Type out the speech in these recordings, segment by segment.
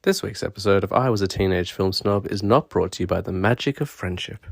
This week's episode of I Was a Teenage Film Snob is not brought to you by the magic of friendship.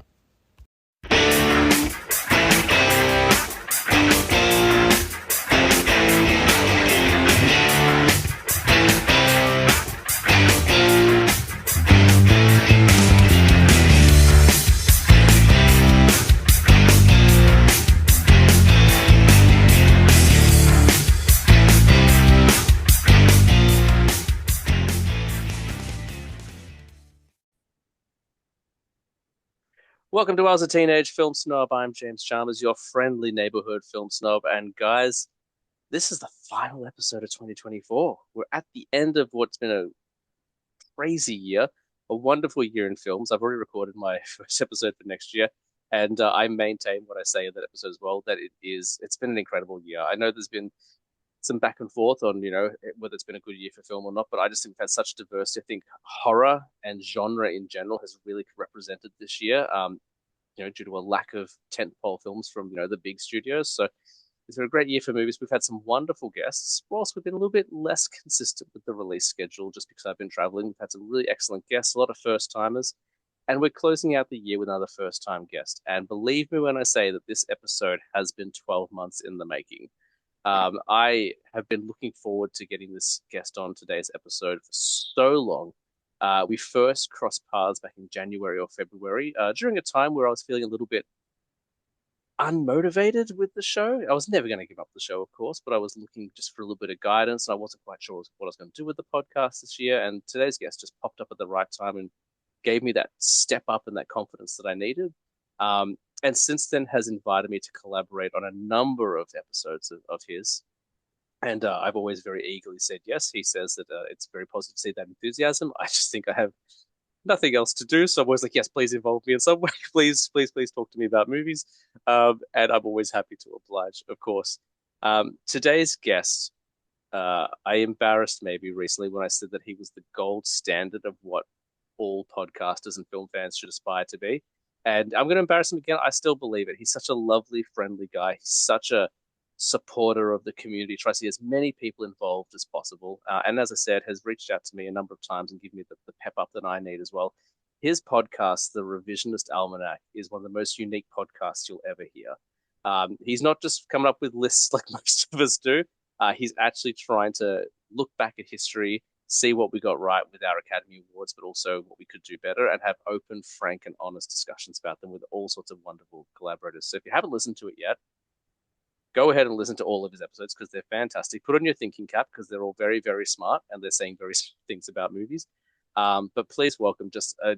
Welcome to I Was a Teenage Film Snob. I'm James Chalmers, your friendly neighborhood film snob. And guys, this is the final episode of 2024. We're at the end of what's been a crazy year, a wonderful year in films. I've already recorded my first episode for next year, and I maintain what I say in that episode as well, that it's been an incredible year. I know there's been some back and forth on, whether it's been a good year for film or not, but I just think we've had such diversity. I think horror and genre in general has really represented this year, due to a lack of tentpole films from, the big studios. So it's been a great year for movies. We've had some wonderful guests, whilst we've been a little bit less consistent with the release schedule just because I've been traveling. We've had some really excellent guests, a lot of first timers, and we're closing out the year with another first time guest. And believe me when I say that this episode has been 12 months in the making. I have been looking forward to getting this guest on today's episode for so long. We first crossed paths back in January or February, during a time where I was feeling a little bit unmotivated with the show. I was never going to give up the show, of course, but I was looking just for a little bit of guidance, and I wasn't quite sure what I was going to do with the podcast this year. And today's guest just popped up at the right time and gave me that step up and that confidence that I needed. And since then has invited me to collaborate on a number of episodes of his. And I've always very eagerly said yes. He says that it's very positive to see that enthusiasm. I just think I have nothing else to do. So I'm always like, yes, please involve me in some way. Please, please, please talk to me about movies. And I'm always happy to oblige, of course. Today's guest, I embarrassed maybe recently when I said that he was the gold standard of what all podcasters and film fans should aspire to be. And I'm going to embarrass him again. I still believe it. He's such a lovely, friendly guy. He's such a supporter of the community, tries to see as many people involved as possible. And as I said, has reached out to me a number of times and given me the pep up that I need as well. His podcast, The Revisionist Almanac, is one of the most unique podcasts you'll ever hear. He's not just coming up with lists like most of us do. He's actually trying to look back at history, see what we got right with our Academy Awards, but also what we could do better, and have open, frank, and honest discussions about them with all sorts of wonderful collaborators. So if you haven't listened to it yet, go ahead and listen to all of his episodes because they're fantastic. Put on your thinking cap because they're all very, very smart and they're saying very things about movies. But please welcome just a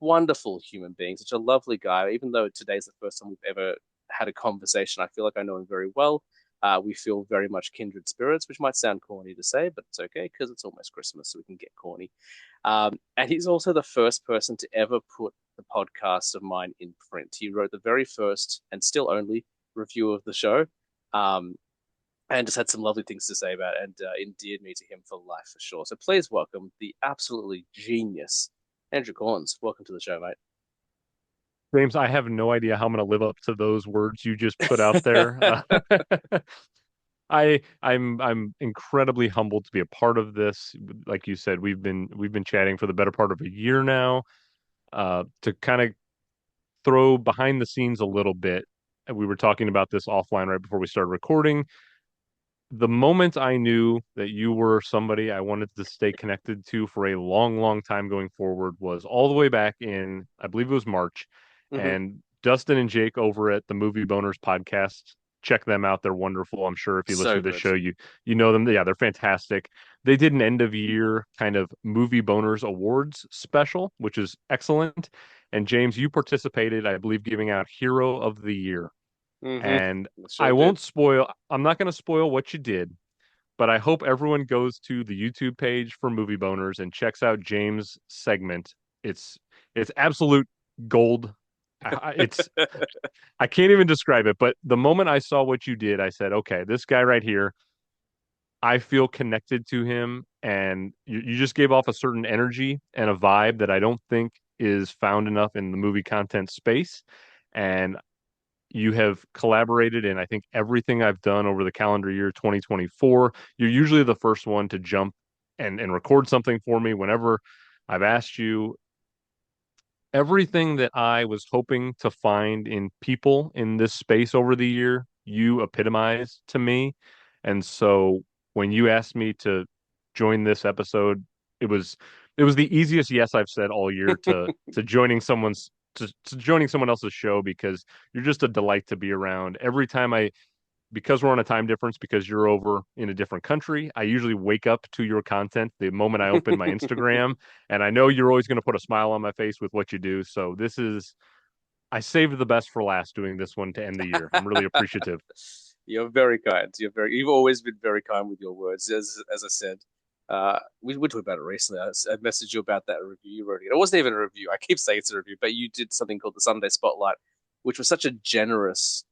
wonderful human being, such a lovely guy. Even though today's the first time we've ever had a conversation, I feel like I know him very well. We feel very much kindred spirits, which might sound corny to say, but it's okay because it's almost Christmas, so we can get corny. And he's also the first person to ever put the podcast of mine in print. He wrote the very first and still only review of the show, and just had some lovely things to say about it, and endeared me to him for life for sure. So please welcome the absolutely genius Andrew Corns. Welcome to the show, mate. James, I have no idea how I'm going to live up to those words you just put out there. I'm incredibly humbled to be a part of this. Like you said, we've been chatting for the better part of a year now. To kind of throw behind the scenes a little bit, we were talking about this offline right before we started recording. The moment I knew that you were somebody I wanted to stay connected to for a long, long time going forward was all the way back in, I believe it was March. And Dustin and Jake over at the Movie Boners podcast, check them out. They're wonderful. I'm sure if you listen to this show, you know them. Yeah, they're fantastic. They did an end of year kind of Movie Boners Awards special, which is excellent. And James, you participated, I believe, giving out Hero of the Year. And I won't spoil, I'm not going to spoil what you did, but I hope everyone goes to the YouTube page for Movie Boners and checks out James' segment. It's absolute gold. It's I can't even describe it, but the moment I saw what you did, I said, okay, this guy right here, I feel connected to him, and you just gave off a certain energy and a vibe that I don't think is found enough in the movie content space. And you have collaborated in, I think, everything I've done over the calendar year 2024. You're usually the first one to jump and record something for me whenever I've asked you. Everything that I was hoping to find in people in this space over the year, you epitomize to me. And so when you asked me to join this episode, it was it was the easiest yes I've said all year to joining to joining someone else's show because you're just a delight to be around. Every time I because we're on a time difference, because you're over in a different country, I usually wake up to your content the moment I open my Instagram. And I know you're always going to put a smile on my face with what you do. So I saved the best for last doing this one to end the year. I'm really appreciative. You're very kind. You've always been very kind with your words. As I said, we talked about it recently. I messaged you about that review you wrote. It wasn't even a review. I keep saying it's a review, but you did something called the Sunday Spotlight, which was such a generous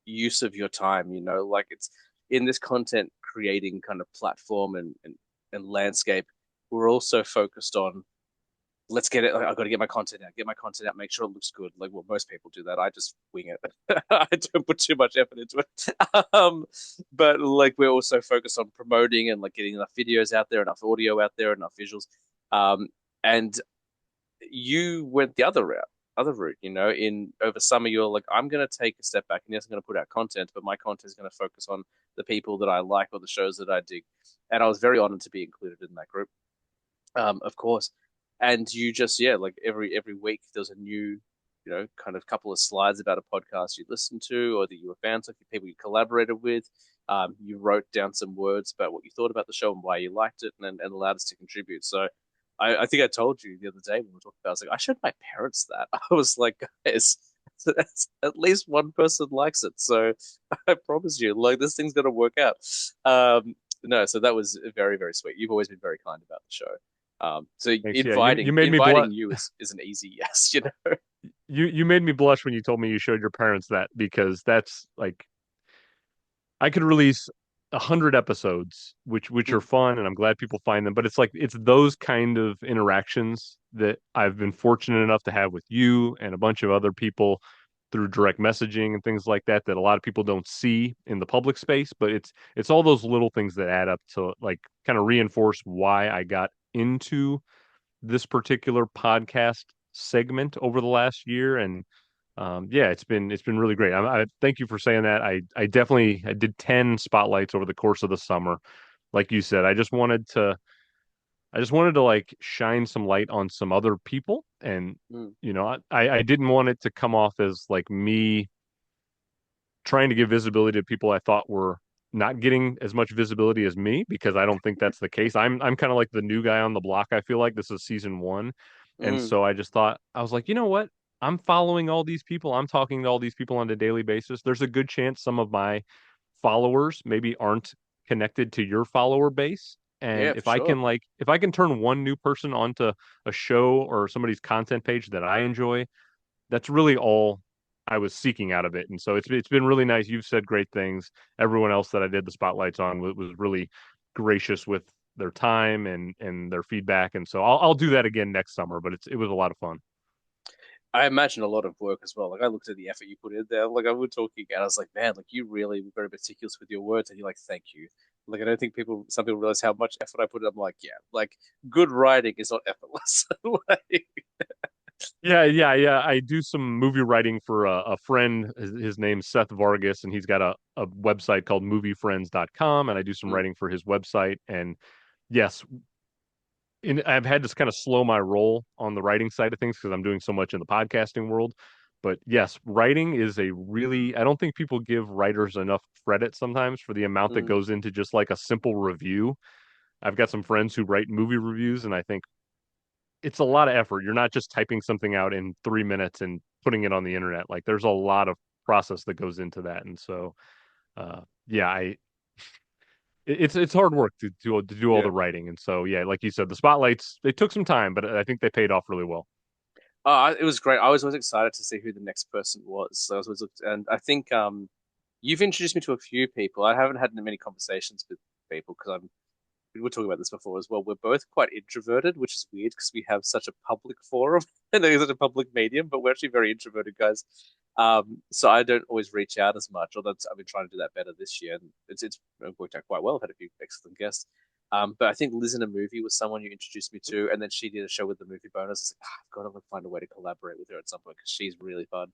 use of your time. Like it's in this content creating kind of platform and landscape. We're also focused on let's get it. I've got to get my content out, make sure it looks good. Like, well, most people do that. I just wing it. I don't put too much effort into it. But like, we're also focused on promoting and like getting enough videos out there, enough audio out there, enough visuals. And you went the other route. In over summer, you're like, I'm going to take a step back, and yes, I'm going to put out content, but my content is going to focus on the people that I like or the shows that I dig. And I was very honored to be included in that group, of course. And you just, yeah, like every week there's a new, kind of couple of slides about a podcast you listened to or that you were fans of, people you collaborated with. You wrote down some words about what you thought about the show and why you liked it, and allowed us to contribute. So I think I told you the other day when we were talking about it, I was like, I showed my parents that. I was like, guys, at least one person likes it. So I promise you, like, this thing's gonna work out. No, so that was very, very sweet. You've always been very kind about the show. So Thanks. Yeah, you inviting made me blush. inviting you is an easy yes. You made me blush when you told me you showed your parents that because that's like I could release 100 episodes, which are Mm, fun, and I'm glad people find them. But it's like it's those kind of interactions that I've been fortunate enough to have with you and a bunch of other people through direct messaging and things like that that a lot of people don't see in the public space. But it's all those little things that add up to like kind of reinforce why I got into this particular podcast segment over the last year. And yeah, it's been really great. I thank you for saying that. I definitely I did 10 spotlights over the course of the summer. Like you said, I just wanted to like shine some light on some other people. And mm, I didn't want it to come off as like me trying to give visibility to people I thought were not getting as much visibility as me because I don't think that's the case. I'm kind of like the new guy on the block. I feel like this is season one. And mm, so I just thought I was like, you know what? I'm following all these people. I'm talking to all these people on a daily basis. There's a good chance some of my followers maybe aren't connected to your follower base. And yeah, for sure. if I can turn one new person onto a show or somebody's content page that I enjoy, that's really all I was seeking out of it. And so it's been really nice. You've said great things. Everyone else that I did the spotlights on was really gracious with their time and their feedback. And so I'll do that again next summer. But it was a lot of fun. I imagine a lot of work as well. Like, I looked at the effort you put in there. Like, I was talking, and I was like, man, like, you really were very meticulous with your words, and you're like, thank you. Like, I don't think some people realize how much effort I put in. I'm like, yeah, like, good writing is not effortless. Like, Yeah. I do some movie writing for a friend. His name's Seth Vargas, and he's got a website called moviefriends.com. And I do some mm, writing for his website. And yes, I've had to kind of slow my roll on the writing side of things because I'm doing so much in the podcasting world. But yes, writing is I don't think people give writers enough credit sometimes for the amount that mm. goes into just like a simple review. I've got some friends who write movie reviews, and I think it's a lot of effort. You're not just typing something out in 3 minutes and putting it on the internet. Like there's a lot of process that goes into that. And so, yeah, it's hard work to do all Yeah. the writing. And so, yeah, like you said, the spotlights they took some time, but I think they paid off really well. It was great. I was always excited to see who the next person was. So I was always, and I think you've introduced me to a few people. I haven't had many conversations with people because we were talking about this before as well. We're both quite introverted, which is weird because we have such a public forum and such a public medium, but we're actually very introverted guys. So I don't always reach out as much, although I've been trying to do that better this year, and it's worked out quite well. I've had a few excellent guests. But I think Liz in a Movie was someone you introduced me to, and then she did a show with the movie bonus. It's like, I've got to find a way to collaborate with her at some point because she's really fun.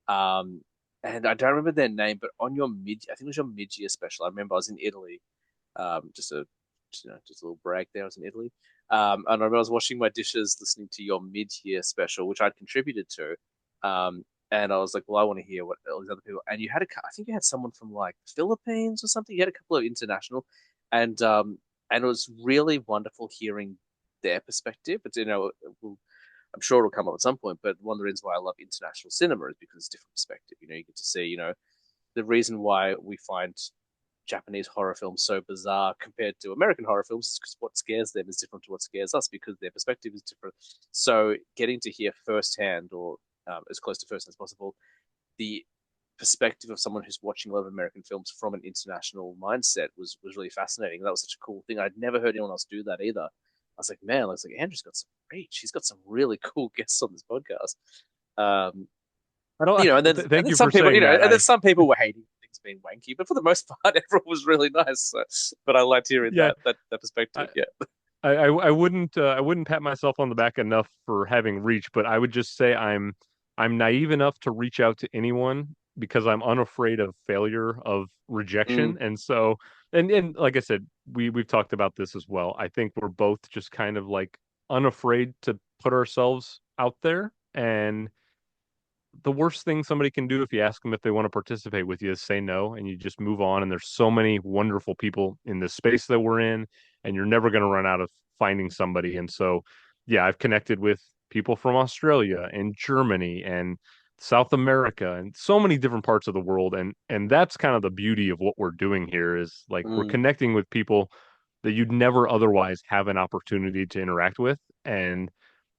Um, and I don't remember their name, but on your I think it was your mid-year special. I remember I was in Italy. Just a little brag there. I was in Italy. And I remember I was washing my dishes, listening to your mid-year special, which I'd contributed to. And I was like, well, I want to hear what all these other people. And you had I think you had someone from like the Philippines or something. You had a couple of international, and it was really wonderful hearing their perspective. But we'll, I'm sure it'll come up at some point. But one of the reasons why I love international cinema is because it's a different perspective. You get to see, the reason why we find Japanese horror films so bizarre compared to American horror films is because what scares them is different to what scares us because their perspective is different. So getting to hear firsthand, or as close to firsthand as possible, the perspective of someone who's watching a lot of American films from an international mindset was really fascinating. That was such a cool thing. I'd never heard anyone else do that either. I was like, man, I was like, Andrew's got some reach. He's got some really cool guests on this podcast. Um, I don't. And Thank then you for some people, saying that. and then some people were hating things being wanky, but for the most part, everyone was really nice. But I liked hearing Yeah, that perspective. I, Yeah. I wouldn't pat myself on the back enough for having reach, but I would just say I'm naive enough to reach out to anyone because I'm unafraid of failure, of Mm, rejection. And so and like I said, we've talked about this as well. I think we're both just kind of like unafraid to put ourselves out there. And the worst thing somebody can do if you ask them if they want to participate with you is say no, and you just move on. And there's so many wonderful people in this space that we're in, and you're never going to run out of finding somebody. And so, yeah, I've connected with people from Australia and Germany and South America and so many different parts of the world. And that's kind of the beauty of what we're doing here is like we're mm, connecting with people that you'd never otherwise have an opportunity to interact with. And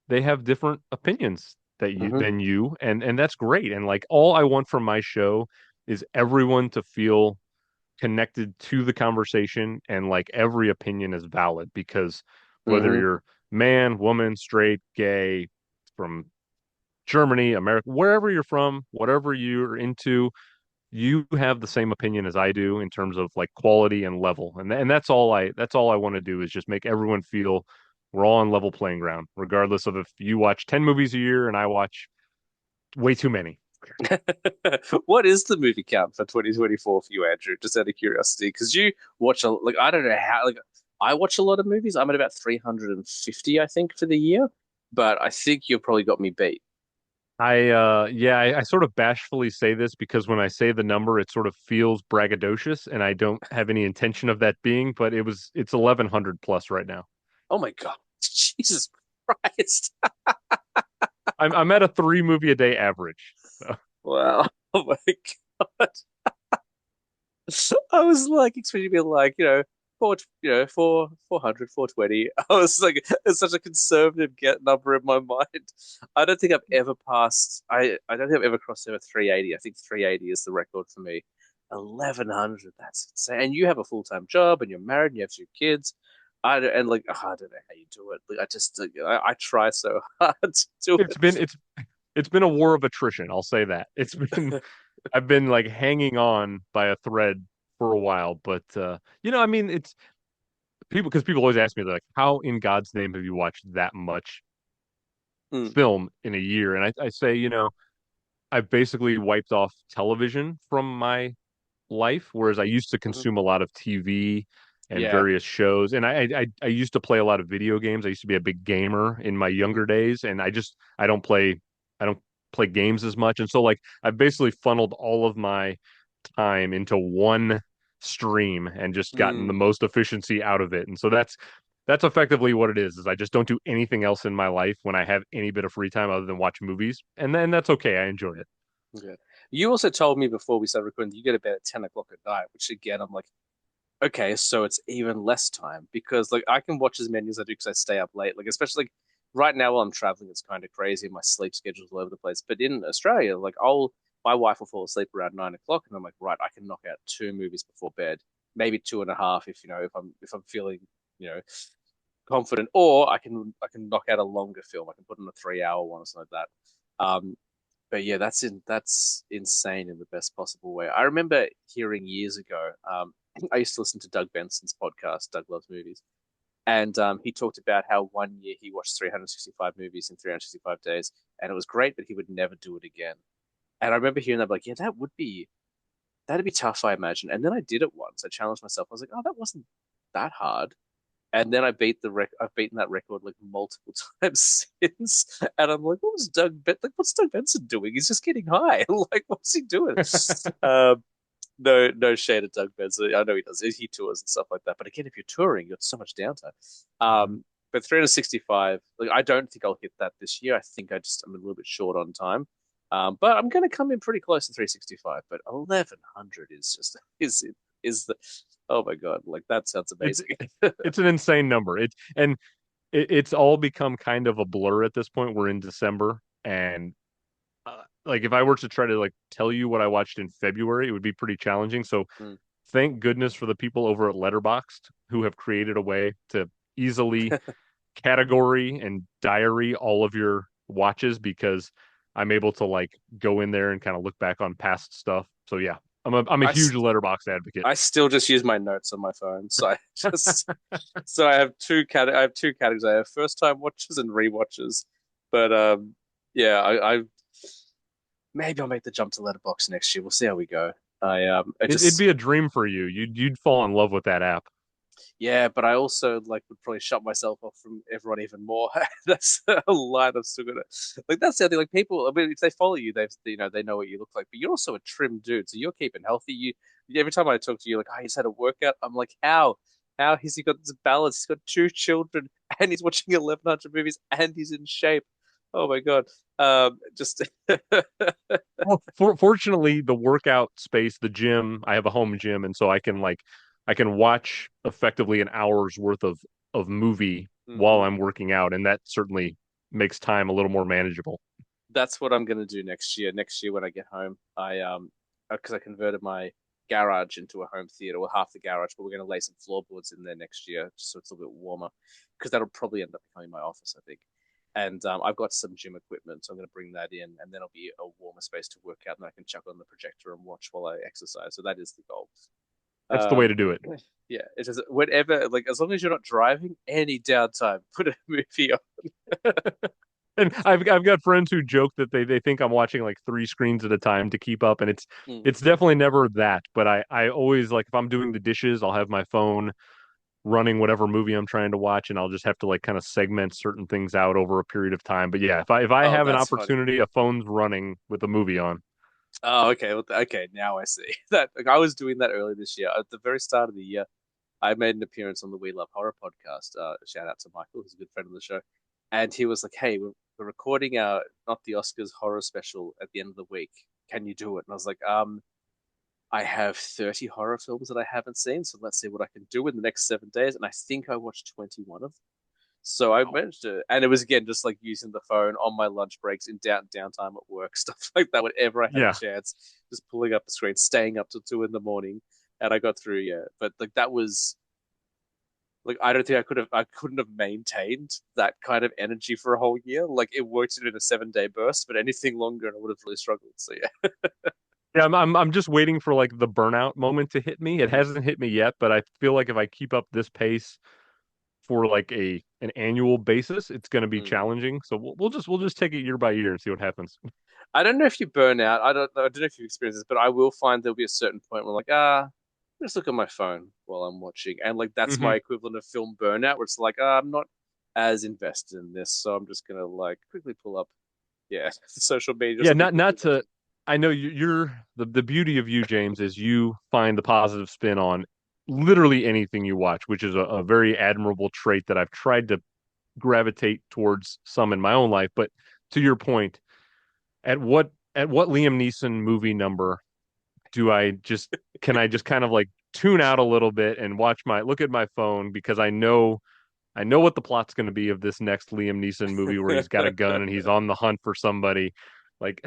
they have different opinions hmm than you, and that's great. And like all I want from my show is everyone to feel connected to the conversation and like every opinion is valid because whether hmm you're man, woman, straight, gay, from Germany, America, wherever you're from, whatever you're into, you have the same opinion as I do in terms of like quality and level. And that's all I want to do is just make everyone feel we're all on level playing ground, regardless of if you watch 10 movies a year and I watch way too many. What is the movie count for 2024 for you, Andrew? Just out of curiosity, because you watch I don't know how I watch a lot of movies. I'm at about 350, I think, for the year, but I think you've probably got me beat. I sort of bashfully say this because when I say the number it sort of feels braggadocious and I don't have any intention of that being, but it's 1100 plus right now. Oh my God, Jesus Christ! I'm at a 3 movie a day average. So. Wow. Oh my God. I was like expecting to be like, four, 400, 420. I was like, it's such a conservative get number in my mind. I don't think I've ever passed, I don't think I've ever crossed over 380. I think 380 is the record for me. 1100, that's insane. And you have a full-time job and you're married and you have 2 kids. And like, I don't know how you do it. Like, I just, I try so hard to do It's been it. it's been a war of attrition, I'll say that. It's been I've been like hanging on by a thread for a while, but I mean, it's people because people always ask me like, how in God's name have you watched that much Mm, film in a year? And I say, I've basically wiped off television from my life, whereas I used to mhm. consume a lot of TV and Yeah. various shows, and I used to play a lot of video games. I used to be a big gamer in my Mhm, younger days, and I don't play games as much, and so like I've basically funneled all of my time into one stream and just gotten the mm. most efficiency out of it. And so that's effectively what it is I just don't do anything else in my life when I have any bit of free time other than watch movies. And then that's okay. I enjoy it. Okay. You also told me before we started recording that you get to bed at 10 o'clock at night, which again, I'm like, okay, so it's even less time because like I can watch as many as I do because I stay up late. Like, especially like right now while I'm traveling, it's kind of crazy. My sleep schedule's all over the place. But in Australia, like my wife will fall asleep around 9 o'clock and I'm like, right, I can knock out 2 movies before bed, maybe two and a half if I'm feeling, you know, confident, or I can knock out a longer film. I can put in a 3 hour one or something like that. But yeah, that's insane in the best possible way. I remember hearing years ago. I used to listen to Doug Benson's podcast. Doug loves movies, And he talked about how one year he watched 365 movies in 365 days, and it was great, but he would never do it again. And I remember hearing that, like, yeah, that'd be tough, I imagine. And then I did it once. I challenged myself. I was like, oh, that wasn't that hard. And then I've beaten that record like multiple times since. And I'm like, like, what's Doug Benson doing? He's just getting high. Like, what's he doing? Um, no shade at Doug Benson. I know he does. He tours and stuff like that. But again, if you're touring, you have so much downtime. Mhm. But 365, like, I don't think I'll hit that this year. I think I'm a little bit short on time. But I'm going to come in pretty close to 365. But 1100 is just is the oh my God, like that sounds It's amazing. it's an insane number. It's all become kind of a blur at this point. We're in December, and like if I were to try to like tell you what I watched in February, it would be pretty challenging. So Mm. thank goodness for the people over at Letterboxd who have created a way to easily category and diary all of your watches because I'm able to like go in there and kind of look back on past stuff. So yeah, I'm a I huge Letterboxd advocate. I still just use my notes on my phone. So I just so I have two categories. I have first time watches and rewatches. But yeah, I maybe I'll make the jump to Letterbox next year. We'll see how we go. I It'd just be a dream for you. You'd fall in love with that app. yeah, but I also like would probably shut myself off from everyone even more. That's a line I'm still gonna like. That's the other thing. Like people, I mean, if they follow you, they know what you look like. But you're also a trim dude, so you're keeping healthy. Every time I talk to you, like, oh, he's had a workout. I'm like, how? How has he got this balance? He's got two children, and he's watching 1100 movies, and he's in shape. Oh my God. Just Well, fortunately, the workout space, the gym, I have a home gym, and so I can watch effectively an hour's worth of movie while Mhm. I'm working out, and that certainly makes time a little more manageable. That's what I'm gonna do next year. Next year when I get home, because I converted my garage into a home theater, or half the garage, but we're gonna lay some floorboards in there next year, just so it's a little bit warmer, because that'll probably end up becoming my office, I think. And I've got some gym equipment, so I'm gonna bring that in, and then it'll be a warmer space to work out, and I can chuck on the projector and watch while I exercise. So that is the goal. That's the way to Um, do it. yeah, it's just whatever, like as long as you're not driving, any downtime, put a movie on. And I've got friends who joke that they think I'm watching like three screens at a time to keep up, and Mm. it's definitely never that. But I always like if I'm doing the dishes, I'll have my phone running whatever movie I'm trying to watch, and I'll just have to like kind of segment certain things out over a period of time. But yeah, if I Oh, have an that's funny. opportunity, a phone's running with a movie on. Oh, okay. Well, okay, now I see that. Like, I was doing that early this year. At the very start of the year, I made an appearance on the We Love Horror podcast. Shout out to Michael, who's a good friend of the show. And he was like, "Hey, we're recording our not the Oscars horror special at the end of the week. Can you do it?" And I was like, I have 30 horror films that I haven't seen, so let's see what I can do in the next 7 days." And I think I watched 21 of them. So I Wow. managed to, and it was again just like using the phone on my lunch breaks in downtime at work, stuff like that. Whenever I had a Yeah. chance, just pulling up the screen, staying up till 2 in the morning, and I got through. Yeah, but like that was like I don't think I couldn't have maintained that kind of energy for a whole year. Like it worked in a 7 day burst, but anything longer, I would have really struggled. So yeah. Yeah, I'm just waiting for like the burnout moment to hit me. It hasn't hit me yet, but I feel like if I keep up this pace for like a an annual basis, it's going to be Mm. challenging. So we'll just take it year by year and see what happens. I don't know if you burn out. I don't know if you've experienced this, but I will find there'll be a certain point where I'm like, just look at my phone while I'm watching. And like that's my Hmm. equivalent of film burnout, where it's like, I'm not as invested in this, so I'm just gonna like quickly pull up, yeah, social media or Yeah, something quickly not watch to. it. I know you're the beauty of you, James, is you find the positive spin on literally anything you watch, which is a very admirable trait that I've tried to gravitate towards some in my own life. But to your point, at what Liam Neeson movie number do I just can I just kind of like tune out a little bit and watch my look at my phone because I know what the plot's going to be of this next Liam Neeson movie where he's got a gun and he's on the hunt for somebody. Like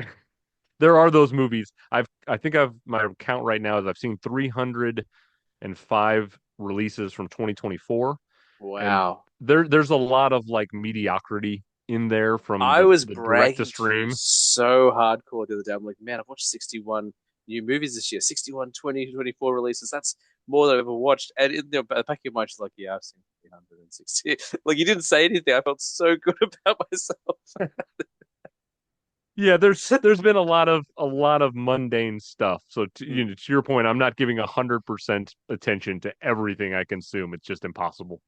there are those movies. I think I've my count right now is I've seen 305 releases from 2024, and Wow. there's a lot of like mediocrity in there from I was the direct to bragging to you stream. so hardcore the other day. I'm like, man, I've watched 61 new movies this year, 61 2024 releases. That's more than I've ever watched. And in the back of your mind, she's like, "Yeah, I've seen 360." Like you didn't say anything. I felt so good about myself. Yeah, there's been a lot of mundane stuff. So Mm. to your point, I'm not giving 100% attention to everything I consume. It's just impossible.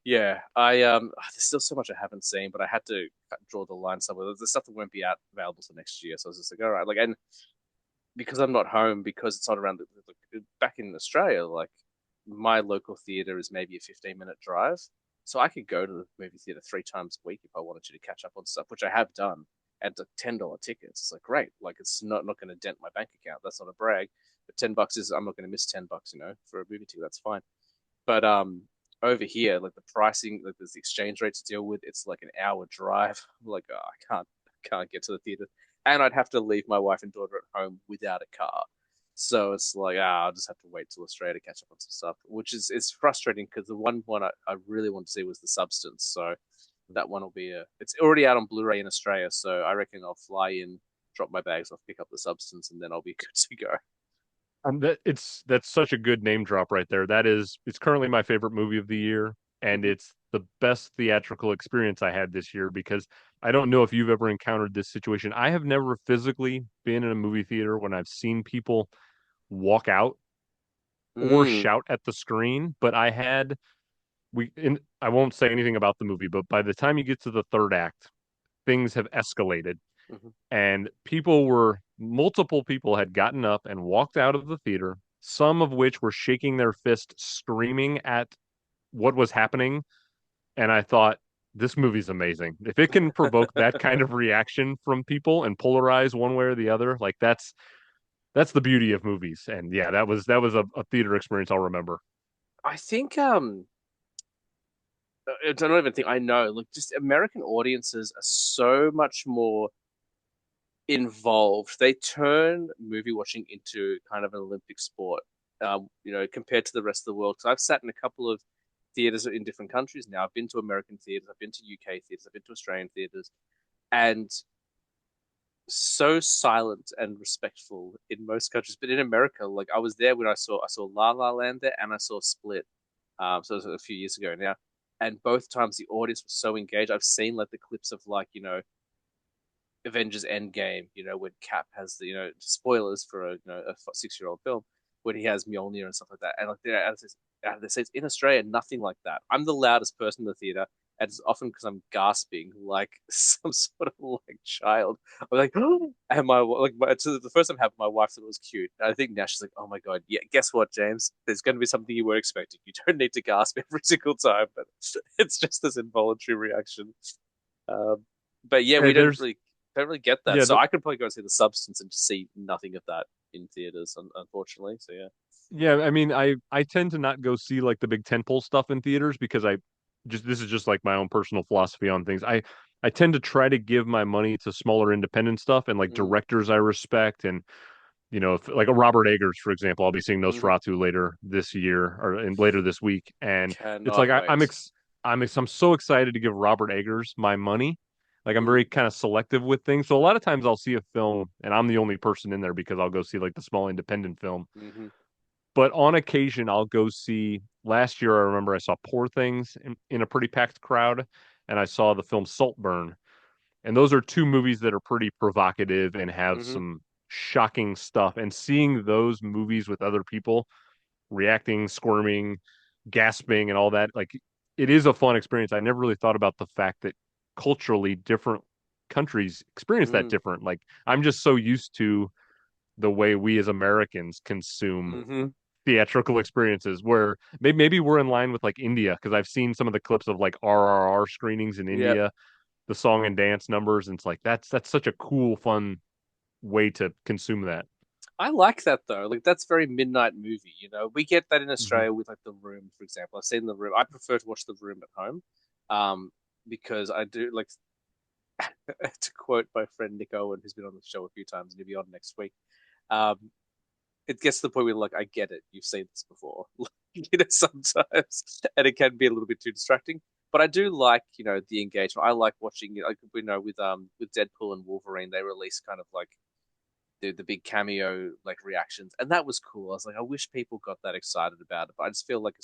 Yeah, there's still so much I haven't seen, but I had to draw the line somewhere. There's stuff that won't be out available till next year, so I was just like, all right, like, and because I'm not home, because it's not around back in Australia, like my local theater is maybe a 15-minute drive. So I could go to the movie theater 3 times a week if I wanted to catch up on stuff, which I have done at the $10 tickets. It's like great. Like it's not going to dent my bank account. That's not a brag. But $10 is I'm not going to miss $10, for a movie ticket. That's fine. But over here, like the pricing, like there's the exchange rate to deal with. It's like an hour drive. Like oh, I can't get to the theater, and I'd have to leave my wife and daughter at home without a car. So it's like I'll just have to wait till Australia to catch up on some stuff, which is it's frustrating because the one I really want to see was The Substance. So that one will be it's already out on Blu-ray in Australia. So I reckon I'll fly in, drop my bags off, pick up The Substance, and then I'll be good to go. That's such a good name drop right there. It's currently my favorite movie of the year, and Mm-hmm. it's the best theatrical experience I had this year because I don't know if you've ever encountered this situation. I have never physically been in a movie theater when I've seen people walk out or Mm. shout at the screen, but I won't say anything about the movie, but by the time you get to the third act, things have escalated Mm-hmm. and multiple people had gotten up and walked out of the theater, some of which were shaking their fist, screaming at what was happening. And I thought, this movie's amazing. If it can provoke that kind of reaction from people and polarize one way or the other, like that's the beauty of movies. And yeah, that was a theater experience I'll remember. I think I don't even think I know. Like, just American audiences are so much more involved. They turn movie watching into kind of an Olympic sport, compared to the rest of the world. Because I've sat in a couple of theaters in different countries now. I've been to American theaters, I've been to UK theaters, I've been to Australian theaters, and so silent and respectful in most countries. But in America, like I was there when I saw La La Land there, and I saw Split. So it was a few years ago now, and both times the audience was so engaged. I've seen like the clips of like Avengers Endgame, when Cap has the spoilers for a 6-year-old film when he has Mjolnir and stuff like that, and like out of the seats in Australia, nothing like that. I'm the loudest person in the theater, and it's often because I'm gasping like some sort of like child. I'm like, and so the first time I had my wife thought it was cute. And I think now she's like, oh my god, yeah. Guess what, James? There's going to be something you weren't expecting. You don't need to gasp every single time, but it's just this involuntary reaction. Um, but yeah, Yeah, we don't really get that. yeah, So I could probably go and see The Substance and just see nothing of that in theaters, unfortunately. So yeah. yeah. I mean, I tend to not go see like the big tentpole stuff in theaters because this is just like my own personal philosophy on things. I tend to try to give my money to smaller independent stuff and like Mm, directors I respect and if, like a Robert Eggers, for example, I'll be seeing hmm. Nosferatu later this year and later this week, and it's like Cannot wait. I'm so excited to give Robert Eggers my money. Like I'm very Mm, kind of selective with things. So a lot of times I'll see a film and I'm the only person in there because I'll go see like the small independent film. hmm. But on occasion I'll go see. Last year I remember I saw Poor Things in a pretty packed crowd, and I saw the film Saltburn, and those are two movies that are pretty provocative and have Hmm. some shocking stuff. And seeing those movies with other people reacting, squirming, gasping, and all that, like it is a fun experience. I never really thought about the fact that culturally different countries experience that Mm, different. Like I'm just so used to the way we as Americans consume hmm. theatrical experiences where maybe we're in line with like India because I've seen some of the clips of like RRR screenings in Yeah. India, the song and dance numbers, and it's like that's such a cool, fun way to consume that. I like that though. Like that's very midnight movie. We get that in Hmm. Australia with like The Room, for example. I've seen The Room. I prefer to watch The Room at home, um, because I do like to quote my friend Nick Owen, who's been on the show a few times and he'll be on next week. Um, it gets to the point where like I get it, you've seen this before, sometimes, and it can be a little bit too distracting. But I do like the engagement. I like watching. Like with Deadpool and Wolverine, they release kind of like the big cameo like reactions, and that was cool. I was like, I wish people got that excited about it, but I just feel like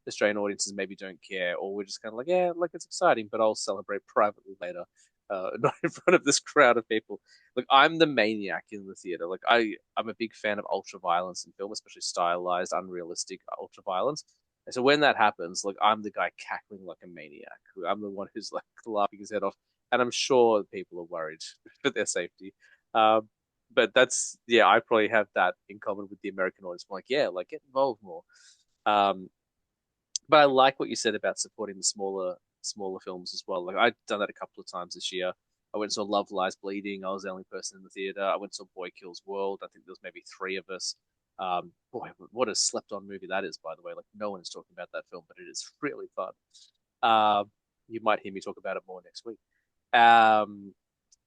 Australian audiences maybe don't care, or we're just kind of like, yeah, like it's exciting, but I'll celebrate privately later, not in front of this crowd of people. Like I'm the maniac in the theater. Like I'm a big fan of ultra violence in film, especially stylized, unrealistic ultra violence. And so when that happens, like I'm the guy cackling like a maniac. I'm the one who's like laughing his head off, and I'm sure people are worried for their safety. Um, but that's yeah, I probably have that in common with the American audience. I'm like, yeah, like get involved more. Um, but I like what you said about supporting the smaller films as well. Like I've done that a couple of times this year. I went and saw Love Lies Bleeding. I was the only person in the theater. I went and saw Boy Kills World. I think there was maybe three of us. Boy, what a slept-on movie that is, by the way. Like no one is talking about that film, but it is really fun. You might hear me talk about it more next week. Um,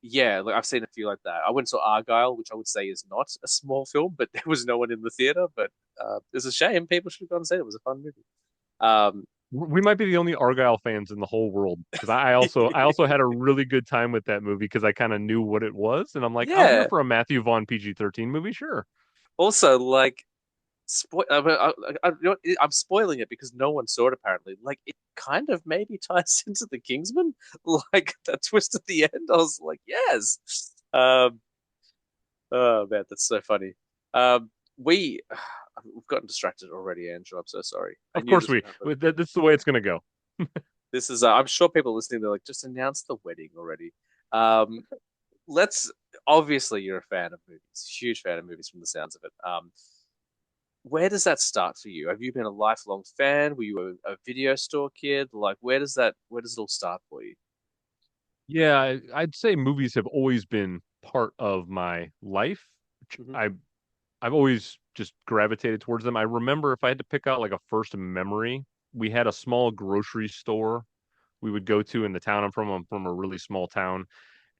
yeah, like I've seen a few like that. I went and saw Argyle, which I would say is not a small film, but there was no one in the theater. But it's a shame. People should have gone and seen it. It was a fun movie. Um, We might be the only Argyle fans in the whole world because I also had a really good time with that movie because I kind of knew what it was, and I'm like, I'm here yeah. for a Matthew Vaughn PG-13 movie, sure. Also, like, you know, I'm spoiling it because no one saw it apparently. Like, it kind of maybe ties into the Kingsman, like that twist at the end. I was like, yes. Um, oh man, that's so funny. Um, we we've gotten distracted already, Andrew. I'm so sorry. I Of knew course this would happen. that's the way it's gonna go. This is, I'm sure people listening, they're like, just announce the wedding already. Um, let's, obviously, you're a fan of movies, huge fan of movies from the sounds of it. Where does that start for you? Have you been a lifelong fan? Were you a video store kid? Like, where does it all start for you? Yeah, I'd say movies have always been part of my life. Hmm. I've always just gravitated towards them. I remember if I had to pick out like a first memory, we had a small grocery store we would go to in the town I'm from a really small town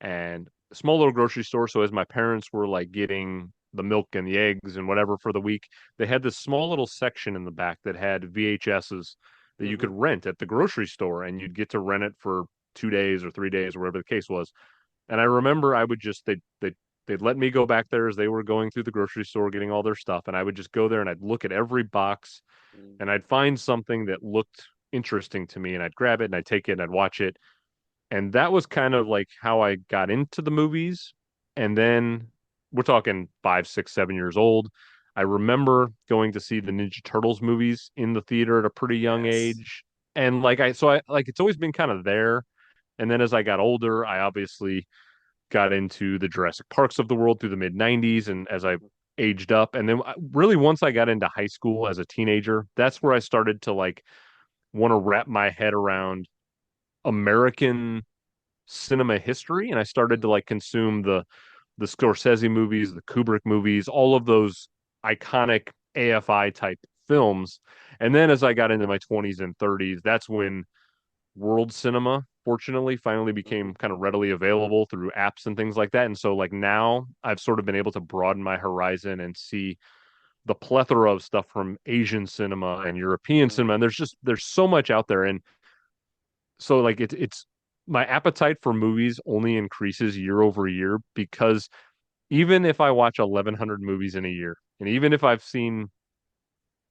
and a small little grocery store. So as my parents were like getting the milk and the eggs and whatever for the week, they had this small little section in the back that had VHSs that you Hmm. could rent at the grocery store and you'd get to rent it for 2 days or 3 days or whatever the case was. And I remember I would just they'd let me go back there as they were going through the grocery store getting all their stuff, and I would just go there and I'd look at every box and I'd find something that looked interesting to me and I'd grab it and I'd take it and I'd watch it. And that was kind of like how I got into the movies. And then we're talking 5, 6, 7 years old. I remember going to see the Ninja Turtles movies in the theater at a pretty young Yes. age. And I like it's always been kind of there. And then as I got older, I obviously got into the Jurassic Parks of the world through the mid 90s and as I Hmm. aged up and then really once I got into high school as a teenager, that's where I started to like want to wrap my head around American cinema history and I started to like consume the Scorsese movies, the Kubrick movies, all of those iconic AFI type films. And then as I got into my 20s and 30s, that's when world cinema fortunately finally Hmm. became kind of readily available through apps and things like that. And so like now I've sort of been able to broaden my horizon and see the plethora of stuff from Asian cinema and European cinema. And there's so much out there. And so like it's my appetite for movies only increases year over year because even if I watch 1,100 movies in a year, and even if I've seen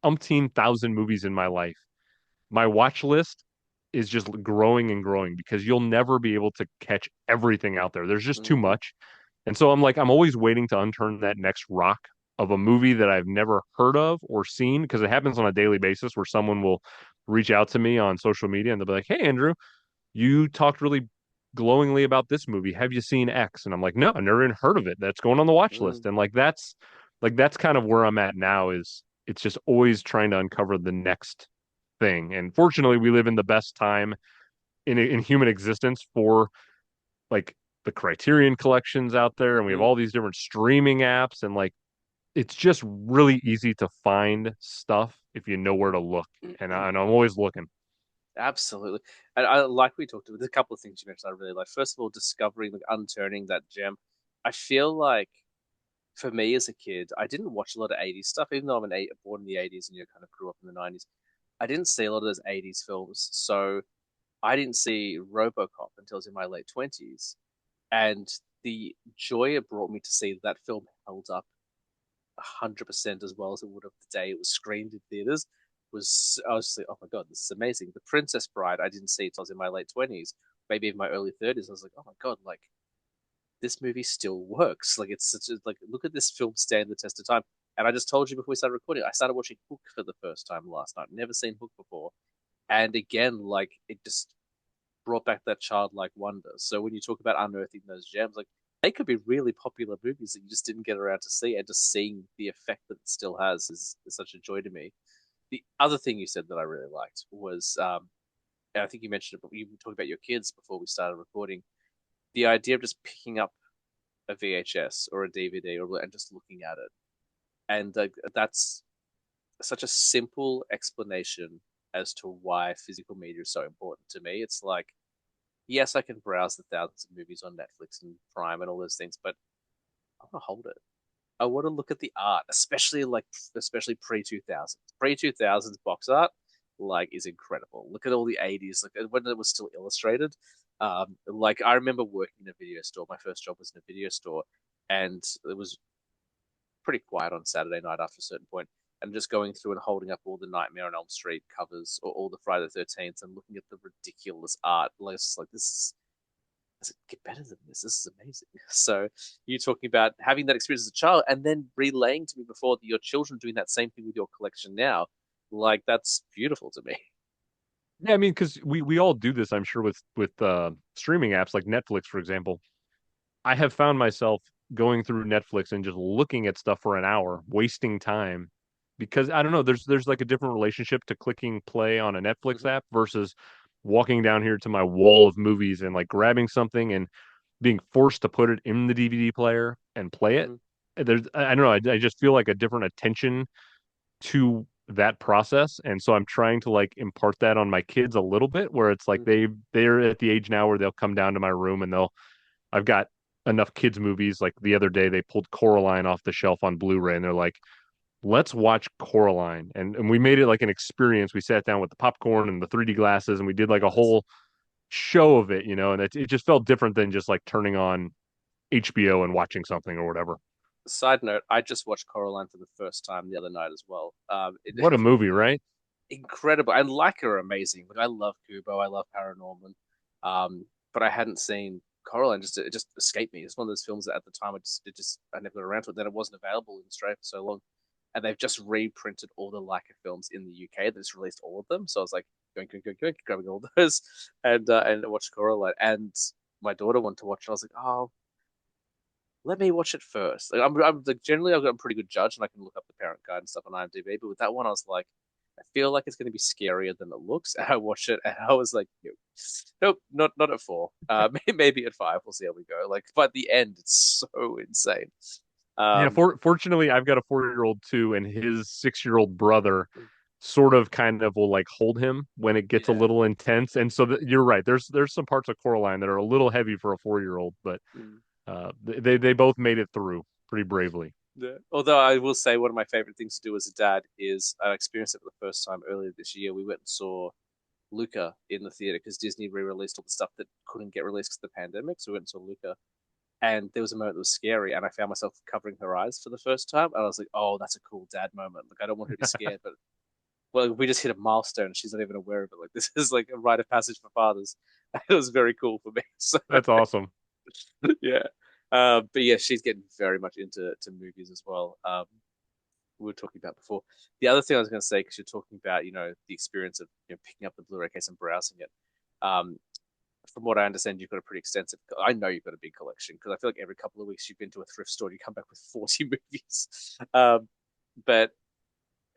umpteen thousand movies in my life, my watch list is just growing and growing because you'll never be able to catch everything out there. There's just too Hmm. much. And so I'm like, I'm always waiting to unturn that next rock of a movie that I've never heard of or seen because it happens on a daily basis where someone will reach out to me on social media and they'll be like, "Hey, Andrew, you talked really glowingly about this movie. Have you seen X?" And I'm like, no, I've never even heard of it. That's going on the watch Hmm. list. And like that's kind of where I'm at now is it's just always trying to uncover the next thing. And fortunately, we live in the best time in human existence for like the Criterion collections out there, and we have Hmm. all these different streaming apps, and like it's just really easy to find stuff if you know where to look. And I'm always looking. Absolutely. And I like we talked about. There's a couple of things you mentioned I really like. First of all, discovering, like, unturning that gem. I feel like for me as a kid, I didn't watch a lot of 80s stuff, even though born in the 80s and kind of grew up in the 90s. I didn't see a lot of those 80s films. So I didn't see Robocop until I was in my late 20s. And the joy it brought me to see that film held up 100% as well as it would have the day it was screened in theaters was I was just like, oh my god, this is amazing. The Princess Bride, I didn't see it till I was in my late 20s, maybe in my early 30s. I was like, oh my god, like this movie still works. Like it's such a, like look at this film stand the test of time. And I just told you before we started recording, I started watching Hook for the first time last night. Never seen Hook before, and again, like it just brought back that childlike wonder. So when you talk about unearthing those gems, like they could be really popular movies that you just didn't get around to see, and just seeing the effect that it still has is such a joy to me. The other thing you said that I really liked was, and I think you mentioned it, but you talked about your kids before we started recording. The idea of just picking up a VHS or a DVD and just looking at it, and that's such a simple explanation as to why physical media is so important to me. It's like, yes, I can browse the thousands of movies on Netflix and Prime and all those things, but I want to hold it. I want to look at the art, especially pre 2000s. Pre 2000s box art like is incredible. Look at all the 80s, like when it was still illustrated. Like I remember working in a video store. My first job was in a video store, and it was pretty quiet on Saturday night after a certain point, and just going through and holding up all the Nightmare on Elm Street covers or all the Friday the 13th and looking at the ridiculous art. Like this is does it get better than this? This is amazing. So you talking about having that experience as a child and then relaying to me before that your children doing that same thing with your collection now, like that's beautiful to me. Yeah, I mean, because we all do this, I'm sure, with streaming apps like Netflix, for example. I have found myself going through Netflix and just looking at stuff for an hour, wasting time because I don't know, there's like a different relationship to clicking play on a Netflix Mm-hmm. app versus walking down here to my wall of movies and like grabbing something and being forced to put it in the DVD player and play it. Mm-hmm. I don't know, I just feel like a different attention to that process, and so I'm trying to like impart that on my kids a little bit where it's like Mm-hmm. they're at the age now where they'll come down to my room and they'll I've got enough kids movies. Like the other day, they pulled Coraline off the shelf on Blu-ray, and they're like, "Let's watch Coraline." And we made it like an experience. We sat down with the popcorn and the 3D glasses, and we did like a Nice. whole show of it, you know. And it just felt different than just like turning on HBO and watching something or whatever. Side note, I just watched Coraline for the first time the other night as well. What a movie, right? Incredible. And Leica are amazing. Like I love Kubo, I love Paranorman. But I hadn't seen Coraline. Just it just escaped me. It's one of those films that at the time I never got around to it. Then it wasn't available in Australia for so long, and they've just reprinted all the Leica films in the UK. They just released all of them. So I was like going, grabbing all those, and watched Coraline. And my daughter wanted to watch it. I was like, oh, let me watch it first. I'm like generally I'm a pretty good judge and I can look up the parent guide and stuff on IMDb. But with that one, I was like, I feel like it's going to be scarier than it looks. And I watched it and I was like, nope, not at four. Maybe at five. We'll see how we go. Like by the end, it's so insane. Yeah, Um, fortunately, I've got a 4-year-old too, and his 6-year-old brother sort of kind of will like hold him when it gets a yeah. little intense. And so you're right. There's some parts of Coraline that are a little heavy for a 4-year-old, but Mm. they both made it through pretty bravely. Yeah. Although I will say one of my favorite things to do as a dad is I experienced it for the first time earlier this year. We went and saw Luca in the theater because Disney re-released all the stuff that couldn't get released because of the pandemic. So we went and saw Luca, and there was a moment that was scary, and I found myself covering her eyes for the first time, and I was like, "Oh, that's a cool dad moment." Like I don't want her to be scared, but well, we just hit a milestone. She's not even aware of it. Like this is like a rite of passage for fathers. It was very cool for me. So That's awesome. yeah, but yeah, she's getting very much into movies as well. We were talking about before. The other thing I was going to say, because you're talking about, the experience of picking up the Blu-ray case and browsing it. Um, from what I understand, you've got a pretty extensive. I know you've got a big collection because I feel like every couple of weeks you've been to a thrift store and you come back with 40 movies. But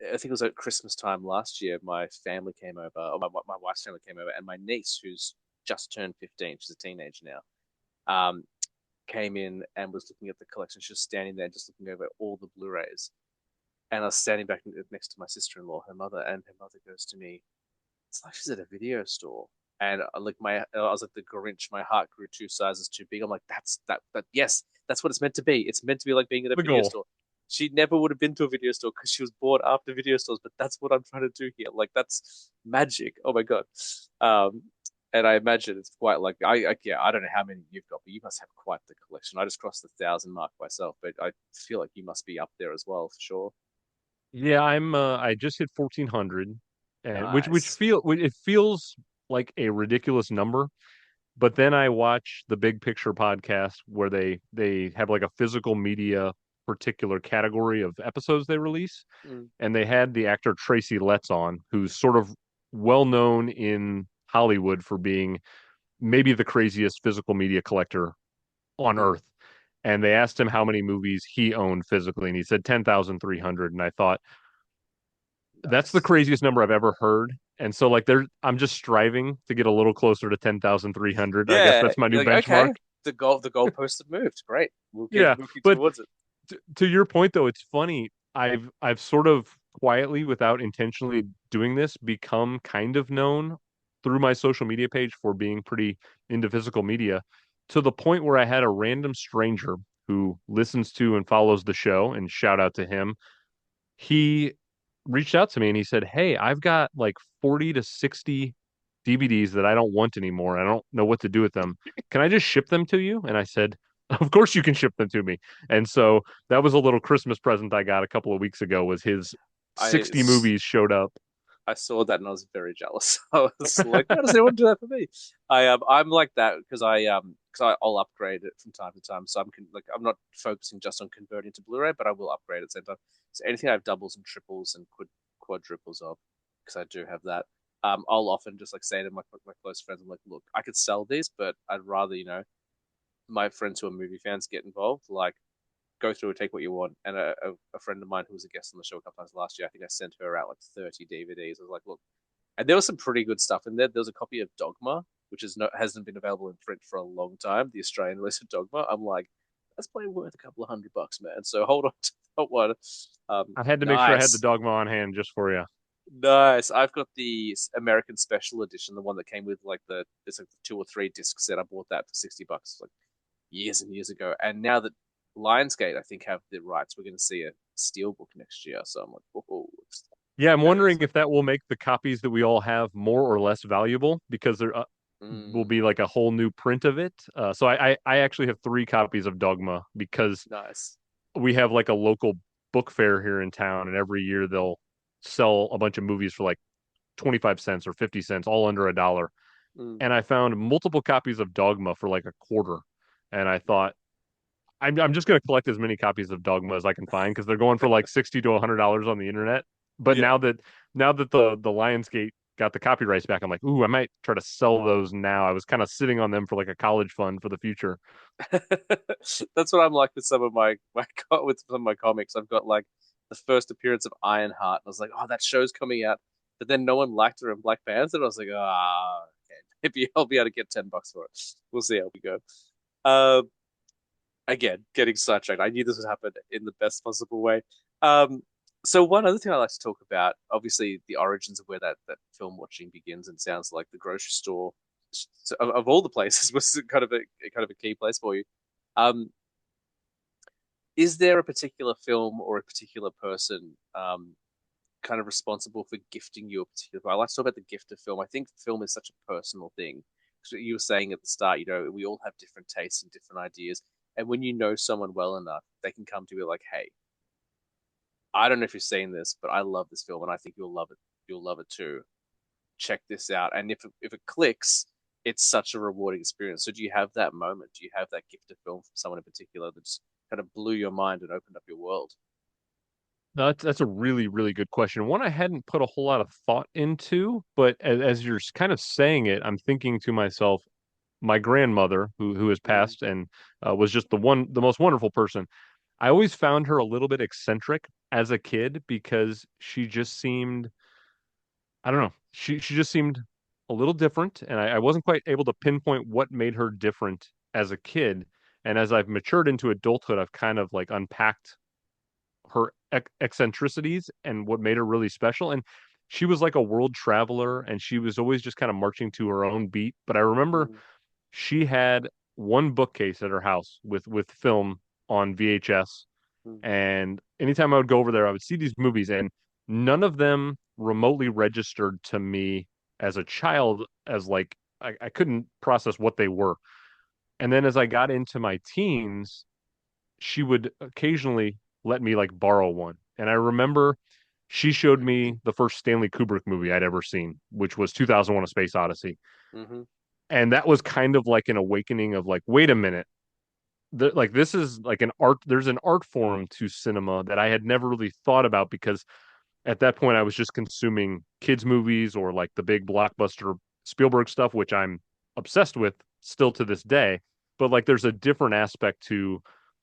I think it was at Christmas time last year. My family came over, or my wife's family came over, and my niece, who's just turned 15, she's a teenager now, came in and was looking at the collection. She was standing there just looking over all the Blu-rays, and I was standing back next to my sister-in-law, her mother, and her mother goes to me, "It's like she's at a video store." And I was like the Grinch. My heart grew 2 sizes too big. I'm like, yes, that's what it's meant to be. It's meant to be like being at a The video goal. store. She never would have been to a video store because she was bored after video stores. But that's what I'm trying to do here. Like that's magic. Oh my god. Um, And I imagine it's quite like yeah, I don't know how many you've got, but you must have quite the collection. I just crossed the 1,000 mark myself, but I feel like you must be up there as well for sure. Yeah, I just hit 1,400, and Nice. it feels like a ridiculous number. But then I watch the Big Picture podcast where they have like a physical media particular category of episodes they release, Mm, and they had the actor Tracy Letts on, who's sort of well known in Hollywood for being maybe the craziest physical media collector on mm, earth. And they asked him how many movies he owned physically, and he said 10,300. And I thought, that's the nice. craziest number I've ever heard. And so like I'm just striving to get a little closer to 10,300. I guess Yeah, that's my new you're like, benchmark. okay, the goalposts have moved. Great. We'll keep Yeah, moving but towards it. to your point though, it's funny. I've sort of quietly, without intentionally doing this, become kind of known through my social media page for being pretty into physical media, to the point where I had a random stranger who listens to and follows the show, and shout out to him. He reached out to me and he said, "Hey, I've got like 40 to 60 DVDs that I don't want anymore. I don't know what to do with them. Can I just ship them to you?" And I said, "Of course you can ship them to me." And so that was a little Christmas present I got a couple of weeks ago, was his I 60 movies showed up. I saw that and I was very jealous. I was like, why does anyone do that for me? I'm like that because I'll upgrade it from time to time. So I'm not focusing just on converting to Blu-ray, but I will upgrade at the same time. So anything I have doubles and triples and quadruples of, because I do have that. I'll often just like say to my close friends, I'm like, look, I could sell these, but I'd rather my friends who are movie fans get involved. Like go through and take what you want. And a friend of mine who was a guest on the show a couple times last year, I think I sent her out like 30 DVDs. I was like, look, and there was some pretty good stuff in there. There was a copy of Dogma, which hasn't been available in print for a long time. The Australian release of Dogma. I'm like, that's probably worth a couple of $100, man. So hold on to that one. I had to make sure I had the Nice. Dogma on hand just for you. Nice. I've got the American Special Edition, the one that came with like it's like the 2 or 3 disc set. I bought that for $60 like years and years ago. And now that Lionsgate, I think, have the rights, we're going to see a Steelbook next year. So I'm like, oh, Yeah, I'm very wondering excited. if that will make the copies that we all have more or less valuable, because there will Mm, be like a whole new print of it. So I actually have 3 copies of Dogma, because nice. we have like a local book fair here in town, and every year they'll sell a bunch of movies for like 25 cents or 50 cents, all under $1. Mm. And I found multiple copies of Dogma for like a quarter. And I thought, I'm just going to collect as many copies of Dogma as I can find, because they're going for like 60 to $100 on the internet. But Yeah. now that the Lionsgate got the copyrights back, I'm like, ooh, I might try to sell those now. I was kind of sitting on them for like a college fund for the future. That's what I'm like with some of with some of my comics. I've got like the first appearance of Ironheart, and I was like, oh, that show's coming out, but then no one liked her in Black Panther, and I was like, ah, okay, maybe I'll be able to get $10 for it. We'll see how we go. Um, Again, getting sidetracked. I knew this would happen in the best possible way. Um, so one other thing I like to talk about, obviously, the origins of where that film watching begins, and sounds like the grocery store of all the places was kind of a key place for you. Um, is there a particular film or a particular person kind of responsible for gifting you a particular film? I like to talk about the gift of film. I think film is such a personal thing. So you were saying at the start, we all have different tastes and different ideas. And when you know someone well enough, they can come to you like, hey, I don't know if you've seen this, but I love this film and I think you'll love it. You'll love it too. Check this out. And if it clicks, it's such a rewarding experience. So do you have that moment? Do you have that gift of film from someone in particular that just kind of blew your mind and opened up your world? No, that's a really, really good question. One I hadn't put a whole lot of thought into, but as you're kind of saying it, I'm thinking to myself, my grandmother, who has Mm, passed and was just the most wonderful person. I always found her a little bit eccentric as a kid, because she just seemed, I don't know, she just seemed a little different, and I wasn't quite able to pinpoint what made her different as a kid. And as I've matured into adulthood, I've kind of like unpacked her eccentricities and what made her really special. And she was like a world traveler, and she was always just kind of marching to her own beat. But I remember mm, she had one bookcase at her house with film on VHS, mm, and anytime I would go over there, I would see these movies, and none of them remotely registered to me as a child as like I couldn't process what they were. And then as I got into my teens, she would occasionally let me like borrow one. And I remember she showed me the first Stanley Kubrick movie I'd ever seen, which was 2001: A Space Odyssey. Hmm. And that was kind of like an awakening of like, wait a minute, like this is like an art. There's an art form to cinema that I had never really thought about because at that point I was just consuming kids movies or like the big blockbuster Spielberg stuff, which I'm obsessed with still to this day. But like there's a different aspect to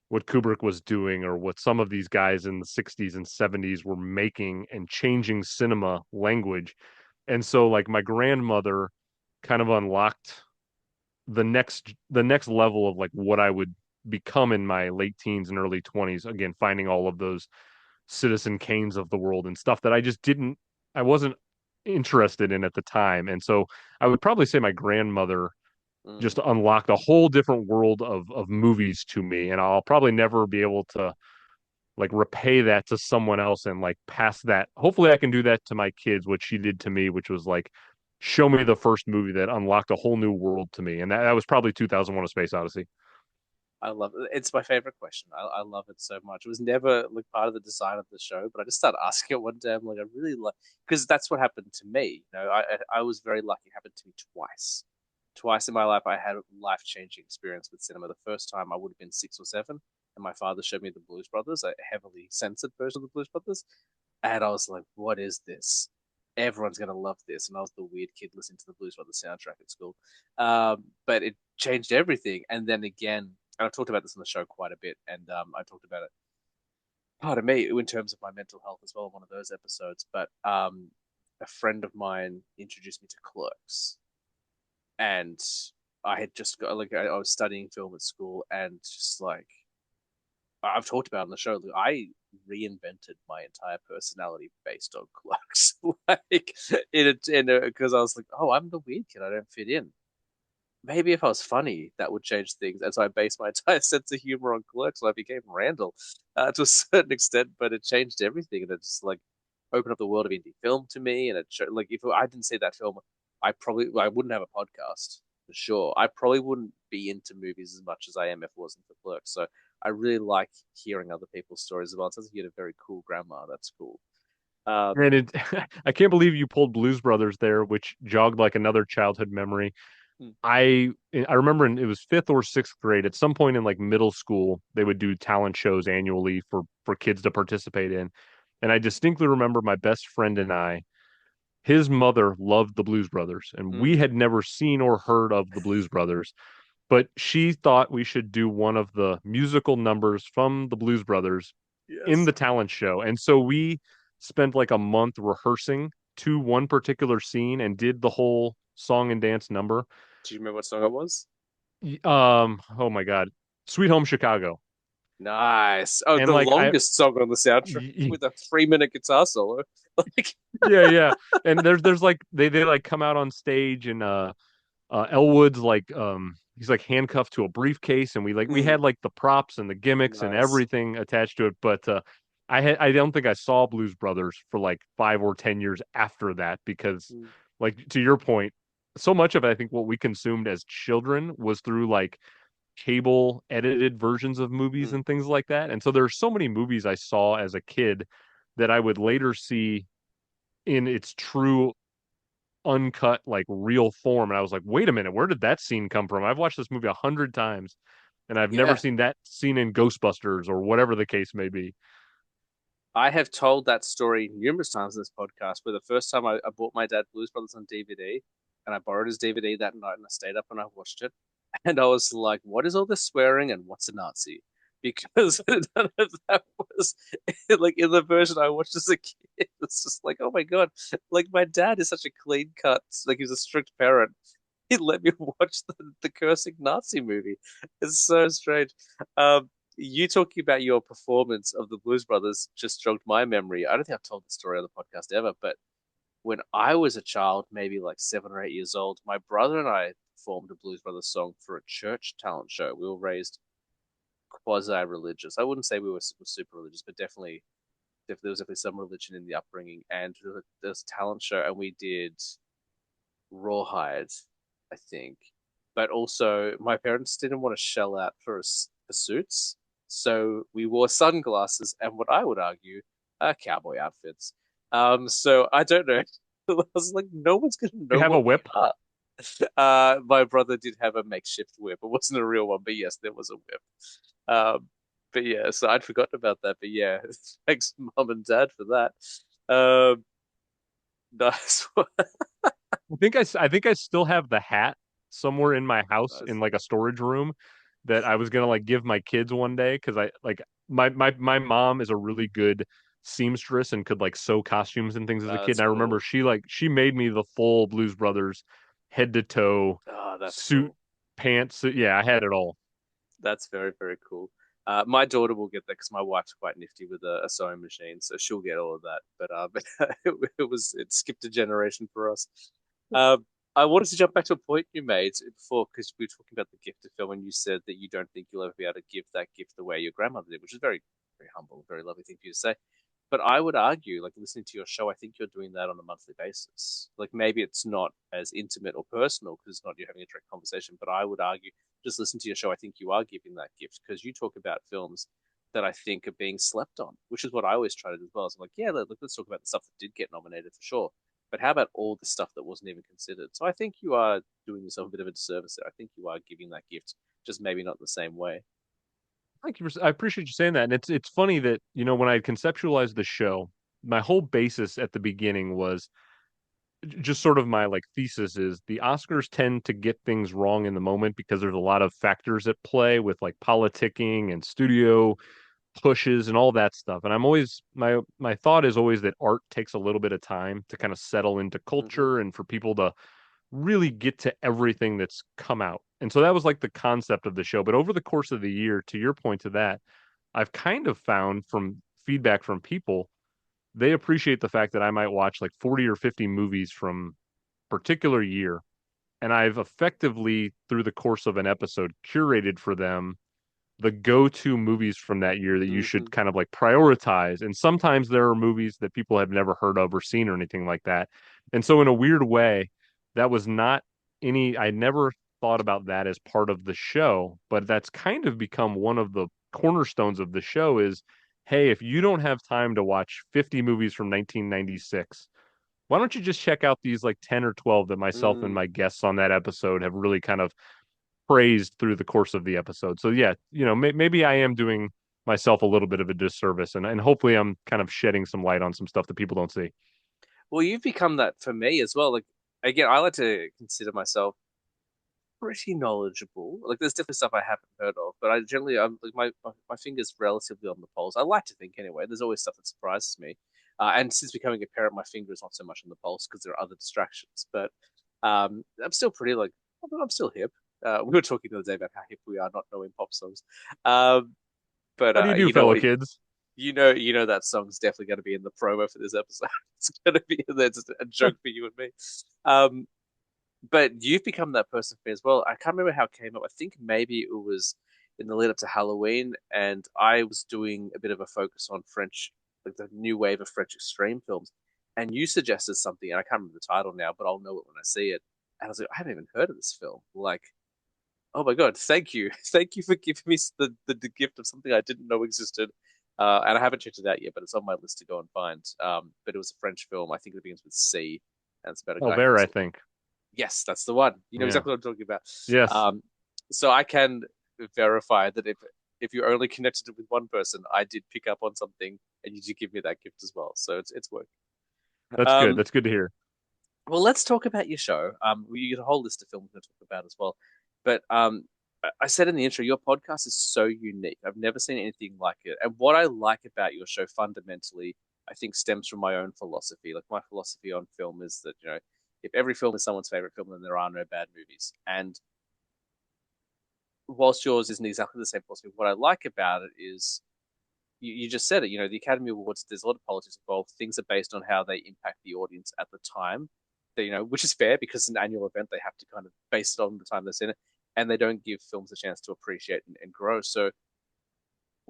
what Kubrick was doing or what some of these guys in the 60s and 70s were making and changing cinema language. And so like my grandmother kind of unlocked the next level of like what I would become in my late teens and early 20s, again finding all of those Citizen Kanes of the world and stuff that I wasn't interested in at the time. And so I would probably say my grandmother just Mm. unlocked a whole different world of movies to me, and I'll probably never be able to like repay that to someone else and like pass that. Hopefully I can do that to my kids, what she did to me, which was like show me the first movie that unlocked a whole new world to me. And that was probably 2001: A Space Odyssey. I love it. It's my favorite question. I love it so much. It was never like part of the design of the show, but I just started asking it one day. I'm like, I really like because that's what happened to me. You know, I was very lucky. It happened to me twice. Twice in my life, I had a life changing experience with cinema. The first time I would have been 6 or 7, and my father showed me the Blues Brothers, a heavily censored version of the Blues Brothers, and I was like, what is this? Everyone's gonna love this. And I was the weird kid listening to the Blues Brothers soundtrack at school. But it changed everything. And then again, and I've talked about this on the show quite a bit, and I talked about it, pardon me, in terms of my mental health as well in one of those episodes. But a friend of mine introduced me to Clerks, and I had just got like I was studying film at school, and just like I've talked about on the show, I reinvented my entire personality based on Clerks. Like in because I was like, oh, I'm the weird kid, I don't fit in. Maybe if I was funny, that would change things. And so I based my entire sense of humor on Clerks, and I became Randall to a certain extent. But it changed everything, and it just like opened up the world of indie film to me. And it showed, like if I didn't see that film, I wouldn't have a podcast for sure. I probably wouldn't be into movies as much as I am if it wasn't for Clerks. So I really like hearing other people's stories as well. It sounds like you had a very cool grandma. That's cool. Um, And it, I can't believe you pulled Blues Brothers there, which jogged like another childhood memory. mm, I remember it was fifth or sixth grade. At some point in like middle school, they would do talent shows annually for kids to participate in. And I distinctly remember my best friend and I, his mother loved the Blues Brothers, and we mm, had never seen or heard of the Blues Brothers. But she thought we should do one of the musical numbers from the Blues Brothers in yes. the talent show. And so we spent like a month rehearsing to one particular scene and did the whole song and dance number. Do you remember what song it was? Oh my God. Sweet Home Chicago. Nice. Oh, And the like longest song on the soundtrack with a 3 minute guitar solo. Like, yeah, yeah. And there's like they like come out on stage and Elwood's like he's like handcuffed to a briefcase and we mm, had like the props and the gimmicks and nice. everything attached to it, but I don't think I saw Blues Brothers for like 5 or 10 years after that because Mm, like to your point, so much of it I think what we consumed as children was through like cable edited versions of movies mm, and things like that. And so there are so many movies I saw as a kid that I would later see in its true uncut, like real form. And I was like, wait a minute, where did that scene come from? I've watched this movie 100 times and I've never yeah. seen that scene in Ghostbusters or whatever the case may be. I have told that story numerous times in this podcast where the first time I bought my dad Blues Brothers on DVD and I borrowed his DVD that night and I stayed up and I watched it. And I was like, what is all this swearing and what's a Nazi? Because none of that was like in the version I watched as a kid. It's just like, oh my God, like my dad is such a clean cut, like he's a strict parent. He let me watch the cursing Nazi movie. It's so strange. You talking about your performance of the Blues Brothers just jogged my memory. I don't think I've told the story on the podcast ever, but when I was a child, maybe like 7 or 8 years old, my brother and I performed a Blues Brothers song for a church talent show. We were raised quasi-religious. I wouldn't say were super religious, but there was definitely some religion in the upbringing. And there was a talent show, and we did Rawhide, I think. But also, my parents didn't want to shell out for suits, so we wore sunglasses and what I would argue are cowboy outfits. So I don't know. I was like, no one's gonna You know have a what we whip? are. My brother did have a makeshift whip. It wasn't a real one, but yes, there was a whip. Um, but yeah, so I'd forgotten about that. But yeah, thanks, mom and dad, for that. Um, nice one. I think I still have the hat somewhere in my house Nice. in like a storage room that I was gonna like give my kids one day because I like my mom is a really good seamstress and could like sew costumes and things as a kid. That's And I remember cool. she made me the full Blues Brothers head to toe Oh, that's suit, cool. pants. Yeah, I had it all. That's very, very cool. My daughter will get that because my wife's quite nifty with a sewing machine, so she'll get all of that. But it skipped a generation for us. Um, I wanted to jump back to a point you made before because we were talking about the gift of film, and you said that you don't think you'll ever be able to give that gift the way your grandmother did, which is very, very humble, very lovely thing for you to say. But I would argue, like listening to your show, I think you're doing that on a monthly basis. Like maybe it's not as intimate or personal because it's not you having a direct conversation, but I would argue just listen to your show. I think you are giving that gift because you talk about films that I think are being slept on, which is what I always try to do as well. So I'm like, yeah, let's talk about the stuff that did get nominated for sure. But how about all the stuff that wasn't even considered? So I think you are doing yourself a bit of a disservice there. I think you are giving that gift, just maybe not in the same way. Thank you I appreciate you saying that. And it's funny that, you know, when I conceptualized the show, my whole basis at the beginning was just sort of my like thesis is the Oscars tend to get things wrong in the moment because there's a lot of factors at play with like politicking and studio pushes and all that stuff. And I'm always my thought is always that art takes a little bit of time to kind of settle into Mm-hmm. culture and for people to really get to everything that's come out. And so that was like the concept of the show. But over the course of the year, to your point to that, I've kind of found from feedback from people, they appreciate the fact that I might watch like 40 or 50 movies from particular year. And I've effectively, through the course of an episode, curated for them the go-to movies from that year that you Mm-hmm. should kind of like prioritize. And sometimes there are movies that people have never heard of or seen or anything like that. And so in a weird way, that was not I never thought about that as part of the show, but that's kind of become one of the cornerstones of the show is, hey, if you don't have time to watch 50 movies from 1996, why don't you just check out these like 10 or 12 that myself and Mm. my guests on that episode have really kind of praised through the course of the episode. So yeah, you know, maybe I am doing myself a little bit of a disservice, and hopefully I'm kind of shedding some light on some stuff that people don't see. Well, you've become that for me as well. Like again, I like to consider myself pretty knowledgeable. Like there's definitely stuff I haven't heard of, but I generally I'm like my fingers relatively on the pulse. I like to think anyway. There's always stuff that surprises me. And since becoming a parent, my finger is not so much on the pulse because there are other distractions. But I'm still pretty like I'm still hip. We were talking the other day about how hip we are not knowing pop songs. Um, but How do you do, you know fellow what? kids? You know that song's definitely going to be in the promo for this episode. It's going to be in there, just a joke for you and me. Um, but you've become that person for me as well. I can't remember how it came up. I think maybe it was in the lead up to Halloween, and I was doing a bit of a focus on French, like the new wave of French extreme films. And you suggested something, and I can't remember the title now, but I'll know it when I see it. And I was like, I haven't even heard of this film. Like, oh my God, thank you. Thank you for giving me the gift of something I didn't know existed. And I haven't checked it out yet, but it's on my list to go and find. But it was a French film. I think it begins with C, and it's about a Oh, guy who there, gets I think. yes, that's the one. You know Yeah. exactly what I'm talking about. Yes, Um, so I can verify that if you're only connected with one person, I did pick up on something, and you did give me that gift as well. So it's working. that's good. Um, That's good to hear. well, let's talk about your show. You get a whole list of films to talk about as well. But I said in the intro, your podcast is so unique. I've never seen anything like it. And what I like about your show fundamentally, I think, stems from my own philosophy. Like my philosophy on film is that, if every film is someone's favorite film, then there are no bad movies. And whilst yours isn't exactly the same philosophy, what I like about it is you just said it. The Academy Awards, there's a lot of politics involved. Things are based on how they impact the audience at the time. Which is fair because it's an annual event. They have to kind of base it on the time they're in it, and they don't give films a chance to appreciate and grow. So,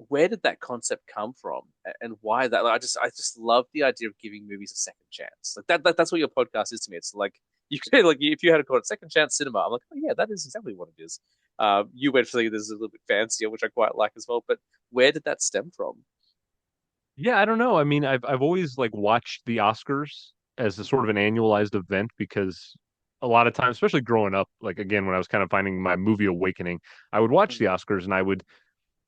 where did that concept come from, and why that? Like, I just love the idea of giving movies a second chance. Like that's what your podcast is to me. It's like You could like if you had called it Second Chance Cinema, I'm like, oh yeah, that is exactly what it is. You went for something that's a little bit fancier, which I quite like as well. But where did that stem from? Yeah, I don't know. I mean, I've always like watched the Oscars as a sort of an annualized event because a lot of times, especially growing up, like again when I was kind of finding my movie awakening, I would watch the Mm-hmm. Oscars and I would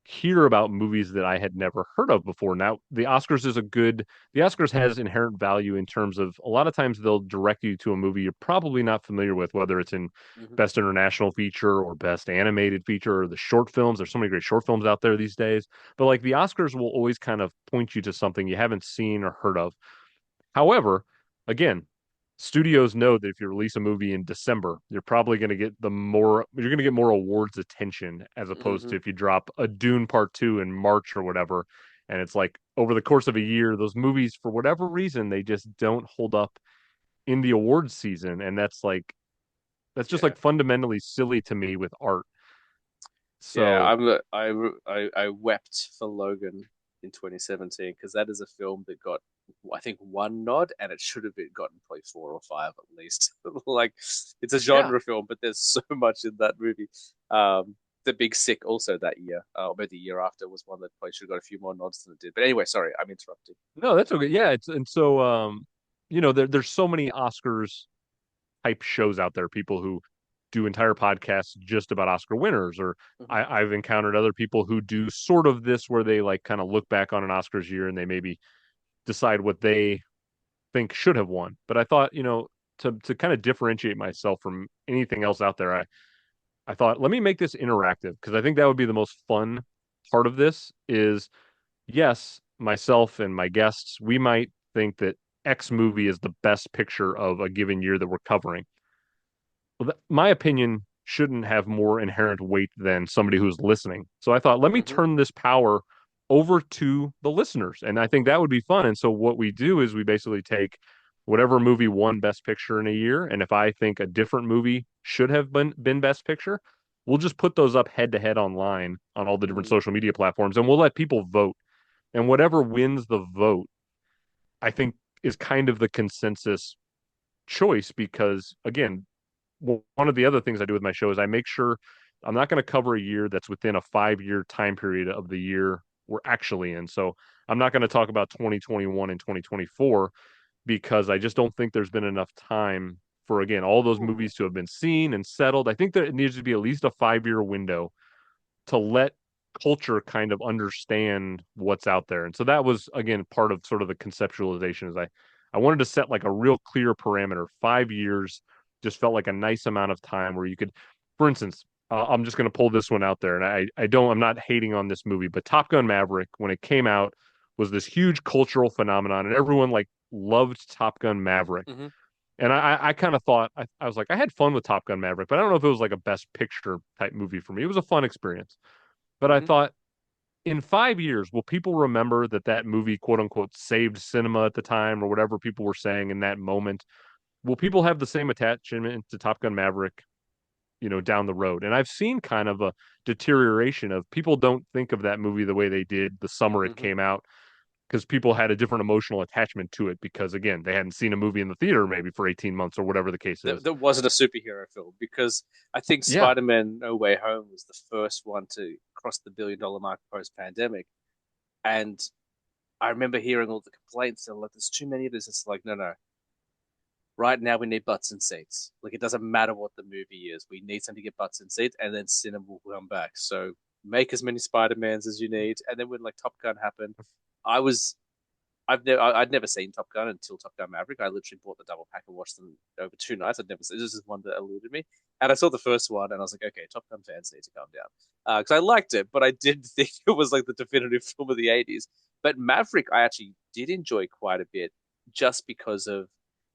hear about movies that I had never heard of before. Now, the Oscars has inherent value in terms of a lot of times they'll direct you to a movie you're probably not familiar with, whether it's in Mm-hmm. Best International Feature or Best Animated Feature or the short films. There's so many great short films out there these days. But like the Oscars will always kind of point you to something you haven't seen or heard of. However, again, studios know that if you release a movie in December, you're going to get more awards attention as opposed Mm-hmm. to if you drop a Dune Part 2 in March or whatever. And it's like over the course of a year, those movies, for whatever reason, they just don't hold up in the awards season. And that's just Yeah. like fundamentally silly to me with art. Yeah, So I wept for Logan in 2017 because that is a film that got I think one nod and it should have been gotten probably four or five at least. Like it's a yeah, genre film, but there's so much in that movie. The Big Sick also that year, or maybe the year after, was one that probably should have got a few more nods than it did. But anyway, sorry, I'm interrupting. no, that's okay. Yeah, it's and so there's so many Oscars type shows out there, people who do entire podcasts just about Oscar winners, or Hmm. I've encountered other people who do sort of this where they like kind of look back on an Oscars year and they maybe decide what they think should have won. But I thought, to kind of differentiate myself from anything else out there, I thought let me make this interactive because I think that would be the most fun part of this is yes, myself and my guests, we might think that X movie is the best picture of a given year that we're covering. Well, my opinion shouldn't have more inherent weight than somebody who's listening. So I thought, let me Hmm. turn this power over to the listeners. And I think that would be fun. And so what we do is we basically take whatever movie won Best Picture in a year. And if I think a different movie should have been Best Picture, we'll just put those up head to head online on all the different Mm. social media platforms and we'll let people vote. And whatever wins the vote, I think is kind of the consensus choice because, again, well, one of the other things I do with my show is I make sure I'm not going to cover a year that's within a 5 year time period of the year we're actually in. So I'm not going to talk about 2021 and 2024 because I just don't think there's been enough time for, again, all those Ooh. movies to have been seen and settled. I think that it needs to be at least a 5 year window to let culture kind of understand what's out there. And so that was again part of sort of the conceptualization is I wanted to set like a real clear parameter. 5 years just felt like a nice amount of time where you could, for instance, I'm just going to pull this one out there, and I'm not hating on this movie, but Top Gun Maverick when it came out was this huge cultural phenomenon, and everyone like loved Top Gun Maverick. Hmm. And I kind of thought I was like I had fun with Top Gun Maverick, but I don't know if it was like a best picture type movie for me. It was a fun experience. But I Hmm. thought in 5 years, will people remember that that movie, quote unquote, saved cinema at the time or whatever people were saying in that moment? Will people have the same attachment to Top Gun Maverick, down the road? And I've seen kind of a deterioration of people don't think of that movie the way they did the summer it Hmm. came out because people had a different emotional attachment to it because, again, they hadn't seen a movie in the theater maybe for 18 months or whatever the case is. That wasn't a superhero film because I think Yeah. Spider-Man No Way Home was the first one to cross the billion-dollar mark post-pandemic. And I remember hearing all the complaints. They're like, there's too many of this. It's like, no, no. Right now, we need butts in seats. Like, it doesn't matter what the movie is. We need something to get butts in seats, and then cinema will come back. So make as many Spider-Mans as you need. And then when, like, Top Gun happened, I was I'd never seen Top Gun until Top Gun Maverick. I literally bought the double pack and watched them over 2 nights. I'd never seen this is one that eluded me, and I saw the first one and I was like, okay, Top Gun fans need to calm down because I liked it, but I did think it was like the definitive film of the '80s. But Maverick, I actually did enjoy quite a bit, just because of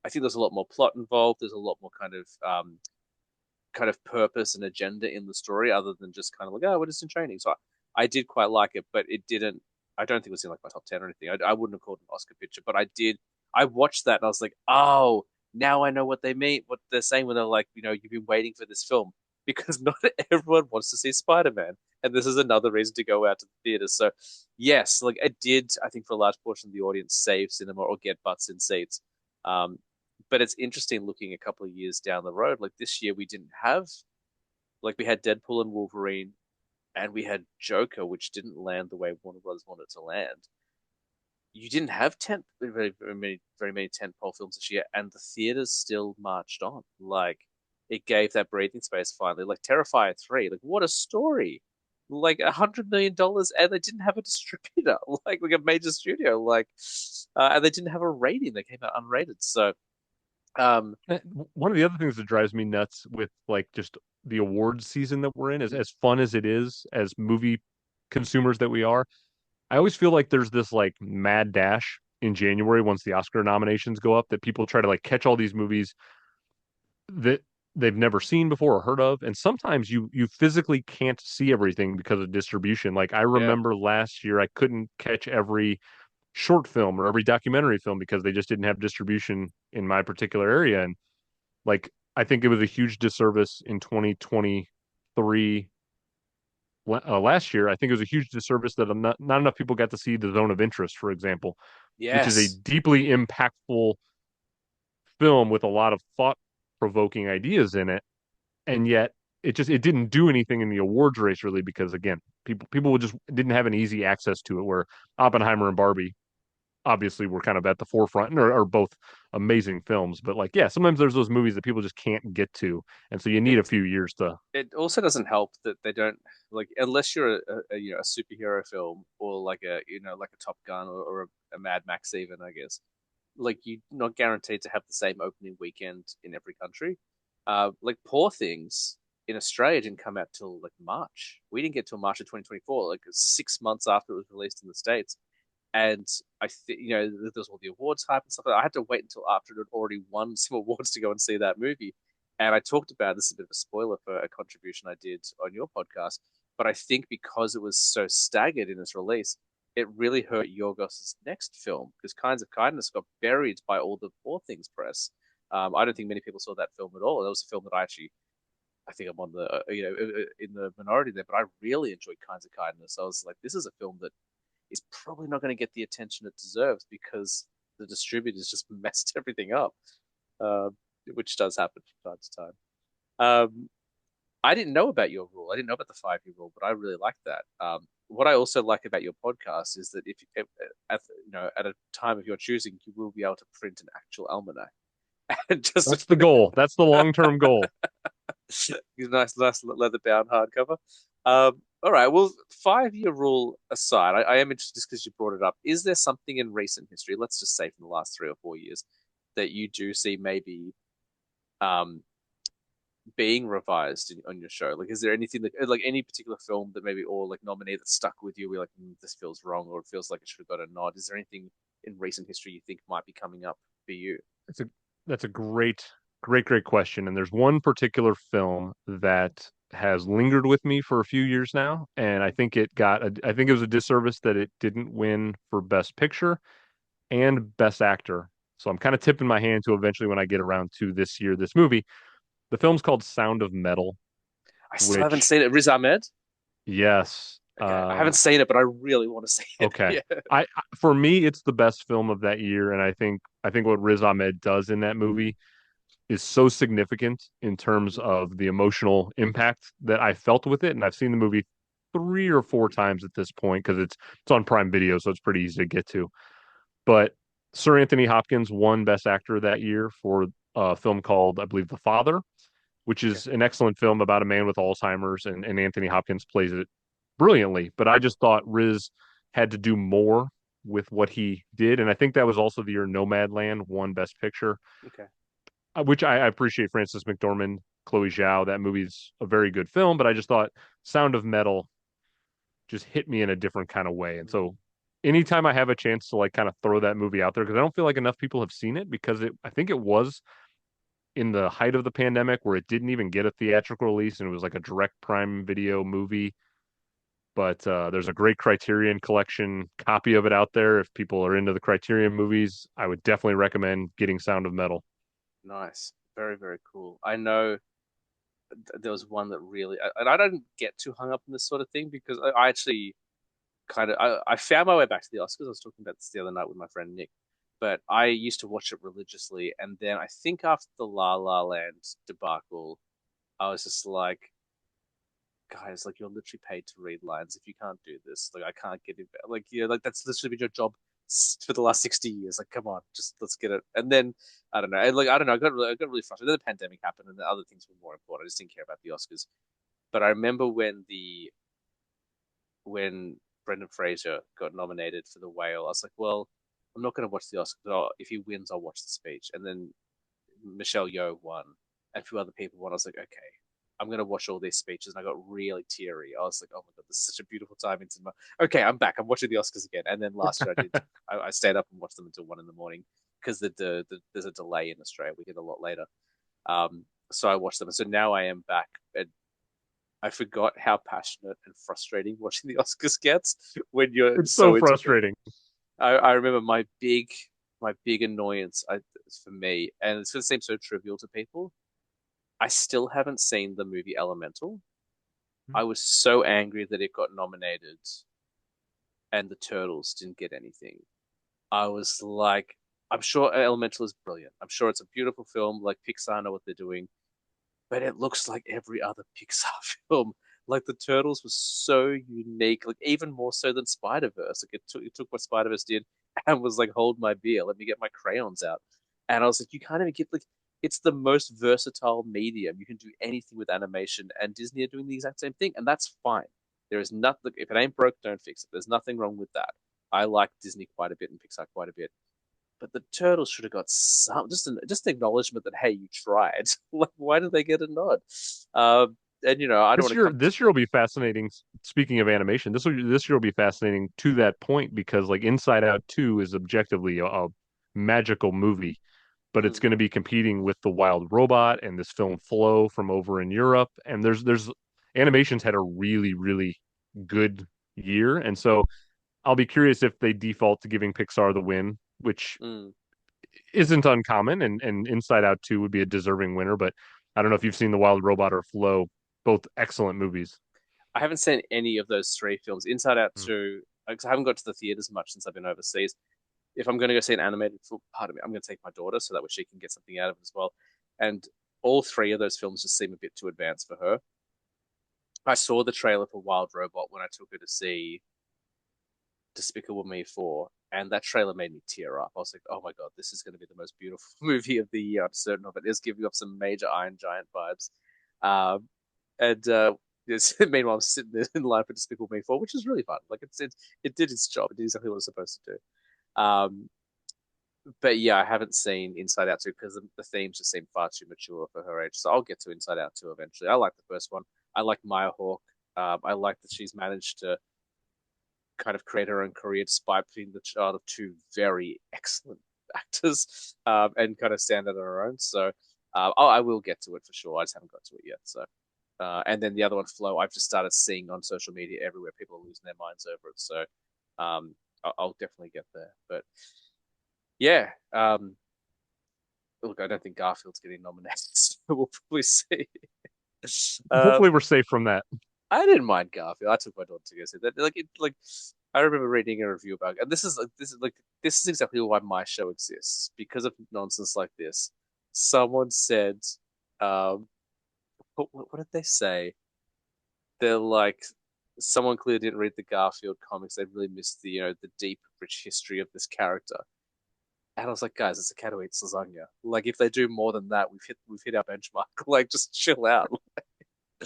I think there's a lot more plot involved. There's a lot more kind of purpose and agenda in the story other than just kind of like, oh, we're just in training. So I did quite like it, but it didn't. I don't think it was in like my top 10 or anything. I wouldn't have called it an Oscar picture, but I did. I watched that and I was like, oh, now I know what they mean, what they're saying when they're like, you've been waiting for this film because not everyone wants to see Spider-Man, and this is another reason to go out to the theater. So yes, like it did. I think for a large portion of the audience, save cinema or get butts in seats. Um, but it's interesting looking a couple of years down the road. Like this year, we didn't have like we had Deadpool and Wolverine, and we had Joker, which didn't land the way Warner Brothers wanted it to land. You didn't have very many tentpole films this year, and the theaters still marched on. Like it gave that breathing space finally. Like Terrifier 3, like what a story! Like $100 million, and they didn't have a distributor, like a major studio, and they didn't have a rating. They came out unrated. So, um, One of the other things that drives me nuts with like just the awards season that we're in is as fun as it is as movie consumers that we are. I always feel like there's this like mad dash in January once the Oscar nominations go up that people try to like catch all these movies that they've never seen before or heard of. And sometimes you physically can't see everything because of distribution. Like I yeah, remember last year I couldn't catch every short film or every documentary film because they just didn't have distribution in my particular area. And like I think it was a huge disservice in 2023 last year. I think it was a huge disservice that not enough people got to see The Zone of Interest, for example, which is a yes, deeply impactful film with a lot of thought-provoking ideas in it, and yet it didn't do anything in the awards race really because again, people just didn't have an easy access to it. Where Oppenheimer and Barbie obviously were kind of at the forefront and are both amazing films, but like yeah, sometimes there's those movies that people just can't get to, and so you need a it few years to. it also doesn't help that they don't like unless you're a superhero film or like a Top Gun or a Mad Max even I guess like you're not guaranteed to have the same opening weekend in every country. Like Poor Things in Australia didn't come out till like March. We didn't get till March of 2024, like 6 months after it was released in the States. And I think there was all the awards hype and stuff. I had to wait until after it had already won some awards to go and see that movie. And I talked about this is a bit of a spoiler for a contribution I did on your podcast, but I think because it was so staggered in its release, it really hurt Yorgos's next film because Kinds of Kindness got buried by all the Poor Things press. I don't think many people saw that film at all. That was a film that I think I'm on the in the minority there, but I really enjoyed Kinds of Kindness. I was like, this is a film that is probably not going to get the attention it deserves because the distributors just messed everything up, uh, which does happen from time to time. Um, I didn't know about your rule. I didn't know about the 5 year rule, but I really like that. What I also like about your podcast is that if at a time of your choosing, you will be able to print an actual almanac and just That's the goal. That's the long-term goal. nice leather bound hardcover. All right. Well, 5 year rule aside, I am interested just because you brought it up. Is there something in recent history, let's just say from the last 3 or 4 years, that you do see maybe um, being revised on your show? Like, is there anything that, like, any particular film that maybe or like nominated that stuck with you? We're like, this feels wrong, or it feels like it should have got a nod. Is there anything in recent history you think might be coming up for you? That's a that's a great question. And there's one particular film that has lingered with me for a few years now, and I think it was a disservice that it didn't win for Best Picture and Best Actor. So I'm kind of tipping my hand to eventually when I get around to this year, this movie. The film's called Sound of Metal, I still haven't which seen it. Riz Ahmed. yes, Okay, I haven't seen it, but I really want to see it. okay. Yeah. For me, it's the best film of that year, and I think what Riz Ahmed does in that movie is so significant in terms of the emotional impact that I felt with it. And I've seen the movie 3 or 4 times at this point because it's on Prime Video, so it's pretty easy to get to. But Sir Anthony Hopkins won Best Actor that year for a film called, I believe, The Father, which Okay. is an excellent film about a man with Alzheimer's, and Anthony Hopkins plays it brilliantly. But I just thought Riz had to do more with what he did, and I think that was also the year Nomadland won Best Picture, Okay. which I appreciate Frances McDormand, Chloe Zhao. That movie's a very good film, but I just thought Sound of Metal just hit me in a different kind of way. And Mm. so anytime I have a chance to like kind of throw that movie out there, because I don't feel like enough people have seen it because I think it was in the height of the pandemic where it didn't even get a theatrical release and it was like a direct Prime Video movie. But there's a great Criterion collection copy of it out there. If people are into the Criterion movies, I would definitely recommend getting Sound of Metal. Nice. Very, very cool. I know there was one that really, and I don't get too hung up on this sort of thing because I actually I found my way back to the Oscars. I was talking about this the other night with my friend Nick. but I used to watch it religiously, and then I think after the La La Land debacle, I was just like, guys, like you're literally paid to read lines. If you can't do this, like I can't get it. Like like that's literally been your job for the last 60 years. Like, come on, just let's get it. And then I don't know, like I don't know, I got really frustrated. Then the pandemic happened, and the other things were more important. I just didn't care about the Oscars. But I remember when Brendan Fraser got nominated for The Whale, I was like, well, I'm not going to watch the Oscars. Oh, if he wins, I'll watch the speech. And then Michelle Yeoh won, and a few other people won. I was like, okay, I'm gonna watch all these speeches, and I got really teary. I was like, oh my god, this is such a beautiful time in cinema. Okay, I'm back. I'm watching the Oscars again. And then last year I did. I stayed up and watched them until 1 in the morning because there's a delay in Australia. We get a lot later. So I watched them. And so now I am back, and I forgot how passionate and frustrating watching the Oscars gets when you're It's so so into them. frustrating. I remember my big annoyance for me, and it's going to seem so trivial to people. I still haven't seen the movie Elemental. I was so angry that it got nominated and the Turtles didn't get anything. I was like, I'm sure Elemental is brilliant. I'm sure it's a beautiful film. Like Pixar know what they're doing, but it looks like every other Pixar film. Like the Turtles was so unique, like even more so than Spider Verse. Like it took what Spider Verse did and was like, hold my beer, let me get my crayons out. And I was like, you can't even get like it's the most versatile medium. You can do anything with animation, and Disney are doing the exact same thing, and that's fine. There is nothing. If it ain't broke, don't fix it. There's nothing wrong with that. I like Disney quite a bit and Pixar quite a bit, but the turtles should have got some just an acknowledgement that hey, you tried. Like, why did they get a nod? And I don't want to come to. This year will be fascinating. Speaking of animation, this year will be fascinating to that point because like Inside Out 2 is objectively a magical movie, but it's Mm, going to be competing with The Wild Robot and this film Flow from over in Europe. And there's animation's had a really good year, and so I'll be curious if they default to giving Pixar the win, which mm. isn't uncommon, and Inside Out 2 would be a deserving winner. But I don't know if you've seen The Wild Robot or Flow, both excellent movies. I haven't seen any of those three films. Inside Out Mm. 2, because I haven't got to the theaters much since I've been overseas. If I'm going to go see an animated film, pardon me, I'm going to take my daughter so that way she can get something out of it as well. And all three of those films just seem a bit too advanced for her. I saw the trailer for Wild Robot when I took her to see Despicable Me 4, and that trailer made me tear up. I was like, oh my god, this is going to be the most beautiful movie of the year. I'm certain of it. It's giving off some major Iron Giant vibes. And yes, meanwhile, I'm sitting there in line for Despicable Me 4, which is really fun. Like, it did its job. It did exactly what it was supposed to do. But yeah, I haven't seen Inside Out 2 because the themes just seem far too mature for her age. So I'll get to Inside Out 2 eventually. I like the first one. I like Maya Hawke. I like that she's managed to kind of create her own career despite being the child of two very excellent actors and kind of stand on her own. So I will get to it for sure. I just haven't got to it yet. So and then the other one, Flow, I've just started seeing on social media everywhere. People are losing their minds over it. So I'll definitely get there. But yeah, look, I don't think Garfield's getting nominated. So we'll probably see. Hopefully, Um, we're safe from that. I didn't mind Garfield. I took my daughter to go see that. I remember reading a review about it, and this is exactly why my show exists because of nonsense like this. Someone said, um, what did they say? They're like, someone clearly didn't read the Garfield comics. They really missed the deep, rich history of this character. And I was like, guys, it's a cat who eats lasagna. Like, if they do more than that, we've hit our benchmark. Like, just chill out. I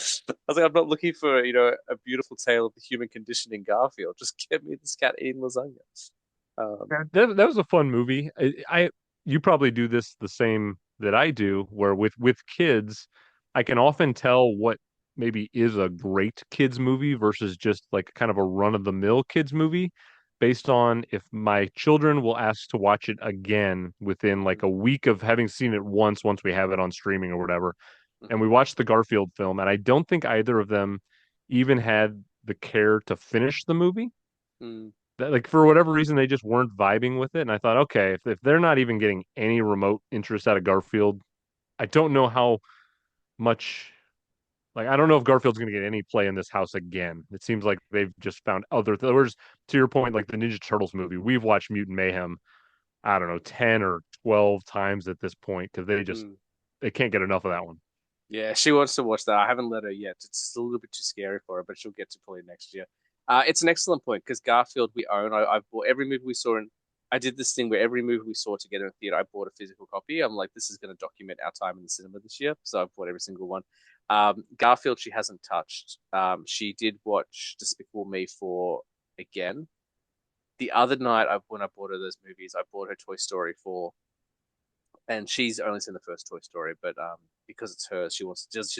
was like, I'm not looking for a beautiful tale of the human condition in Garfield. Just get me this cat eating lasagna. Um, That was a fun movie. You probably do this the same that I do, where with kids, I can often tell what maybe is a great kids movie versus just like kind of a run-of-the-mill kids movie based on if my children will ask to watch it again within like a week of having seen it once we have it on streaming or whatever. And mhm, we watched the Garfield film, and I don't think either of them even had the care to finish the movie. mm, Like for whatever reason they just weren't vibing with it, and I thought, okay, if they're not even getting any remote interest out of Garfield, I don't know how much, like I don't know if Garfield's going to get any play in this house again. It seems like they've just found other whereas to your point, like the Ninja Turtles movie, we've watched Mutant Mayhem I don't know, 10 or 12 times at this point because Mm. they can't get enough of that one. Yeah, she wants to watch that. I haven't let her yet. It's just a little bit too scary for her, but she'll get to probably next year. It's an excellent point because Garfield we own. I've bought every movie we saw, and I did this thing where every movie we saw together in theater, I bought a physical copy. I'm like, this is going to document our time in the cinema this year, so I've bought every single one. Garfield she hasn't touched. She did watch Despicable Me 4 again. The other night, when I bought her those movies, I bought her Toy Story 4, and she's only seen the first Toy Story, but because it's hers, she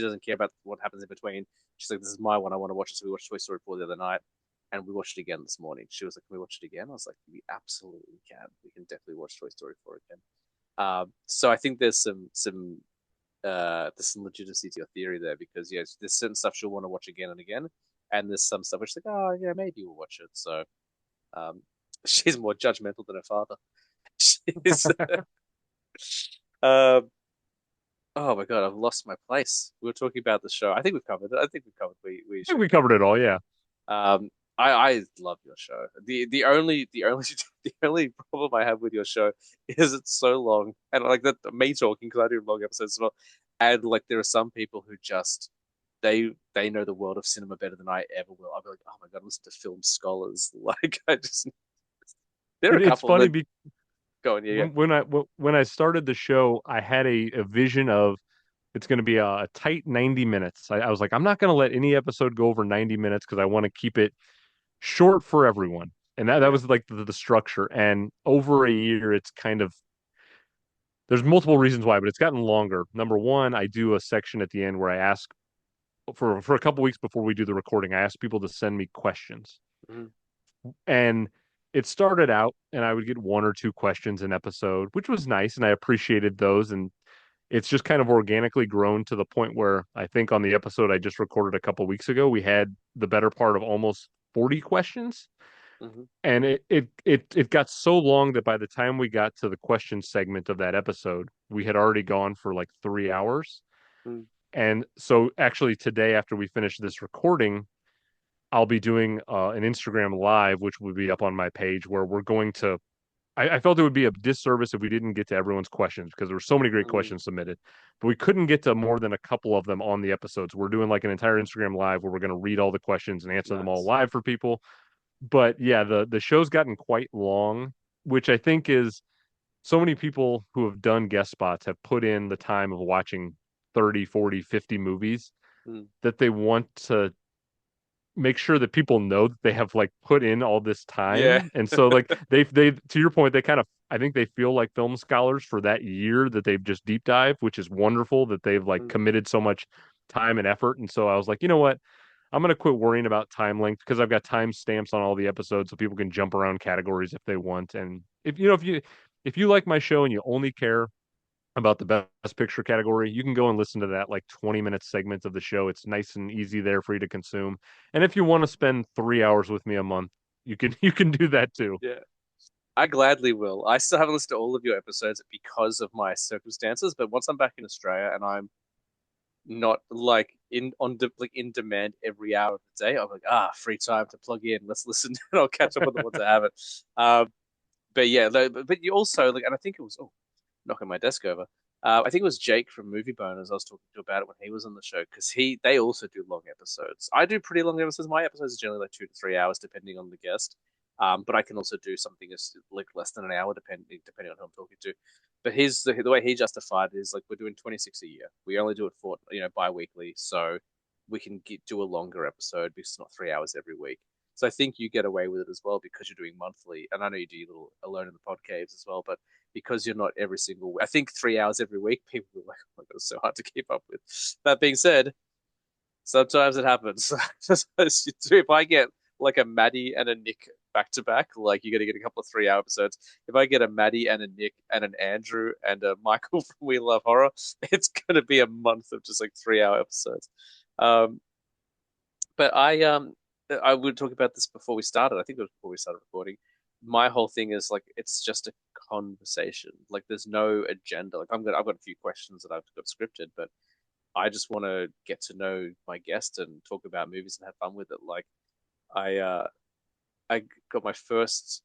doesn't care about what happens in between. She's like, this is my one. I want to watch it. So we watched Toy Story 4 the other night, and we watched it again this morning. She was like, can we watch it again? I was like, we absolutely can. We can definitely watch Toy Story 4 again. So I think there's some legitimacy to your theory there because yes, there's certain stuff she'll want to watch again and again, and there's some stuff which is like, oh yeah, maybe we'll watch it. So um, she's more judgmental than her father. She's uh, oh my God, I've lost my place. We were talking about the show. I think we've covered it. I think we've covered we I think should we cover covered it. it all, yeah. I love your show. The only the only problem I have with your show is it's so long, and like that me talking because I do long episodes as well, and like there are some people who just they know the world of cinema better than I ever will. I'll be like, oh my God, listen to film scholars. Like I just there are a It's couple funny that because go on, yeah, when I started the show, I had a vision of it's going to be a tight 90 minutes. I was like, I'm not going to let any episode go over 90 minutes because I want to keep it short for everyone. And that yeah, was like the structure. And over a year, it's kind of there's multiple reasons why, but it's gotten longer. Number one, I do a section at the end where I ask for a couple weeks before we do the recording, I ask people to send me questions. mm, And it started out and I would get one or two questions an episode, which was nice and I appreciated those. And it's just kind of organically grown to the point where I think on the episode I just recorded a couple weeks ago, we had the better part of almost 40 questions. mm, And it got so long that by the time we got to the question segment of that episode, we had already gone for like 3 hours. mm, And so actually today, after we finish this recording, I'll be doing an Instagram live, which will be up on my page, where we're going to. I felt it would be a disservice if we didn't get to everyone's questions because there were so many great mm, questions submitted, but we couldn't get to more than a couple of them on the episodes. We're doing like an entire Instagram live where we're going to read all the questions and answer them all nice, live for people. But yeah, the show's gotten quite long, which I think is so many people who have done guest spots have put in the time of watching 30, 40, 50 movies mm, that they want to make sure that people know that they have like put in all this yeah, time. And so like they to your point, they kind of I think they feel like film scholars for that year that they've just deep dive, which is wonderful that they've like mm, committed so much time and effort. And so I was like, you know what? I'm gonna quit worrying about time length because I've got time stamps on all the episodes so people can jump around categories if they want. And if you like my show and you only care about the best picture category, you can go and listen to that like 20-minute segment of the show. It's nice and easy there for you to consume. And if you want to spend 3 hours with me a month, you can do that too. yeah. I gladly will. I still haven't listened to all of your episodes because of my circumstances, but once I'm back in Australia and I'm not like like in demand every hour of the day, I'm like, free time to plug in. Let's listen and I'll catch up on the ones I haven't. But yeah, but you also like, and I think it was knocking my desk over. I think it was Jake from Movie Boners. I was talking to about it when he was on the show because they also do long episodes. I do pretty long episodes. My episodes are generally like 2 to 3 hours, depending on the guest. But I can also do something that's like less than an hour, depending on who I'm talking to. But the way he justified it is like we're doing 26 a year. We only do it for bi-weekly, so we can do a longer episode because it's not 3 hours every week. So I think you get away with it as well because you're doing monthly. And I know you do little Alone in the Pod Caves as well, but because you're not every single week, I think 3 hours every week, people are like, oh my God, it's so hard to keep up with. That being said, sometimes it happens. If I get like a Maddie and a Nick back to back, like you're gonna get a couple of 3 hour episodes. If I get a Maddie and a Nick and an Andrew and a Michael from We Love Horror, it's gonna be a month of just like 3 hour episodes. Um, but I would talk about this before we started. I think it was before we started recording. My whole thing is like it's just a conversation. Like there's no agenda. Like I've got a few questions that I've got scripted, but I just want to get to know my guest and talk about movies and have fun with it. Like I uh I got my first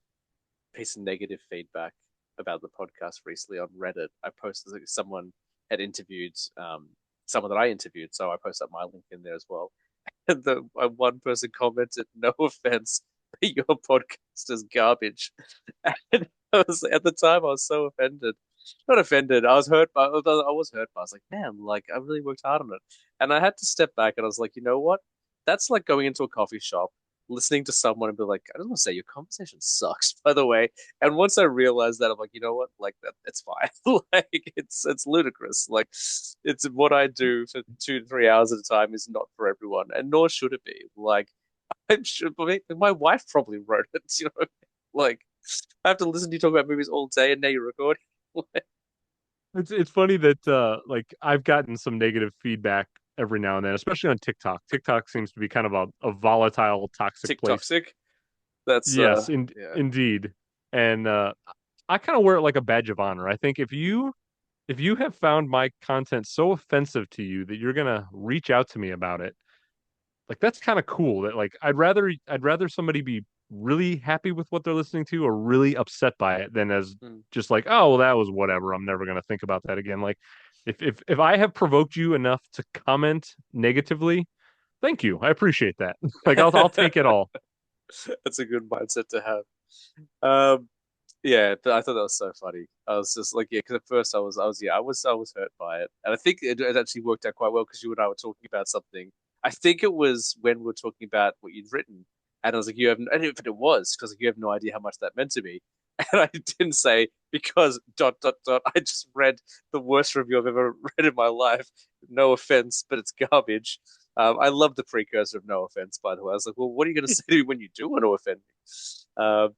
piece of negative feedback about the podcast recently on Reddit. I posted like, someone had interviewed someone that I interviewed, so I posted up my link in there as well. And the one person commented, "No offense, but your podcast is garbage." And I was at the time I was so offended. Not offended. I was hurt, but I was hurt. But I was like, man, like I really worked hard on it, and I had to step back and I was like, you know what? That's like going into a coffee shop, listening to someone and be like, I don't want to say your conversation sucks, by the way. And once I realized that, I'm like, you know what? Like that, it's fine. Like it's ludicrous. Like it's what I do for 2 to 3 hours at a time is not for everyone, and nor should it be. Like I'm sure my wife probably wrote it. You know, like I have to listen to you talk about movies all day, and now you're recording. It's funny that like I've gotten some negative feedback every now and then, especially on TikTok. TikTok seems to be kind of a volatile, toxic TikTok place. sick. That's Yes, yeah. indeed. And I kind of wear it like a badge of honor. I think if you have found my content so offensive to you that you're gonna reach out to me about it, like that's kind of cool. That like I'd rather somebody be really happy with what they're listening to or really upset by it than as Mm. just like, oh, well, that was whatever. I'm never gonna think about that again. Like if I have provoked you enough to comment negatively, thank you. I appreciate that. Like I'll take it all. That's a good mindset to have. Um, yeah, but I thought that was so funny. I was just like, yeah, because at first I was hurt by it, and I think it actually worked out quite well because you and I were talking about something. I think it was when we were talking about what you'd written, and I was like, you have, and if it was because you have no idea how much that meant to me, and I didn't say because dot dot dot. I just read the worst review I've ever read in my life. No offense, but it's garbage. I love the precursor of no offense, by the way. I was like, well, what are you going to say to me when you do want to offend me?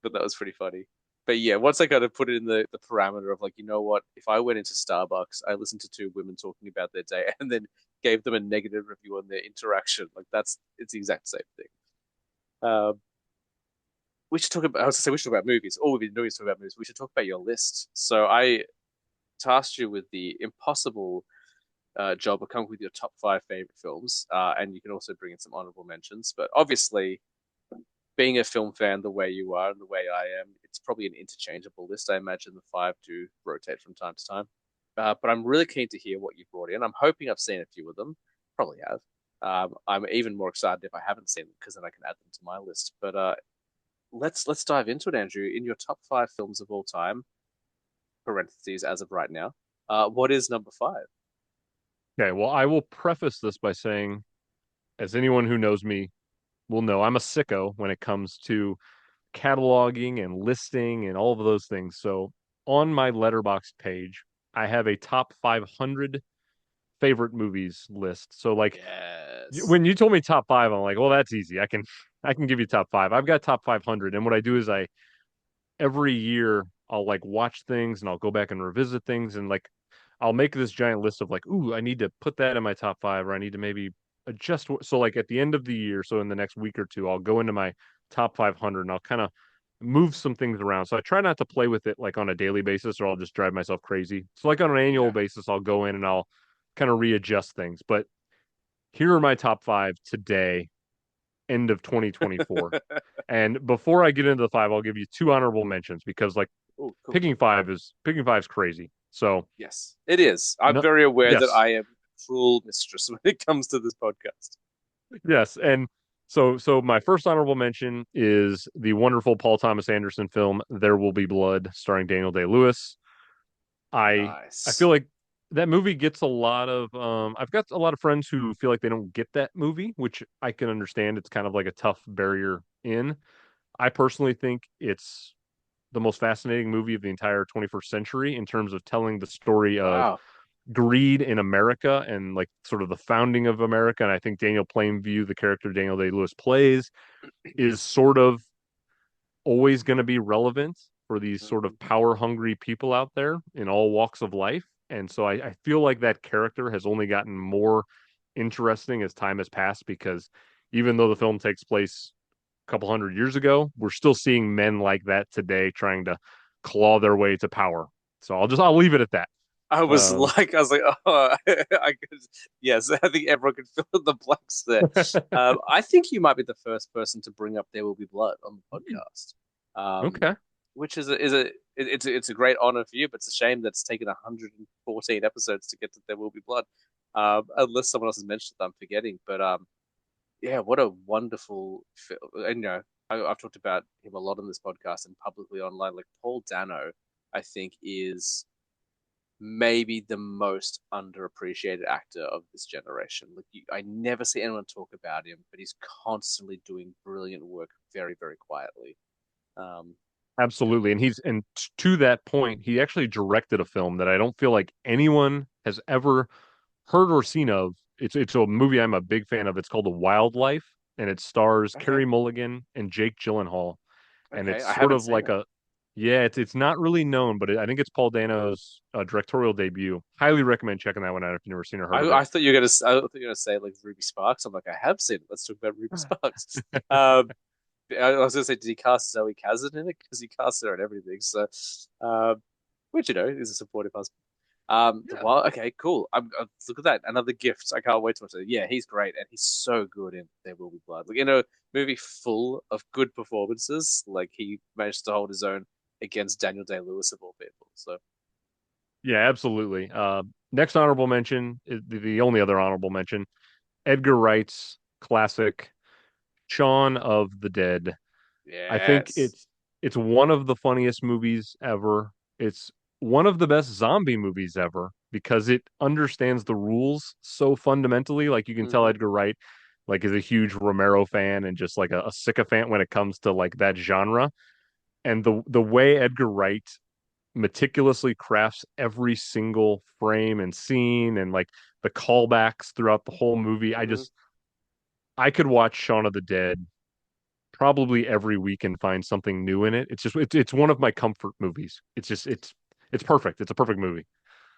But that was pretty funny. But yeah, once I kind of put it in the parameter of like, you know what, if I went into Starbucks, I listened to two women talking about their day and then gave them a negative review on their interaction, like it's the exact same thing. Um, we should talk about. I was to say we should talk about movies. All we've been doing is talk about movies. We should talk about your list. So I tasked you with the impossible job of coming with your top five favorite films, and you can also bring in some honorable mentions. But obviously, being a film fan the way you are and the way I am, it's probably an interchangeable list. I imagine the five do rotate from time to time. But I'm really keen to hear what you brought in. I'm hoping I've seen a few of them. Probably have. I'm even more excited if I haven't seen them because then I can add them to my list. But let's dive into it, Andrew. In your top five films of all time, parentheses as of right now, what is number five? Okay, well, I will preface this by saying, as anyone who knows me will know, I'm a sicko when it comes to cataloging and listing and all of those things. So on my letterbox page, I have a top 500 favorite movies list. So like Yes. when you told me top five, I'm like, well, that's easy. I can give you top five. I've got top 500, and what I do is I every year I'll like watch things and I'll go back and revisit things and like I'll make this giant list of like, ooh, I need to put that in my top five, or I need to maybe adjust. So like at the end of the year, so in the next week or two, I'll go into my top 500 and I'll kind of move some things around. So I try not to play with it like on a daily basis, or I'll just drive myself crazy. So like on an annual Yeah. basis, I'll go in and I'll kind of readjust things. But here are my top five today, end of 2024. And before I get into the five, I'll give you two honorable mentions because like Oh, cool. picking five's crazy. So Yes, it is. I'm no, very aware that yes, I am cruel mistress when it comes to this podcast. yes, and so my first honorable mention is the wonderful Paul Thomas Anderson film There Will Be Blood, starring Daniel Day-Lewis. I feel Nice. like that movie gets a lot of I've got a lot of friends who feel like they don't get that movie, which I can understand. It's kind of like a tough barrier in. I personally think it's the most fascinating movie of the entire 21st century in terms of telling the story of Wow. greed in America and like sort of the founding of America. And I think Daniel Plainview, the character Daniel Day-Lewis plays, is sort of always going to be relevant for these sort Mhm. of power hungry people out there in all walks of life. And so I feel like that character has only gotten more interesting as time has passed because even though the film takes place a couple hundred years ago, we're still seeing men like that today trying to claw their way to power. So I'll leave it at that. Um, I was like, oh, I could, yes, I think everyone could fill in the blanks there. I think you might be the first person to bring up "There Will Be Blood" on the podcast, um, okay. which is a it's a great honor for you, but it's a shame that it's taken 114 episodes to get to There Will Be Blood. Unless someone else has mentioned it, I'm forgetting. But yeah, what a wonderful film. And I've talked about him a lot on this podcast and publicly online. Like Paul Dano, I think is maybe the most underappreciated actor of this generation. Like I never see anyone talk about him, but he's constantly doing brilliant work very, very quietly. Um, Absolutely. And to that point, he actually directed a film that I don't feel like anyone has ever heard or seen of. It's a movie I'm a big fan of. It's called The Wildlife, and it stars okay, Carey Mulligan and Jake Gyllenhaal. And okay, it's I sort haven't of seen like it. a yeah, it's not really known, but I think it's Paul Dano's directorial debut. Highly recommend checking that one out if you've never seen or heard of it. I thought you were gonna I thought you were gonna say like Ruby Sparks. I'm like, I have seen it. Let's talk about Ruby Sparks. Um, I was gonna say, did he cast Zoe Kazan in it? Because he cast her and everything. So, which is a supportive husband. Yeah. Well, okay, cool. Look at that, another gift. I can't wait to watch it. Yeah, he's great, and he's so good in There Will Be Blood. Like in a movie full of good performances, like he managed to hold his own against Daniel Day Lewis of all people. So Yeah, absolutely. Next honorable mention is the only other honorable mention, Edgar Wright's classic Shaun of the Dead. I think yes. it's one of the funniest movies ever. It's one of the best zombie movies ever because it understands the rules so fundamentally. Like you can tell Hmm. Edgar Wright like is a huge Romero fan and just like a sycophant when it comes to like that genre. And the way Edgar Wright meticulously crafts every single frame and scene and like the callbacks throughout the whole movie. Hmm. I could watch Shaun of the Dead probably every week and find something new in it. It's one of my comfort movies. It's perfect. It's a perfect movie.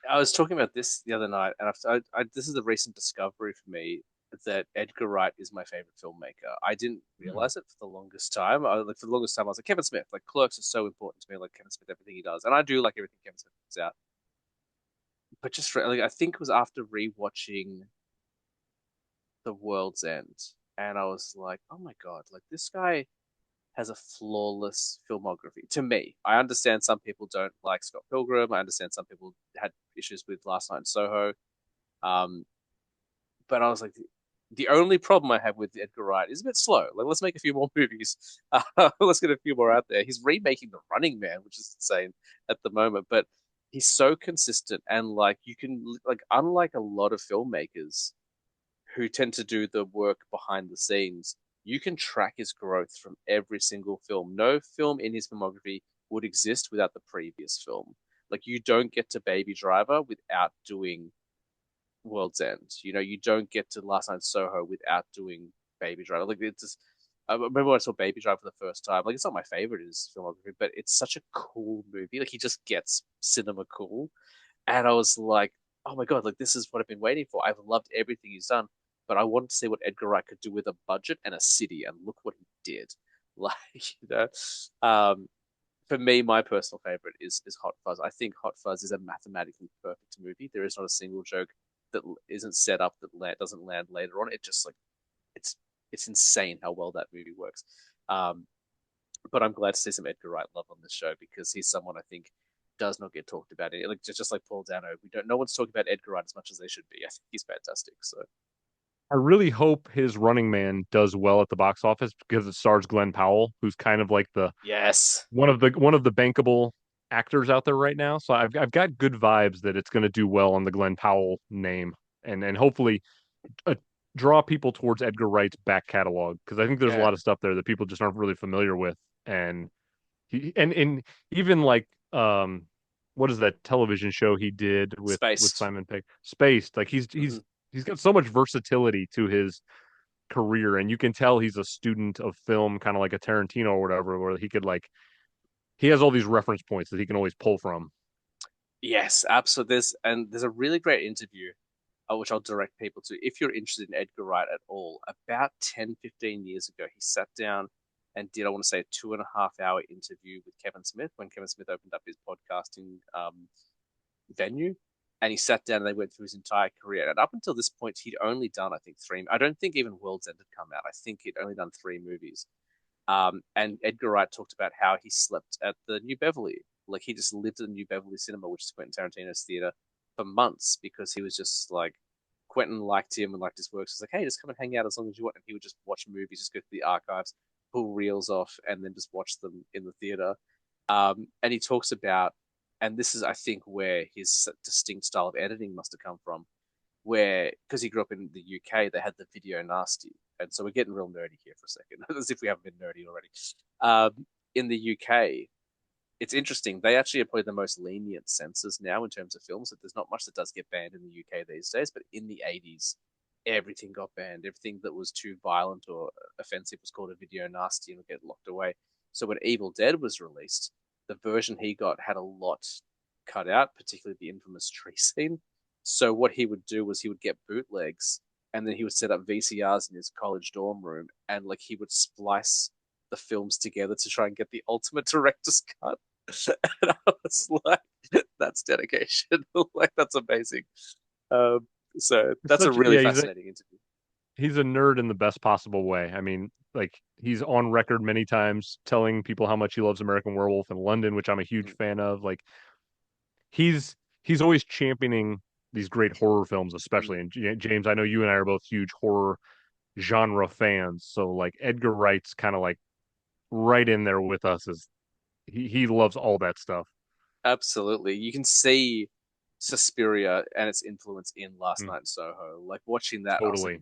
I was talking about this the other night, and this is a recent discovery for me that Edgar Wright is my favorite filmmaker. I didn't Hmm. realize it for the longest time. For the longest time, I was like Kevin Smith. Like Clerks is so important to me. Like Kevin Smith, everything he does, and I do like everything Kevin Smith puts out. But just like I think it was after rewatching The World's End, and I was like, oh my god, like this guy has a flawless filmography to me. I understand some people don't like Scott Pilgrim. I understand some people had issues with Last Night in Soho. Um, but I was like, the only problem I have with Edgar Wright is a bit slow. Like, let's make a few more movies. Let's get a few more out there. He's remaking The Running Man, which is insane at the moment, but he's so consistent and like you can like unlike a lot of filmmakers who tend to do the work behind the scenes, you can track his growth from every single film. No film in his filmography would exist without the previous film. Like you don't get to Baby Driver without doing World's End. You don't get to Last Night in Soho without doing Baby Driver. Like it's just, I remember when I saw Baby Driver for the first time. Like it's not my favorite in his filmography, but it's such a cool movie. Like he just gets cinema cool, and I was like, oh my god, like this is what I've been waiting for. I've loved everything he's done, but I wanted to see what Edgar Wright could do with a budget and a city, and look what he did. Like um, for me, my personal favorite is Hot Fuzz. I think Hot Fuzz is a mathematically perfect movie. There is not a single joke that isn't set up that doesn't land later on. It just like it's it's insane how well that movie works. Um, but I'm glad to see some Edgar Wright love on this show because he's someone I think does not get talked about. Like just like Paul Dano, we don't. No one's talking about Edgar Wright as much as they should be. I think he's fantastic. So I really hope his Running Man does well at the box office because it stars Glenn Powell, who's kind of like the yes, one of the bankable actors out there right now. So I've got good vibes that it's going to do well on the Glenn Powell name and hopefully uh, draw people towards Edgar Wright's back catalog because I think there's a yeah, lot of stuff there that people just aren't really familiar with. And and even like what is that television show he did with Spaced. Simon Pegg? Spaced. Like Mm-hmm. he's got so much versatility to his career, and you can tell he's a student of film, kind of like a Tarantino or whatever, where he could like he has all these reference points that he can always pull from. Yes, absolutely. There's a really great interview, which I'll direct people to if you're interested in Edgar Wright at all. About 10, 15 years ago, he sat down and did, I want to say, a 2.5 hour interview with Kevin Smith when Kevin Smith opened up his podcasting venue. And he sat down and they went through his entire career. And up until this point, he'd only done, I think, three. I don't think even World's End had come out. I think he'd only done three movies. And Edgar Wright talked about how he slept at the New Beverly. Like he just lived at the New Beverly Cinema, which is Quentin Tarantino's theater, for months because he was just like Quentin liked him and liked his work. So it's like, hey, just come and hang out as long as you want. And he would just watch movies, just go to the archives, pull reels off, and then just watch them in the theater. And he talks about, and this is, I think, where his distinct style of editing must have come from, where, because he grew up in the UK, they had the video nasty. And so we're getting real nerdy here for a second, as if we haven't been nerdy already. In the UK, it's interesting. They actually employ the most lenient censors now in terms of films. That there's not much that does get banned in the UK these days, but in the 80s, everything got banned. Everything that was too violent or offensive was called a video nasty and would get locked away. So when Evil Dead was released, the version he got had a lot cut out, particularly the infamous tree scene. So what he would do was he would get bootlegs and then he would set up VCRs in his college dorm room and like he would splice the films together to try and get the ultimate director's cut. And I was like, that's dedication. Like that's amazing. Um, so It's that's a such really yeah, fascinating interview. he's a nerd in the best possible way. I mean, like he's on record many times telling people how much he loves American Werewolf in London, which I'm a huge Mm, fan of. Like he's he's always championing these great horror films, especially. mm. And James, I know you and I are both huge horror genre fans, so like Edgar Wright's kind of like right in there with us as he loves all that stuff. Absolutely. You can see Suspiria and its influence in Last Mm, Night in Soho. Like watching that, I was like, totally. am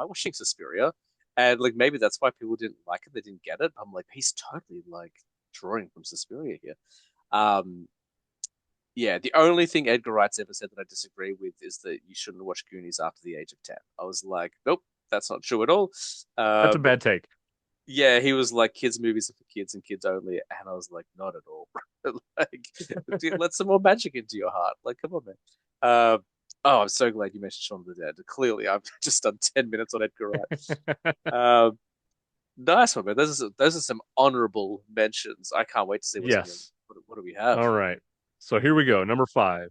I watching Suspiria? And like maybe that's why people didn't like it, they didn't get it. I'm like, he's totally like drawing from Suspiria here. Um, yeah, the only thing Edgar Wright's ever said that I disagree with is that you shouldn't watch Goonies after the age of 10. I was like, nope, that's not true at all. That's a Um, bad take. yeah, he was like, kids' movies are for kids and kids only. And I was like, not at all. Like, dude, let some more magic into your heart. Like, come on, man. Oh, I'm so glad you mentioned Shaun of the Dead. Clearly, I've just done 10 minutes on Edgar Wright. Um, nice one, man. Those are some honorable mentions. I can't wait to see what's on your. Yes. What do we have? All right. So here we go. Number five.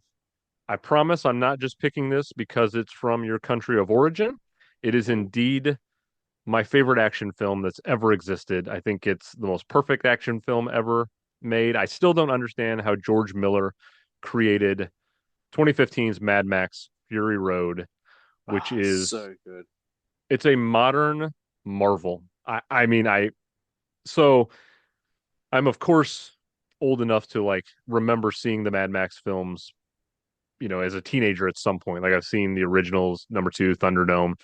I promise I'm not just picking this because it's from your country of origin. It is Ooh. indeed my favorite action film that's ever existed. I think it's the most perfect action film ever made. I still don't understand how George Miller created 2015's Mad Max Fury Road, which Ah, is so good. it's a modern marvel. I mean so I'm of course old enough to like remember seeing the Mad Max films, as a teenager at some point. Like I've seen the originals, number two, Thunderdome.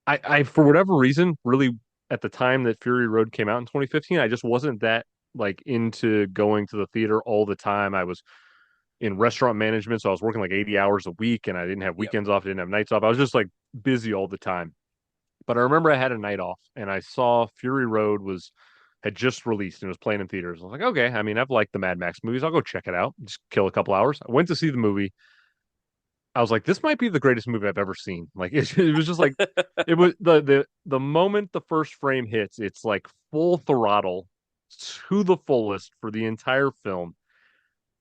I for whatever reason, really at the time that Fury Road came out in 2015, I just wasn't that like into going to the theater all the time. I was in restaurant management, so I was working like 80 hours a week and I didn't have Yep. weekends off, I didn't have nights off. I was just like busy all the time. But I remember I had a night off and I saw Fury Road was had just released and was playing in theaters. I was like, okay, I mean, I've liked the Mad Max movies. I'll go check it out. Just kill a couple hours. I went to see the movie. I was like, this might be the greatest movie I've ever seen. Like it was just like it was the moment the first frame hits, it's like full throttle to the fullest for the entire film.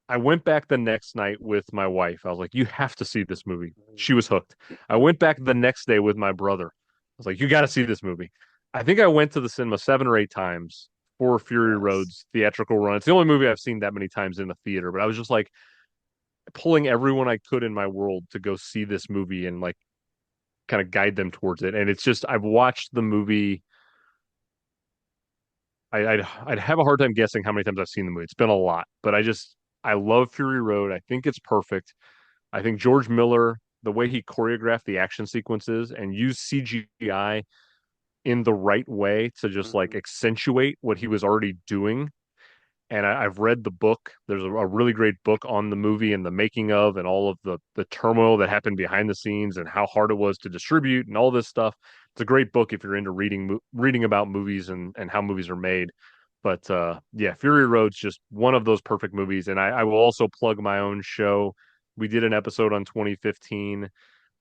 I went back the next night with my wife. I was like, you have to see this movie. She was hooked. I went back the next day with my brother. I was like, you got to see this movie. I think I went to the cinema 7 or 8 times for Fury Nice. Road's theatrical run. It's the only movie I've seen that many times in the theater, but I was just like pulling everyone I could in my world to go see this movie and like kind of guide them towards it. And it's just I've watched the movie. I'd have a hard time guessing how many times I've seen the movie. It's been a lot, but I love Fury Road. I think it's perfect. I think George Miller, the way he choreographed the action sequences and used CGI in the right way to just like Hmm. accentuate what he was already doing. And I've read the book. There's a really great book on the movie and the making of and all of the turmoil that happened behind the scenes and how hard it was to distribute and all this stuff. It's a great book if you're into reading about movies and how movies are made. But yeah, Fury Road's just one of those perfect movies. And I will also plug my own show. We did an episode on 2015,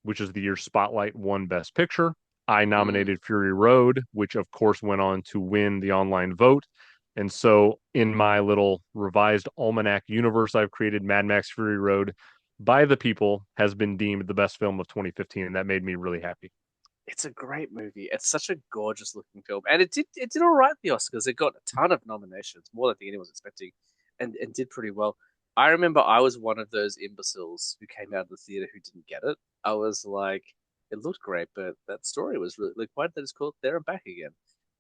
which is the year Spotlight won Best Picture. I Mm. nominated Fury Road, which of course went on to win the online vote. And so, in my little revised Almanac universe I've created, Mad Max Fury Road by the people has been deemed the best film of 2015. And that made me really happy. It's a great movie. It's such a gorgeous looking film, and it did all right at the Oscars. It got a ton of nominations, more than I think anyone was expecting. and did pretty well. I remember I was one of those imbeciles who came out of the theater who didn't get it. I was like, it looked great, but that story was really like, why did they just call it There and Back again?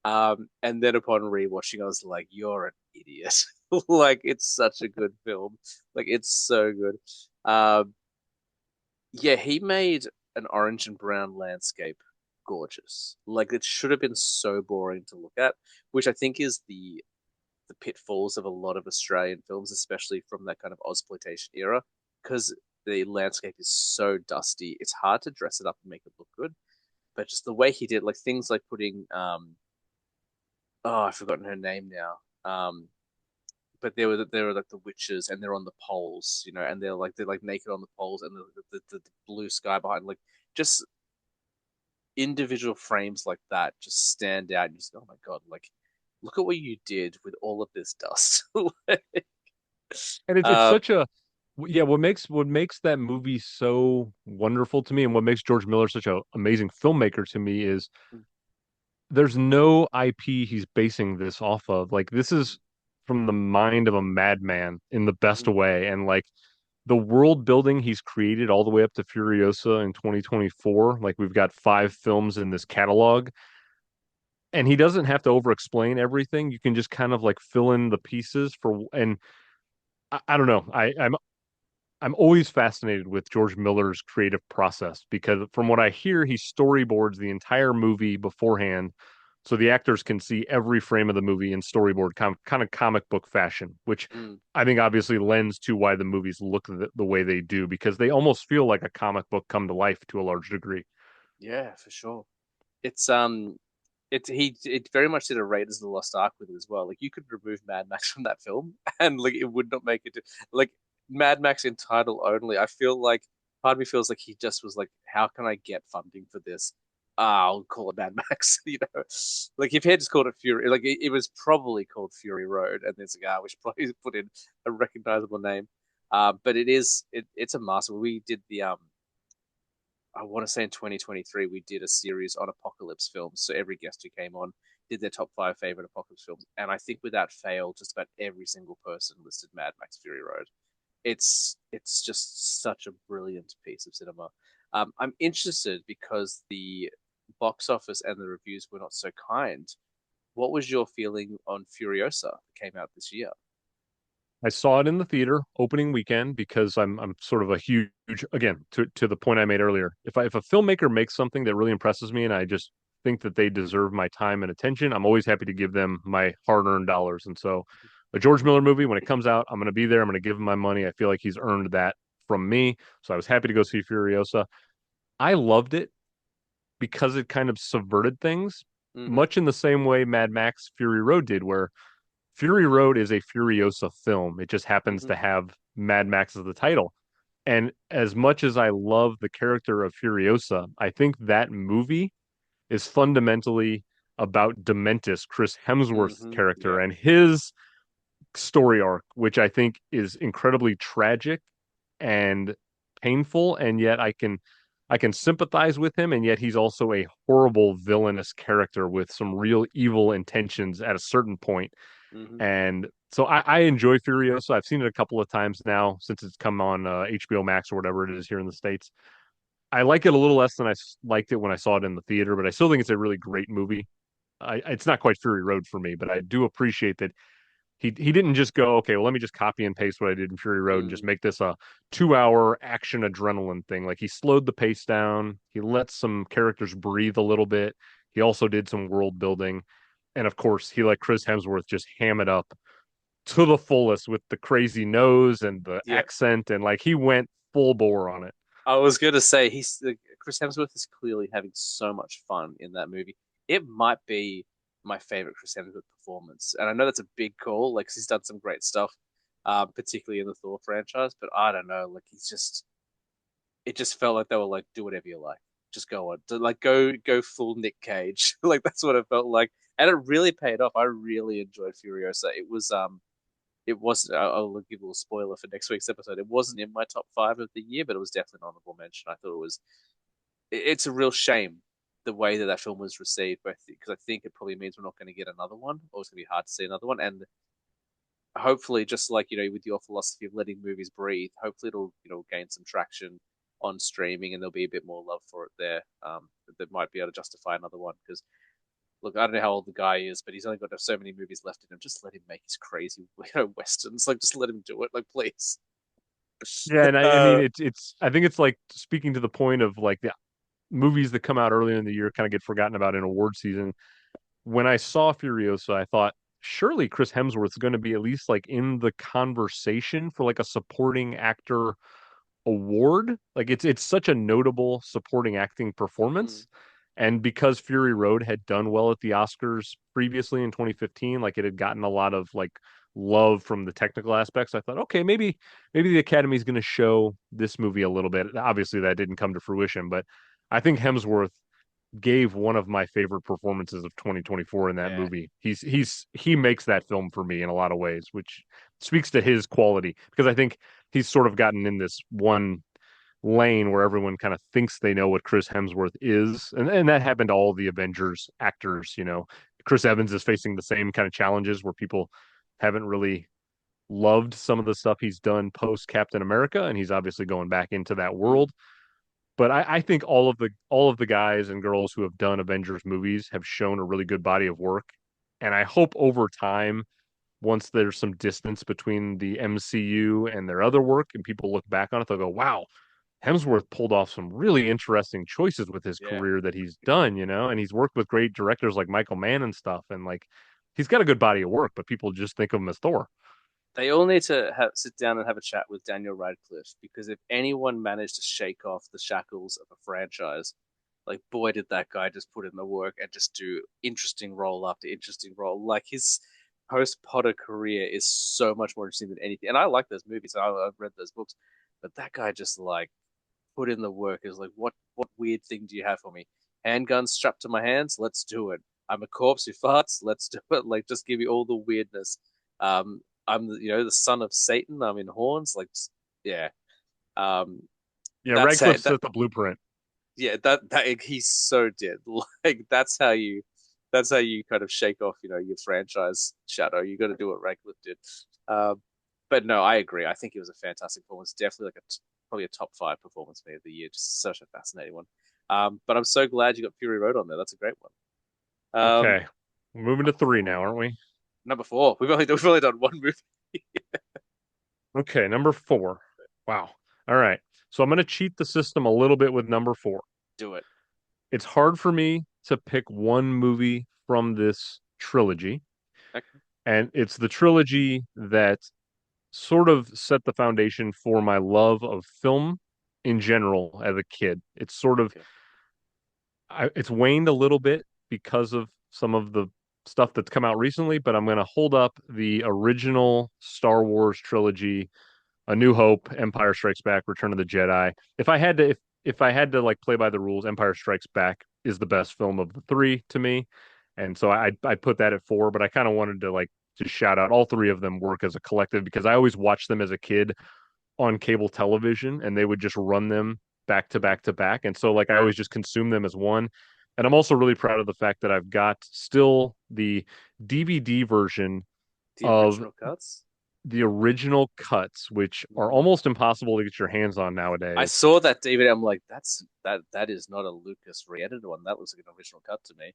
And then upon rewatching, I was like, you're an idiot. Like, it's such a good film. Like, it's so good. Yeah, he made an orange and brown landscape gorgeous. Like, it should have been so boring to look at, which I think is the pitfalls of a lot of Australian films, especially from that kind of Ozploitation era, because the landscape is so dusty. It's hard to dress it up and make it look good. But just the way he did, like things like putting, oh, I've forgotten her name now. But there were like the witches, and they're on the poles, and they're like naked on the poles, and the blue sky behind, like just individual frames like that just stand out. And you just go, oh my god, like look at what you did with all of this dust. And it's uh, such a yeah, what makes that movie so wonderful to me and what makes George Miller such an amazing filmmaker to me is there's no IP he's basing this off of. Like this is from the mind of a madman in the best mhm, way. And like the world building he's created all the way up to Furiosa in 2024, like we've got 5 films in this catalog. And he doesn't have to over explain everything. You can just kind of like fill in the pieces for and I don't know. I'm always fascinated with George Miller's creative process because from what I hear, he storyboards the entire movie beforehand so the actors can see every frame of the movie in storyboard kind of comic book fashion, which mm, I think obviously lends to why the movies look the way they do because they almost feel like a comic book come to life to a large degree. yeah, for sure. It's it very much did a Raiders of the Lost Ark with it as well. Like you could remove Mad Max from that film, and like it would not make it like Mad Max in title only. I feel like part of me feels like he just was like, how can I get funding for this? I'll call it Mad Max. Like if he had just called it Fury, like it was probably called Fury Road, and there's like, we should probably put in a recognizable name. But it's a master. We did the I want to say in 2023 we did a series on apocalypse films. So every guest who came on did their top 5 favorite apocalypse films, and I think without fail, just about every single person listed Mad Max Fury Road. It's just such a brilliant piece of cinema. I'm interested because the box office and the reviews were not so kind. What was your feeling on Furiosa that came out this year? I saw it in the theater opening weekend because I'm sort of a huge again to the point I made earlier. If a filmmaker makes something that really impresses me and I just think that they deserve my time and attention, I'm always happy to give them my hard-earned dollars. And so a George Miller movie when it comes out, I'm going to be there. I'm going to give him my money. I feel like he's earned that from me. So I was happy to go see Furiosa. I loved it because it kind of subverted things, Mm-hmm. much in the same way Mad Max Fury Road did, where Fury Road is a Furiosa film. It just happens Mm-hmm. to have Mad Max as the title. And as much as I love the character of Furiosa, I think that movie is fundamentally about Dementis, Chris Hemsworth's Mm-hmm. character, Yeah. and his story arc, which I think is incredibly tragic and painful, and yet I can sympathize with him, and yet he's also a horrible villainous character with some real evil intentions at a certain point. Mm-hmm. And so I enjoy Furiosa. I've seen it a couple of times now since it's come on HBO Max or whatever it is here in the States. I like it a little less than liked it when I saw it in the theater, but I still think it's a really great movie. It's not quite Fury Road for me, but I do appreciate that he didn't just go, okay, well, let me just copy and paste what I did in Fury Road and just Mm. make this a 2 hour action adrenaline thing. Like he slowed the pace down. He let some characters breathe a little bit. He also did some world building. And of course, he let Chris Hemsworth just ham it up to the fullest with the crazy nose and the Yeah. accent. And like he went full bore on it. I was gonna say Chris Hemsworth is clearly having so much fun in that movie. It might be my favorite Chris Hemsworth performance, and I know that's a big call, like 'cause he's done some great stuff, particularly in the Thor franchise. But I don't know, like it just felt like they were like, do whatever you like, just go on, like go full Nick Cage, like that's what it felt like, and it really paid off. I really enjoyed Furiosa. It wasn't. I'll give a little spoiler for next week's episode. It wasn't in my top 5 of the year, but it was definitely an honorable mention. I thought it was. It's a real shame the way that that film was received, because I think it probably means we're not going to get another one, or it's going to be hard to see another one. And hopefully, just like with your philosophy of letting movies breathe, hopefully it'll gain some traction on streaming, and there'll be a bit more love for it there. That might be able to justify another one because look, I don't know how old the guy is, but he's only got so many movies left in him. Just let him make his crazy, westerns. Like, just let him do it. Like, please. Yeah, and I mean Uh, it's I think it's like speaking to the point of like the movies that come out earlier in the year kind of get forgotten about in award season. When I saw Furiosa, I thought surely Chris Hemsworth's going to be at least like in the conversation for like a supporting actor award. Like it's such a notable supporting acting mm, performance. And because Fury Road had done well at the Oscars previously in 2015, like it had gotten a lot of like love from the technical aspects, I thought, okay, maybe the Academy's going to show this movie a little bit. Obviously, that didn't come to fruition, but I think Hemsworth gave one of my favorite performances of 2024 in that yeah, movie. He makes that film for me in a lot of ways, which speaks to his quality because I think he's sort of gotten in this one lane where everyone kind of thinks they know what Chris Hemsworth is. And that happened to all the Avengers actors, you know. Chris Evans is facing the same kind of challenges where people haven't really loved some of the stuff he's done post Captain America, and he's obviously going back into that mm, world. But I think all of the guys and girls who have done Avengers movies have shown a really good body of work. And I hope over time, once there's some distance between the MCU and their other work, and people look back on it, they'll go, "Wow, Hemsworth pulled off some really interesting choices with his yeah. career that he's done, you know, and he's worked with great directors like Michael Mann and stuff, and like he's got a good body of work, but people just think of him as Thor." They all need to sit down and have a chat with Daniel Radcliffe because if anyone managed to shake off the shackles of a franchise, like boy did that guy just put in the work and just do interesting role after interesting role. Like his post Potter career is so much more interesting than anything. And I like those movies. I've read those books, but that guy just like put in the work. Is like, what weird thing do you have for me? Handguns strapped to my hands? Let's do it. I'm a corpse who farts. Let's do it. Like, just give me all the weirdness. I'm the son of Satan. I'm in horns. Like, yeah. Um, Yeah, that's Radcliffe it. That set the blueprint. yeah. That he's so dead. Like, that's how you kind of shake off, your franchise shadow. You got to do what Radcliffe did. Um, but no, I agree. I think it was a fantastic performance. Definitely like probably a top five performance for me of the year. Just such a fascinating one. But I'm so glad you got Fury Road on there. That's a great one. Okay, we're moving to three now, aren't we? Number four. We've only done one movie. Okay, number four. Wow. All right. So I'm going to cheat the system a little bit with number four. Do it. It's hard for me to pick one movie from this trilogy, Okay. and it's the trilogy that sort of set the foundation for my love of film in general as a kid. It's sort of Okay. it's waned a little bit because of some of the stuff that's come out recently, but I'm going to hold up the original Star Wars trilogy, A New Hope, Empire Strikes Back, Return of the Jedi. If I had to like play by the rules, Empire Strikes Back is the best film of the three to me. And so I'd put that at four, but I kind of wanted to like just shout out all three of them work as a collective because I always watched them as a kid on cable television and they would just run them back to back to back. And so like I always just consume them as one. And I'm also really proud of the fact that I've got still the DVD version The of original cuts. the original cuts, which are Mm. almost impossible to get your hands on I nowadays. saw that DVD. I'm like, that is not a Lucas re-edited one. That looks like an original cut to me.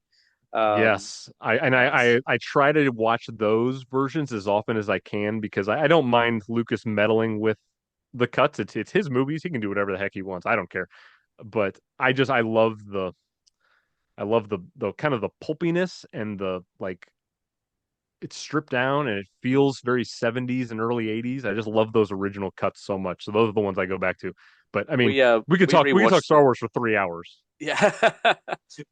Um, Yes, I and that's I try to watch those versions as often as I can because I don't mind Lucas meddling with the cuts. It's his movies. He can do whatever the heck he wants. I don't care. But I love the kind of the pulpiness and the like it's stripped down and it feels very 70s and early 80s. I just love those original cuts so much. So those are the ones I go back to. But I mean, we we could talk rewatched Star them. Wars for 3 hours. Yeah,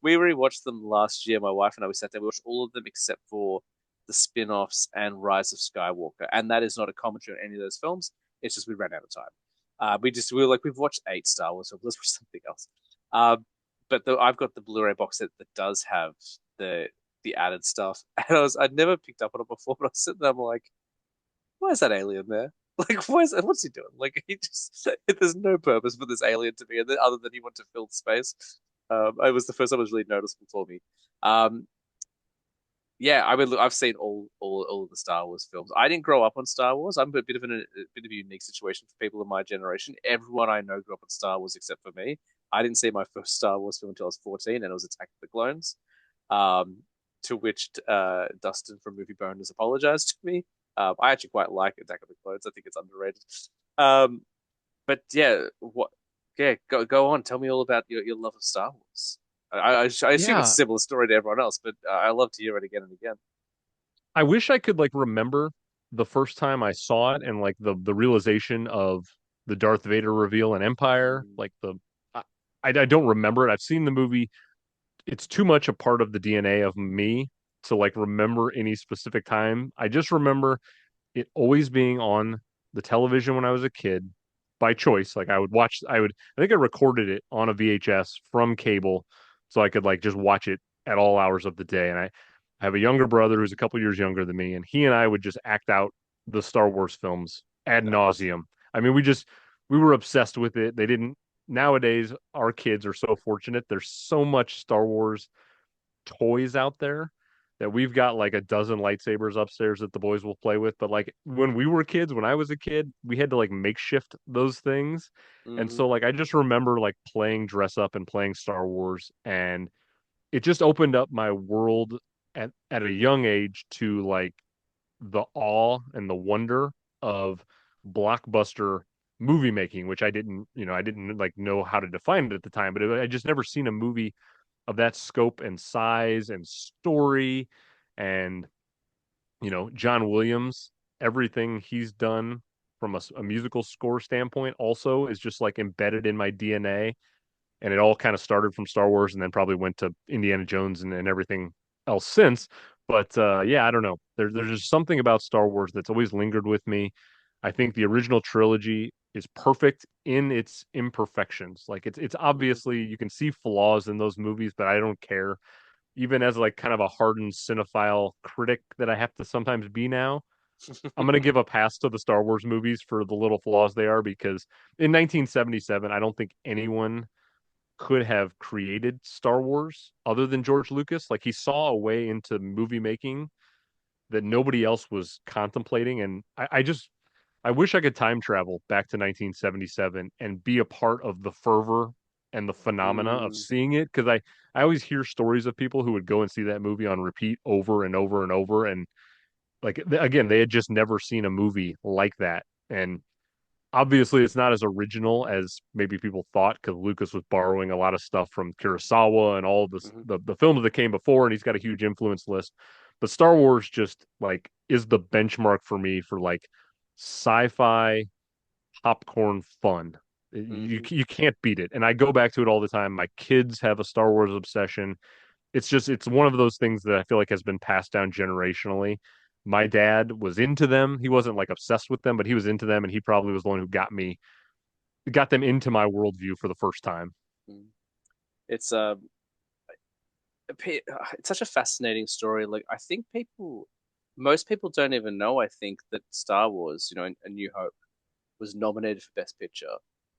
we rewatched them last year. My wife and I, we sat there. We watched all of them except for the spin-offs and Rise of Skywalker, and that is not a commentary on any of those films. It's just we ran out of time. We were like we've watched eight Star Wars, so let's watch something else. Um, but I've got the Blu-ray box set that does have the the added stuff, and I'd never picked up on it before, but I was sitting there, I'm like, why is that alien there? Like, what's he doing? Like, he just, there's no purpose for this alien to be in there other than he wanted to fill space. It was the first time it was really noticeable for me. Um, yeah, I mean, look, I've seen all all of the Star Wars films. I didn't grow up on Star Wars. I'm a bit of a bit of a unique situation for people in my generation. Everyone I know grew up on Star Wars except for me. I didn't see my first Star Wars film until I was 14, and it was Attack of the Clones. Um, to which Dustin from Movie Bone has apologized to me. I actually quite like Attack of the Clones. I think it's underrated. Um, but yeah, what? Yeah, go on. Tell me all about your love of Star Wars. I assume it's a Yeah, similar story to everyone else, but I love to hear it again and again. I wish I could like remember the first time I saw it and like the realization of the Darth Vader reveal in Empire. Mm, Like I, I don't remember it. I've seen the movie. It's too much a part of the DNA of me to like remember any specific time. I just remember it always being on the television when I was a kid by choice. Like I think I recorded it on a VHS from cable so I could like just watch it at all hours of the day. And I have a younger brother who's a couple years younger than me, and he and I would just act out the Star Wars films ad nice. nauseum. I mean, we were obsessed with it. They didn't Nowadays our kids are so fortunate. There's so much Star Wars toys out there that we've got like a dozen lightsabers upstairs that the boys will play with. But like when we were kids, when I was a kid, we had to like makeshift those things. And Hmm. so like I just remember like playing dress up and playing Star Wars, and it just opened up my world at a young age to like the awe and the wonder of blockbuster movie making, which I didn't like know how to define it at the time, but I just never seen a movie of that scope and size and story. And John Williams, everything he's done from a musical score standpoint also is just like embedded in my DNA. And it all kind of started from Star Wars and then probably went to Indiana Jones and everything else since. But yeah, I don't know. There's just something about Star Wars that's always lingered with me. I think the original trilogy is perfect in its imperfections. Like it's Hmm. obviously you can see flaws in those movies, but I don't care. Even as like kind of a hardened cinephile critic that I have to sometimes be now, I'm gonna give a pass to the Star Wars movies for the little flaws they are because in 1977, I don't think anyone could have created Star Wars other than George Lucas. Like he saw a way into movie making that nobody else was contemplating. And I wish I could time travel back to 1977 and be a part of the fervor and the phenomena of Mm. seeing it. Because I always hear stories of people who would go and see that movie on repeat over and over and over. And like, again, they had just never seen a movie like that. And obviously it's not as original as maybe people thought because Lucas was borrowing a lot of stuff from Kurosawa and all of this Hmm. the films that came before, and he's got a huge influence list. But Star Wars just like is the benchmark for me for like sci-fi popcorn fun. Hmm. You can't beat it. And I go back to it all the time. My kids have a Star Wars obsession. It's one of those things that I feel like has been passed down generationally. My dad was into them. He wasn't like obsessed with them, but he was into them, and he probably was the one who got them into my worldview for the first time. It's it's such a fascinating story. Like I think most people don't even know. I think that Star Wars, A New Hope, was nominated for Best Picture.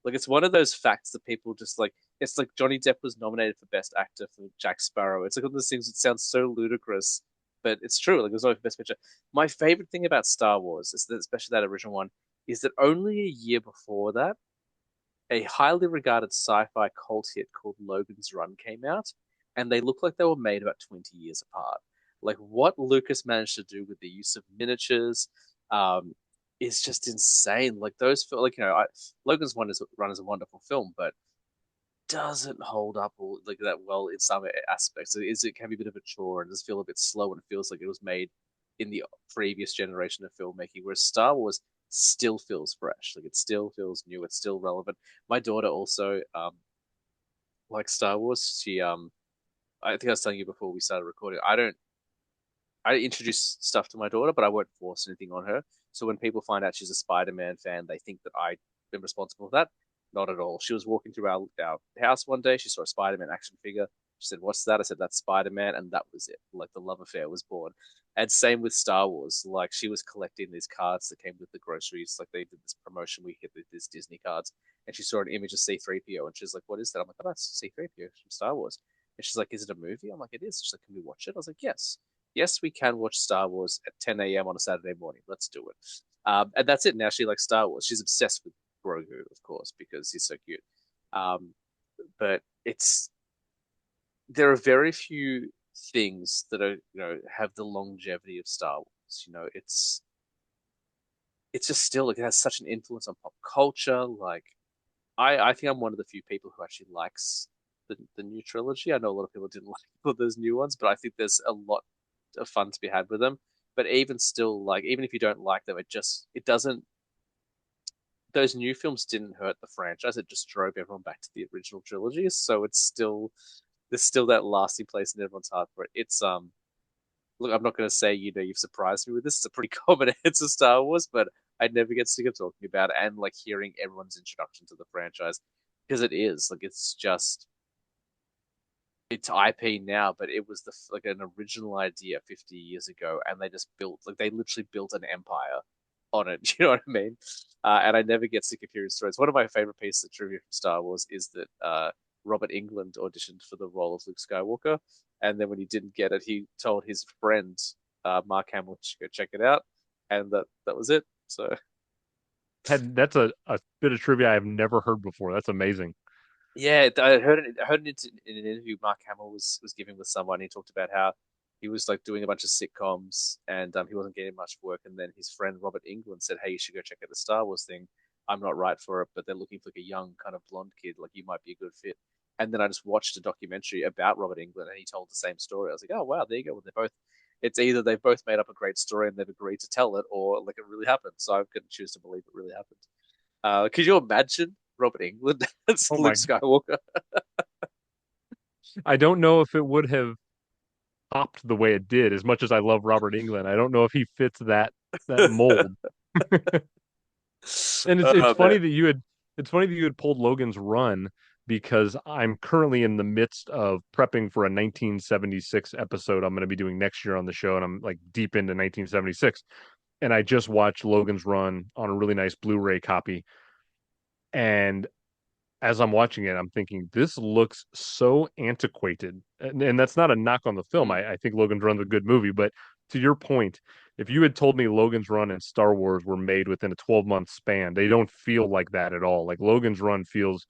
Like it's one of those facts that people just like. It's like Johnny Depp was nominated for Best Actor for Jack Sparrow. It's like one of those things that sounds so ludicrous, but it's true. Like it was nominated for Best Picture. My favorite thing about Star Wars is that, especially that original one, is that only a year before that, a highly regarded sci-fi cult hit called Logan's Run came out, and they look like they were made about 20 years apart. Like what Lucas managed to do with the use of miniatures, um, is just insane. Like Logan's Run is a wonderful film, but doesn't hold up like that well in some aspects. It can be a bit of a chore and does feel a bit slow and it feels like it was made in the previous generation of filmmaking, whereas Star Wars still feels fresh. Like it still feels new. It's still relevant. My daughter also likes Star Wars. I think I was telling you before we started recording. I introduce stuff to my daughter, but I won't force anything on her. So when people find out she's a Spider-Man fan, they think that I've been responsible for that. Not at all. She was walking through our house one day. She saw a Spider-Man action figure. She said, "What's that?" I said, "That's Spider-Man," and that was it. Like the love affair was born. And same with Star Wars. Like she was collecting these cards that came with the groceries. Like they did this promotion. We get these Disney cards, and she saw an image of C-3PO, and she's like, "What is that?" I'm like, "Oh, that's C-3PO from Star Wars." And she's like, "Is it a movie?" I'm like, "It is." She's like, "Can we watch it?" I was like, "Yes." yes, we can watch Star Wars at 10 a.m. on a Saturday morning. Let's do it. And that's it. Now she likes Star Wars. She's obsessed with Grogu, of course, because he's so cute. Um, but it's there are very few things that are have the longevity of Star Wars. It's just still like it has such an influence on pop culture. Like I think I'm one of the few people who actually likes the new trilogy. I know a lot of people didn't like those new ones, but I think there's a lot of fun to be had with them. But even still, like even if you don't like them, it doesn't. Those new films didn't hurt the franchise. It just drove everyone back to the original trilogy. So there's still that lasting place in everyone's heart for it. It's look, I'm not going to say you've surprised me with this. It's a pretty common answer, Star Wars, but I never get sick of talking about it and like hearing everyone's introduction to the franchise because it is like it's IP now, but it was like an original idea 50 years ago, and they literally built an empire on it. You know what I mean? And I never get sick of hearing stories. One of my favorite pieces of trivia from Star Wars is that Robert Englund auditioned for the role of Luke Skywalker, and then when he didn't get it, he told his friend Mark Hamill to go check it out, and that was it. So That's a bit of trivia I have never heard before. That's amazing. yeah, I heard it in an interview Mark Hamill was giving with someone. He talked about how he was like doing a bunch of sitcoms and he wasn't getting much work. And then his friend Robert Englund said, "Hey, you should go check out the Star Wars thing. I'm not right for it, but they're looking for like a young kind of blonde kid. Like you might be a good fit." And then I just watched a documentary about Robert Englund, and he told the same story. I was like, "Oh wow, there you go." Well, they're both. It's either they've both made up a great story and they've agreed to tell it, or like it really happened. So I'm going to choose to believe it really happened. Could you imagine Robert Englund as Oh Luke my, Skywalker? I don't know if it would have popped the way it did. As much as I love Robert England, I don't know if he fits that mold. And it's Oh man. funny that you had pulled Logan's Run because I'm currently in the midst of prepping for a 1976 episode I'm going to be doing next year on the show, and I'm like deep into 1976. And I just watched Logan's Run on a really nice Blu-ray copy, and as I'm watching it, I'm thinking this looks so antiquated, and that's not a knock on the film. Mm, I think Logan's Run's a good movie, but to your point, if you had told me Logan's Run and Star Wars were made within a 12-month span, they don't feel like that at all. Like Logan's Run feels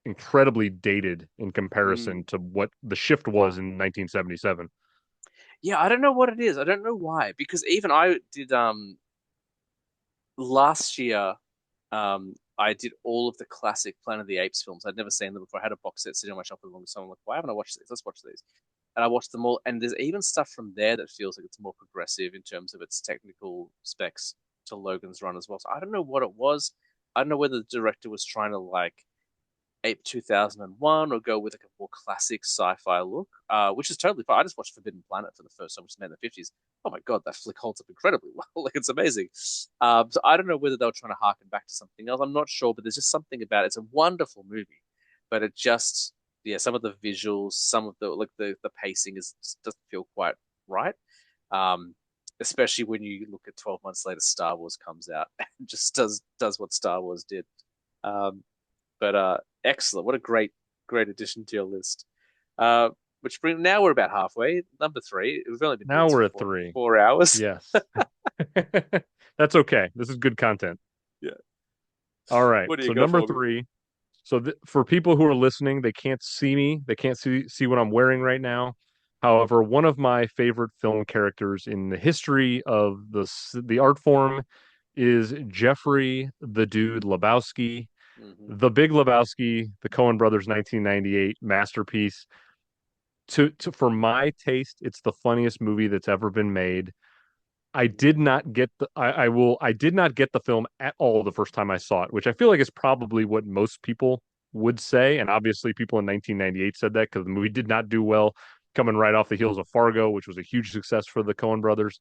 incredibly dated in mm. comparison to what the shift was in 1977. Yeah, I don't know what it is. I don't know why. Because even I did last year, I did all of the classic Planet of the Apes films. I'd never seen them before. I had a box set sitting on my shelf for the longest time. I'm like, why haven't I watched these? Let's watch these. And I watched them all, and there's even stuff from there that feels like it's more progressive in terms of its technical specs to Logan's Run as well. So I don't know what it was. I don't know whether the director was trying to like Ape 2001 or go with like a more classic sci-fi look, which is totally fine. I just watched Forbidden Planet for the first time, which was made in the 50s. Oh my God, that flick holds up incredibly well. Like it's amazing. So I don't know whether they were trying to harken back to something else. I'm not sure, but there's just something about it. It's a wonderful movie, but it just, yeah, some of the visuals, some of the pacing just doesn't feel quite right. Um, Especially when you look at 12 months later, Star Wars comes out and just does what Star Wars did. Um, but excellent. What a great addition to your list. Uh, which bring now we're about halfway. Number three. We've only been doing Now this we're for at three. 4 hours. Yes. That's okay. This is good content. Yeah. All right. What do you So got number for me? three. So for people who are listening, they can't see me. They can't see what I'm wearing right now. However, one of my favorite film characters in the history of the art form is Jeffrey the Dude Lebowski, Mm-hmm. The Big Lebowski, the Coen Brothers 1998 masterpiece. For my taste, it's the funniest movie that's ever been made. I did not get the film at all the first time I saw it, which I feel like is probably what most people would say. And obviously people in 1998 said that because the movie did not do well, coming right off the heels of Fargo, which was a huge success for the Coen brothers.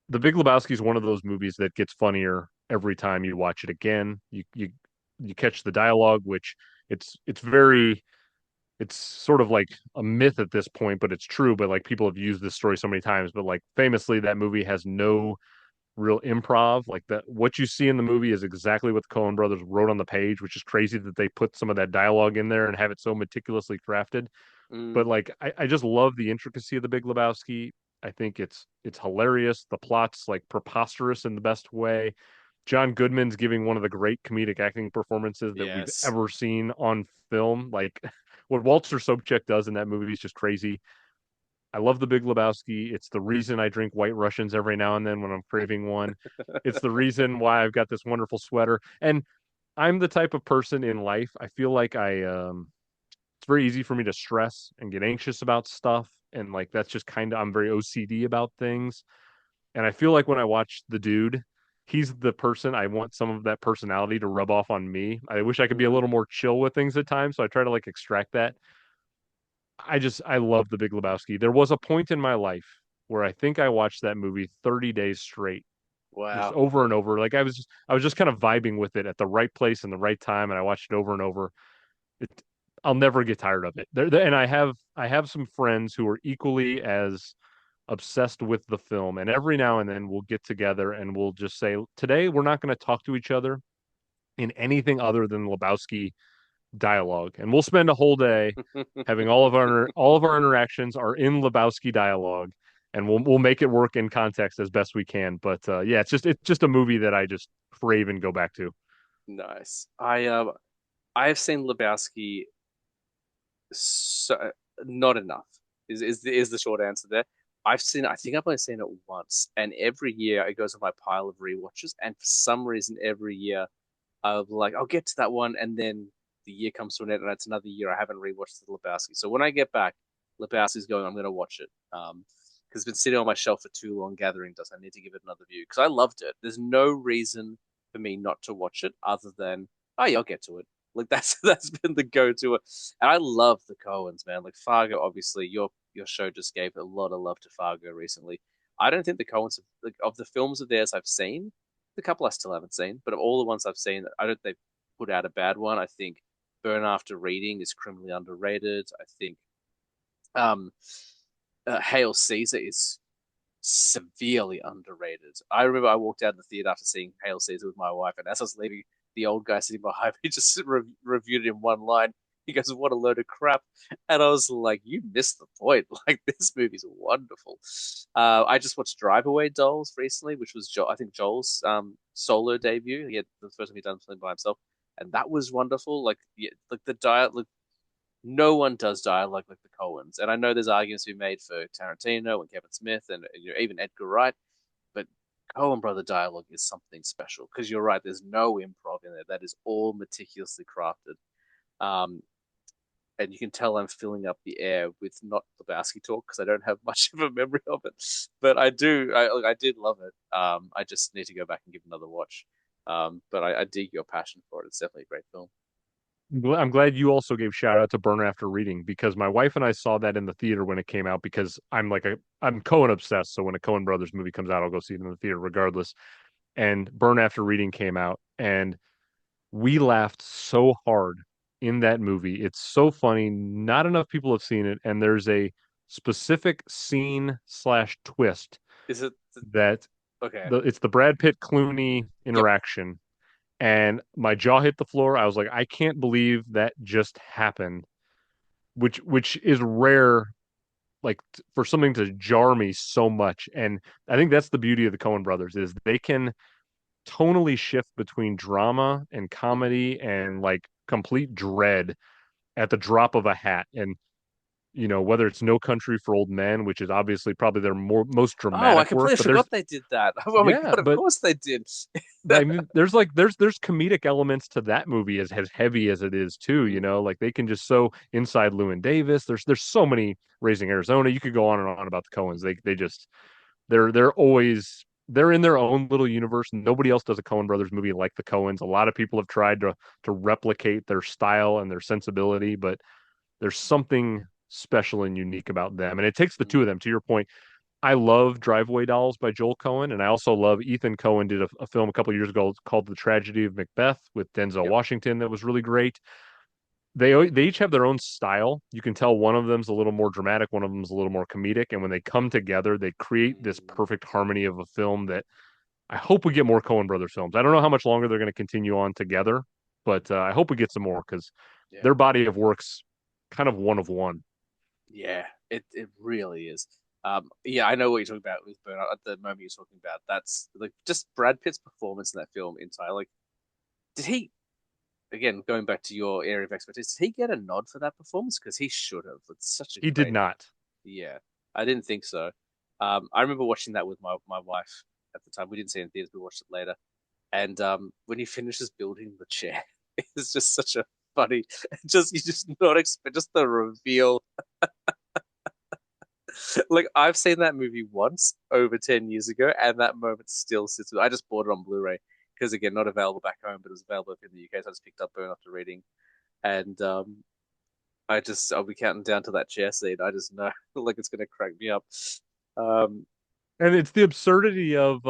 The Big Lebowski is one of those movies that gets funnier every time you watch it again. You catch the dialogue, which it's it's sort of like a myth at this point, but it's true. But like people have used this story so many times, but like famously, that movie has no real improv. Like that, what you see in the movie is exactly what the Coen brothers wrote on the page, which is crazy that they put some of that dialogue in there and have it so meticulously crafted. But Mm. like, I just love the intricacy of the Big Lebowski. I think it's hilarious. The plot's like preposterous in the best way. John Goodman's giving one of the great comedic acting performances that we've Yes. ever seen on film. Like what Walter Sobchak does in that movie is just crazy. I love The Big Lebowski. It's the reason I drink White Russians every now and then when I'm craving one. It's the reason why I've got this wonderful sweater. And I'm the type of person in life, I feel like it's very easy for me to stress and get anxious about stuff. And like that's just kind of, I'm very OCD about things. And I feel like when I watch The Dude, he's the person I want some of that personality to rub off on me. I wish I could be a Mm. little more chill with things at times. So I try to like extract that. I love The Big Lebowski. There was a point in my life where I think I watched that movie 30 days straight, just Wow. over and over. Like I was just kind of vibing with it at the right place and the right time, and I watched it over and over. It, I'll never get tired of it. And I have some friends who are equally as obsessed with the film, and every now and then we'll get together and we'll just say, today we're not going to talk to each other in anything other than Lebowski dialogue, and we'll spend a whole day having all of our interactions are in Lebowski dialogue, and we'll make it work in context as best we can. But yeah, it's just a movie that I just crave and go back to. Nice. I have seen Lebowski so not enough is the short answer there. I think I've only seen it once, and every year it goes on my pile of rewatches. And for some reason, every year I'm like, I'll get to that one, and then the year comes to an end, and it's another year I haven't rewatched the Lebowski. So when I get back, Lebowski's going. I'm going to watch it. Because it's been sitting on my shelf for too long, gathering dust. I need to give it another view because I loved it. There's no reason for me not to watch it other than, oh yeah, I'll get to it. Like that's been the go-to. And I love the Coens, man. Like Fargo, obviously, your show just gave a lot of love to Fargo recently. I don't think the Coens have, like, of the films of theirs I've seen, the couple I still haven't seen, but of all the ones I've seen, I don't think they've put out a bad one. I think Burn After Reading is criminally underrated. I think um, Hail Caesar is severely underrated. I remember I walked out of the theater after seeing Hail Caesar with my wife, and as I was leaving, the old guy sitting behind me just reviewed it in one line. He goes, "What a load of crap!" And I was like, "You missed the point. Like this movie's wonderful." I just watched Drive Away Dolls recently, which was I think Joel's solo debut. He had the first time he'd done something by himself, and that was wonderful. Like, yeah, like the diet, like no one does dialogue like the Coens. And I know there's arguments to be made for Tarantino and Kevin Smith and even Edgar Wright, but Coen brother dialogue is something special because you're right. There's no improv in there. That is all meticulously crafted. Um, and you can tell I'm filling up the air with not Lebowski talk because I don't have much of a memory of it, but I do. I did love it. I just need to go back and give it another watch. But I dig your passion for it. It's definitely a great film. I'm glad you also gave shout out to Burn After Reading because my wife and I saw that in the theater when it came out because I'm Cohen obsessed. So when a Cohen Brothers movie comes out, I'll go see it in the theater regardless. And Burn After Reading came out and we laughed so hard in that movie. It's so funny. Not enough people have seen it, and there's a specific scene slash twist Is it that okay? it's the Brad Pitt Clooney Yep. interaction, and my jaw hit the floor. I was like, I can't believe that just happened, which is rare. Like for something to jar me so much, and I think that's the beauty of the Coen brothers is they can tonally shift between drama and Mm. comedy and like complete dread at the drop of a hat. And you know, whether it's No Country for Old Men, which is obviously probably their most Oh, I dramatic work, completely but there's forgot they did that. Oh my yeah, God, of course they did. but I mean, there's like there's comedic elements to that movie as heavy as it is too. You Mm. know, like they can just so inside Llewyn Davis. There's so many Raising Arizona. You could go on and on about the Coens. They just they're always they're in their own little universe. Nobody else does a Coen Brothers movie like the Coens. A lot of people have tried to replicate their style and their sensibility, but there's something special and unique about them. And it takes the two of Mm. them. To your point, I love Driveway Dolls by Joel Cohen, and I also love Ethan Cohen did a film a couple years ago called The Tragedy of Macbeth with Denzel Yep. Washington that was really great. They each have their own style. You can tell one of them's a little more dramatic, one of them's a little more comedic, and when they come together, they create this Mm. perfect harmony of a film that I hope we get more Coen Brothers films. I don't know how much longer they're going to continue on together, but I hope we get some more because Yeah. their body of work's kind of one of one. Yeah. It really is. Yeah, I know what you're talking about with Burnout. At the moment you're talking about, that's like just Brad Pitt's performance in that film entire. Like, did he again going back to your area of expertise? Did he get a nod for that performance? Because he should have. It's such a He did great. not. Yeah, I didn't think so. I remember watching that with my wife at the time. We didn't see it in theaters. We watched it later, and when he finishes building the chair, it's just such a funny. Just you just not expect just the reveal. Like I've seen that movie once over 10 years ago, and that moment still sits with. I just bought it on Blu-ray because again, not available back home, but it was available in the UK. So I just picked up Burn after reading, and I'll be counting down to that chair scene. I just know like it's gonna crack me up. Um, And it's the absurdity of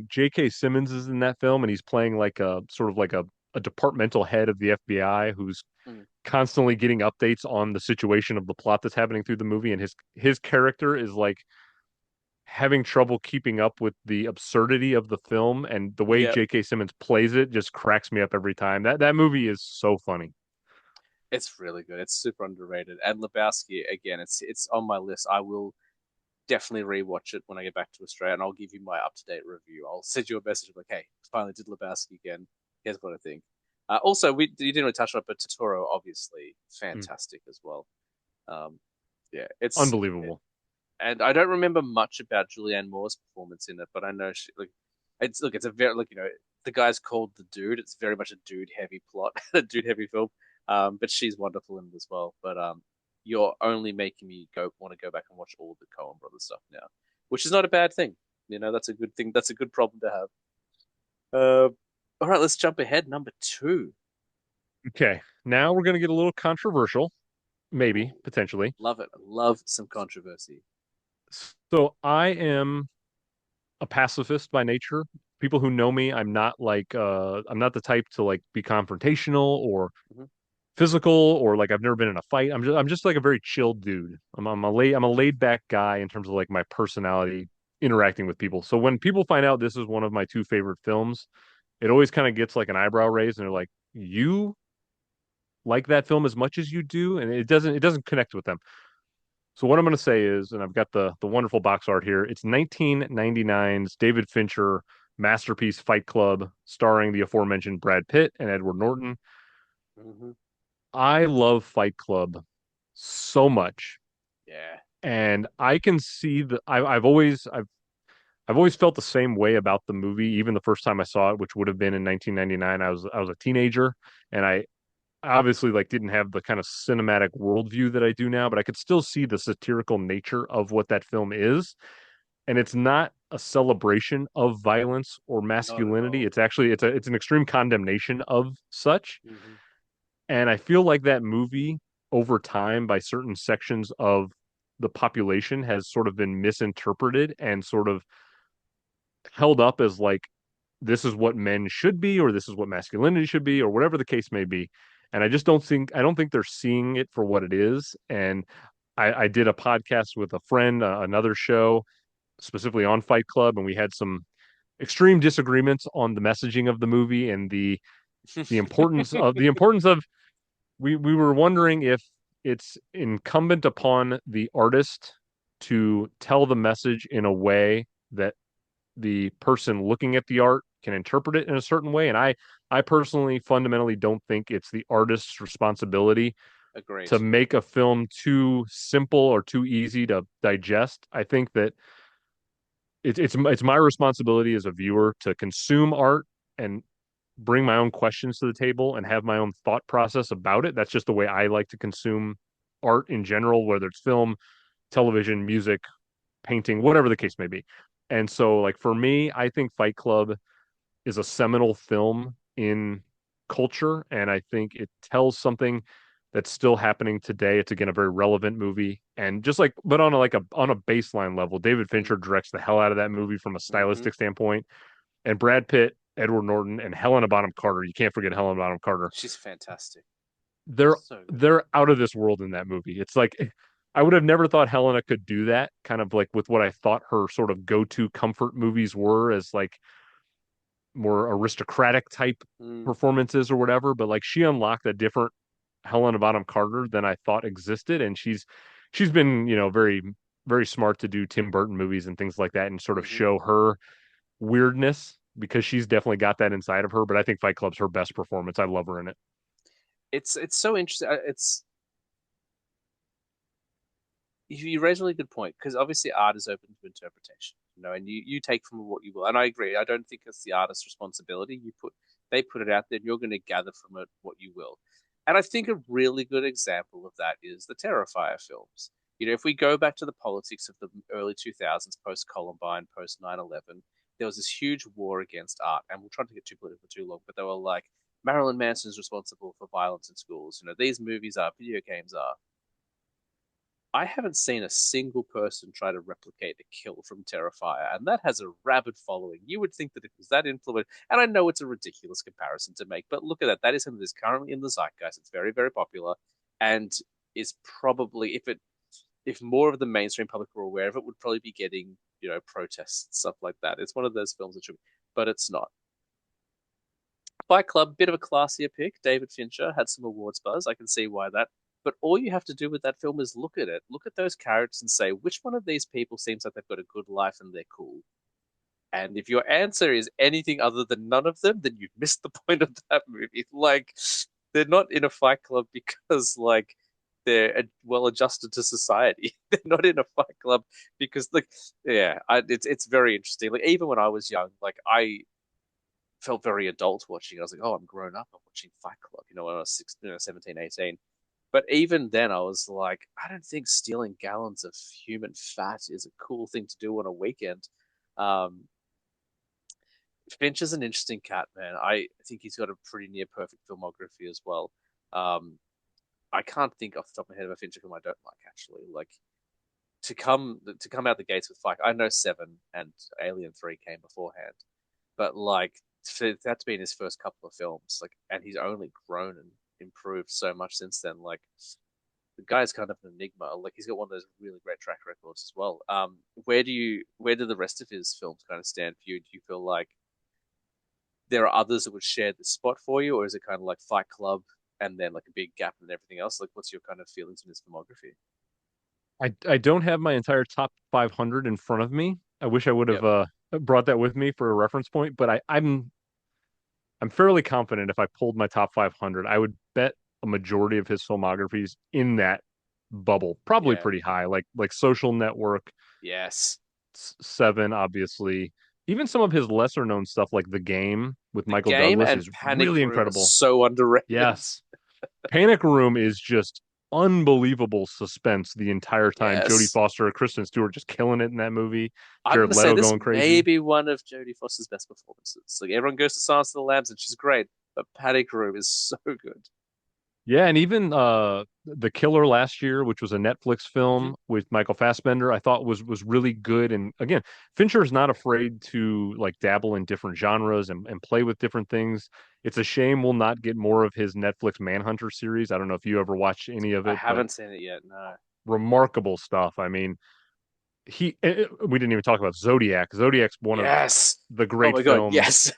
J.K. Simmons is in that film, and he's playing like a sort of like a departmental head of the FBI who's mm, constantly getting updates on the situation of the plot that's happening through the movie, and his character is like having trouble keeping up with the absurdity of the film, and the way yeah, J.K. Simmons plays it just cracks me up every time. That movie is so funny. it's really good. It's super underrated. And Lebowski again, it's on my list. I will definitely rewatch it when I get back to Australia, and I'll give you my up to date review. I'll send you a message like, "Hey, finally did Lebowski again. Here's what I think." Also, we you didn't really touch on it, but Totoro obviously Mm. fantastic as well. Um, yeah, it's Unbelievable. and I don't remember much about Julianne Moore's performance in it, but I know she like it's a very like the guy's called the dude. It's very much a dude heavy plot, a dude heavy film. But she's wonderful in it as well. But you're only making me go want to go back and watch all the Coen Brothers stuff now, which is not a bad thing. That's a good thing. That's a good problem to have. All right, let's jump ahead. Number two. Okay, now we're gonna get a little controversial, maybe Ooh, potentially. love it. Love some controversy. So I am a pacifist by nature. People who know me, I'm not the type to like be confrontational or Hmm. physical, or like I've never been in a fight. I'm just like a very chill dude. I'm a laid back guy in terms of like my personality interacting with people. So when people find out this is one of my two favorite films, it always kind of gets like an eyebrow raised, and they're like, "You like that film as much as you do?" And it doesn't connect with them. So what I'm going to say is, and I've got the wonderful box art here. It's 1999's David Fincher masterpiece Fight Club, starring the aforementioned Brad Pitt and Edward Norton. Hmm. I love Fight Club so much, Yeah. and I can see that I've always felt the same way about the movie, even the first time I saw it, which would have been in 1999. I was a teenager, and I obviously like didn't have the kind of cinematic worldview that I do now, but I could still see the satirical nature of what that film is. And it's not a celebration of violence or Not at masculinity. all. It's actually it's an extreme condemnation of such. Hmm. And I feel like that movie over time by certain sections of the population has sort of been misinterpreted and sort of held up as like this is what men should be, or this is what masculinity should be, or whatever the case may be. And I don't think they're seeing it for what it is. And I did a podcast with a friend, another show specifically on Fight Club, and we had some extreme disagreements on the messaging of the movie and the importance of we were wondering if it's incumbent upon the artist to tell the message in a way that the person looking at the art can interpret it in a certain way. And I personally fundamentally don't think it's the artist's responsibility Agreed. to make a film too simple or too easy to digest. I think that it's my responsibility as a viewer to consume art and bring my own questions to the table and have my own thought process about it. That's just the way I like to consume art in general, whether it's film, television, music, painting, whatever the case may be. And so, like for me, I think Fight Club is a seminal film in culture, and I think it tells something that's still happening today. It's again a very relevant movie, and just like, but on a baseline level, David Fincher directs the hell out of that movie from a Mm-hmm. stylistic standpoint, and Brad Pitt, Edward Norton, and Helena Bonham Carter. You can't forget Helena Bonham Carter. She's fantastic. They're So good. they're out of this world in that movie. It's like I would have never thought Helena could do that, kind of like with what I thought her sort of go-to comfort movies were, as like more aristocratic type Mm, performances or whatever. But like she unlocked a different Helena Bonham Carter than I thought existed, and she's been very very smart to do Tim Burton movies and things like that and sort of Hmm. show her weirdness because she's definitely got that inside of her. But I think Fight Club's her best performance. I love her in it. It's so interesting. It's you raise a really good point because obviously art is open to interpretation, and you take from what you will. And I agree. I don't think it's the artist's responsibility. They put it out there, and you're going to gather from it what you will. And I think a really good example of that is the Terrifier films. If we go back to the politics of the early 2000s, post Columbine, post 9/11, there was this huge war against art. And we'll try to get too political too long, but they were like, Marilyn Manson's responsible for violence in schools. These movies are, video games are. I haven't seen a single person try to replicate a kill from Terrifier, and that has a rabid following. You would think that it was that influential, and I know it's a ridiculous comparison to make, but look at that. That is something that's currently in the zeitgeist. It's very, very popular, and is probably if more of the mainstream public were aware of it, would probably be getting protests and stuff like that. It's one of those films that should, but it's not. Fight Club, bit of a classier pick. David Fincher had some awards buzz. I can see why that. But all you have to do with that film is look at it, look at those characters, and say which one of these people seems like they've got a good life and they're cool. And if your answer is anything other than none of them, then you've missed the point of that movie. Like, they're not in a fight club because they're well adjusted to society. They're not in a fight club because yeah, it's very interesting. Like even when I was young, like I felt very adult watching. I was like, oh, I'm grown up. I'm watching Fight Club, when I was 16, 17, 18. But even then, I was like, I don't think stealing gallons of human fat is a cool thing to do on a weekend. Um, Finch is an interesting cat, man. I think he's got a pretty near perfect filmography as well. Um, I can't think off the top of my head of a Fincher film I don't like actually. Like to come out the gates with Fight, I know Seven and Alien 3 came beforehand, but like for that to be in his first couple of films, like, and he's only grown and improved so much since then. Like the guy's kind of an enigma. Like he's got one of those really great track records as well. Where do the rest of his films kind of stand for you? Do you feel like there are others that would share the spot for you, or is it kind of like Fight Club and then like a big gap and everything else? Like, what's your kind of feelings in his filmography? I don't have my entire top 500 in front of me. I wish I would have Yep. brought that with me for a reference point, but I'm fairly confident if I pulled my top 500, I would bet a majority of his filmographies in that bubble, probably Yeah. pretty high, like Social Network, Yes. Seven, obviously. Even some of his lesser known stuff like The Game with The Michael Game Douglas and is Panic really Room are incredible. so underrated. Yes. Panic Room is just unbelievable suspense the entire time. Jodie Yes. Foster, Kristen Stewart just killing it in that movie. I'm Jared gonna say Leto this going may crazy. be one of Jodie Foster's best performances. Like everyone goes to Silence of the Lambs and she's great, but Panic Room is so good. Yeah, and even The Killer last year, which was a Netflix Hmm. film with Michael Fassbender, I thought was really good. And again, Fincher is not afraid to like dabble in different genres and play with different things. It's a shame we'll not get more of his Netflix Manhunter series. I don't know if you ever watched any of I it, but haven't seen it yet. No. remarkable stuff. I mean, we didn't even talk about Zodiac. Zodiac's one of Yes. the Oh great my God. films. Yes.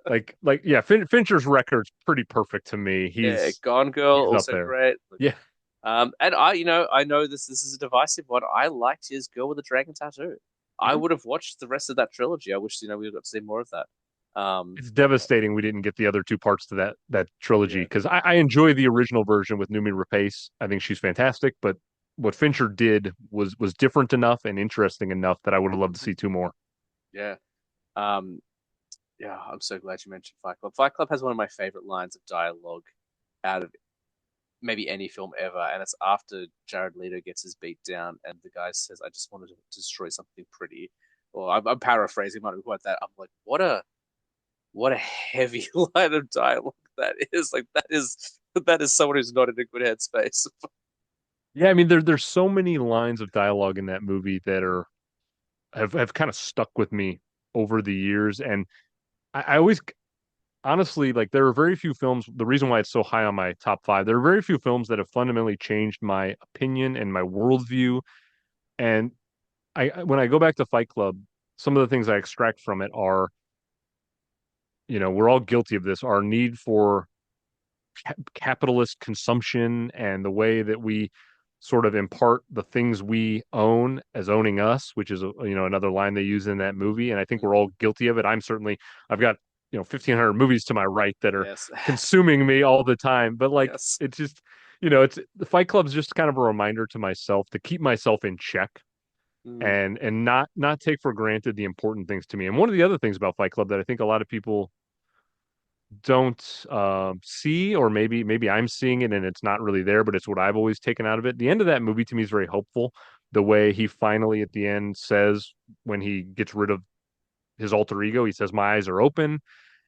Like yeah, Fincher's record's pretty perfect to me. Yeah. Gone Girl He's up also there. great. Yeah. And I know this is a divisive one. I liked his Girl with the Dragon Tattoo. I Mhm. would have watched the rest of that trilogy. I wish we got to see more of that. It's devastating we didn't get the other two parts to that trilogy Yeah. because I enjoy the original version with Noomi Rapace. I think she's fantastic, but what Fincher did was different enough and interesting enough that I would have loved to Mhm. see two more. Yeah. Um, yeah, I'm so glad you mentioned Fight Club. Fight Club has one of my favorite lines of dialogue out of maybe any film ever, and it's after Jared Leto gets his beat down, and the guy says, "I just wanted to destroy something pretty." Or I'm paraphrasing, might be quite that. I'm like, what a heavy line of dialogue that is. Like that is someone who's not in a good headspace. Yeah, I mean there's so many lines of dialogue in that movie that are have kind of stuck with me over the years, and I always honestly, like there are very few films. The reason why it's so high on my top five, there are very few films that have fundamentally changed my opinion and my worldview. And when I go back to Fight Club, some of the things I extract from it are, we're all guilty of this. Our need for capitalist consumption and the way that we sort of impart the things we own as owning us, which is another line they use in that movie. And I think we're all guilty of it. I've got 1,500 movies to my right that are Yes. consuming me all the time. But like Yes. it's just it's the Fight Club's just kind of a reminder to myself to keep myself in check Mm, and not take for granted the important things to me. And one of the other things about Fight Club that I think a lot of people don't see, or maybe I'm seeing it and it's not really there, but it's what I've always taken out of it. The end of that movie to me is very hopeful. The way he finally at the end says when he gets rid of his alter ego, he says, "My eyes are open."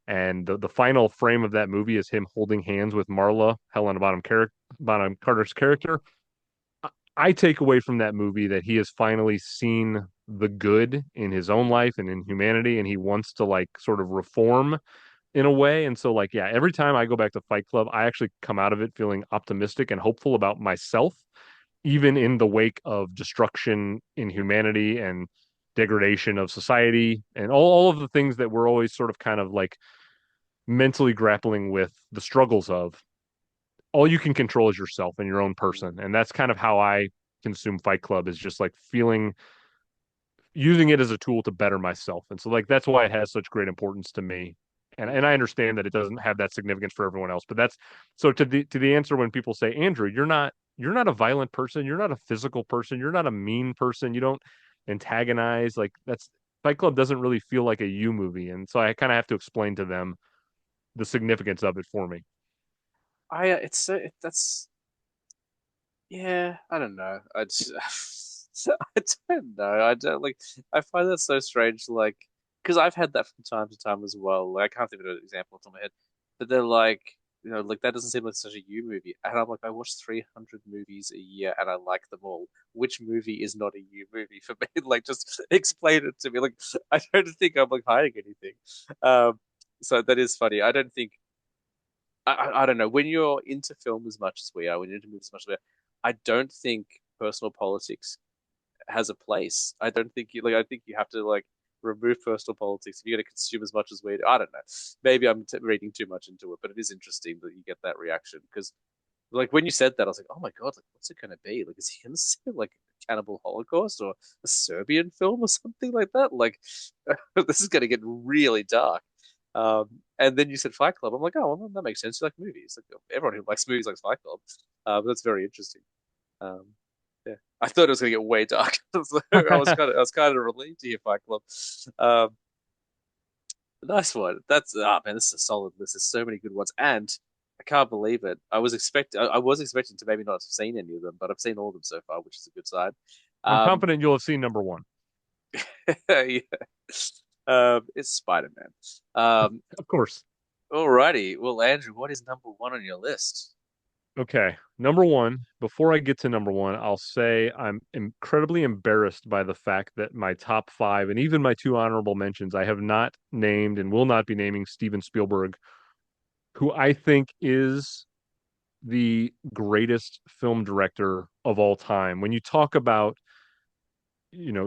And the final frame of that movie is him holding hands with Marla, Bonham Carter's character. I take away from that movie that he has finally seen the good in his own mm, life and in humanity, and he wants to like sort of reform in a way. And so, like, yeah, every time I go back to Fight Club, I actually come out of it feeling optimistic and hopeful about myself, even in the wake of destruction in humanity and degradation of society and all of the things that we're always sort of kind of like mentally grappling with the struggles of. All you can control is yourself and your own mm, person. And that's kind of how I consume Fight Club is just like feeling using it as a tool to better myself. And so like that's why it has such great importance to me. And mm. I understand that it doesn't have that significance for everyone else, but that's so to the answer when people say, Andrew, you're not a violent person, you're not a physical person, you're not a mean person, you don't antagonize, like that's Fight Club doesn't really feel like a you movie. And so I kind of have to explain to them the significance of it for me. It's so that's yeah, I don't know. I don't know. I don't like. I find that so strange. Like, because I've had that from time to time as well. Like, I can't think of an example off the top of my head, but they're like, like that doesn't seem like such a you movie. And I'm like, I watch 300 movies a year and I like them all. Which movie is not a you movie for me? Like, just explain it to me. Like, I don't think I'm like hiding anything. Um, so that is funny. I don't think. I don't know. When you're into film as much as we are, when you're into movies as much as we are, I don't think personal politics has a place. I don't think you like. I think you have to like remove personal politics if you're going to consume as much as we do. I don't know. Maybe I'm reading too much into it, but it is interesting that you get that reaction because, like, when you said that, I was like, oh my god, like, what's it going to be? Like, is he going to say like a cannibal Holocaust or a Serbian film or something like that? Like, this is going to get really dark. And then you said Fight Club. I'm like, oh, well, that makes sense. You like movies. Like everyone who likes movies likes Fight Club. But that's very interesting. Um, yeah, I thought it was going to get way dark. So I was kind of relieved to hear Fight Club. Um, nice one. That's man, this is a solid list. There's so many good ones, and I can't believe it. I was expecting to maybe not have seen any of them, but I've seen all of them so far, which is a good sign. I'm Um, confident you'll have seen number one. yeah. It's Spider-Man. Of course. Alrighty. Well, Andrew, what is number one on your list? Okay. Number one, before I get to number one, I'll say I'm incredibly embarrassed by the fact that my top five and even my two honorable mentions, I have not named and will not be naming Steven Spielberg, who I think is the greatest film director of all time. When you talk about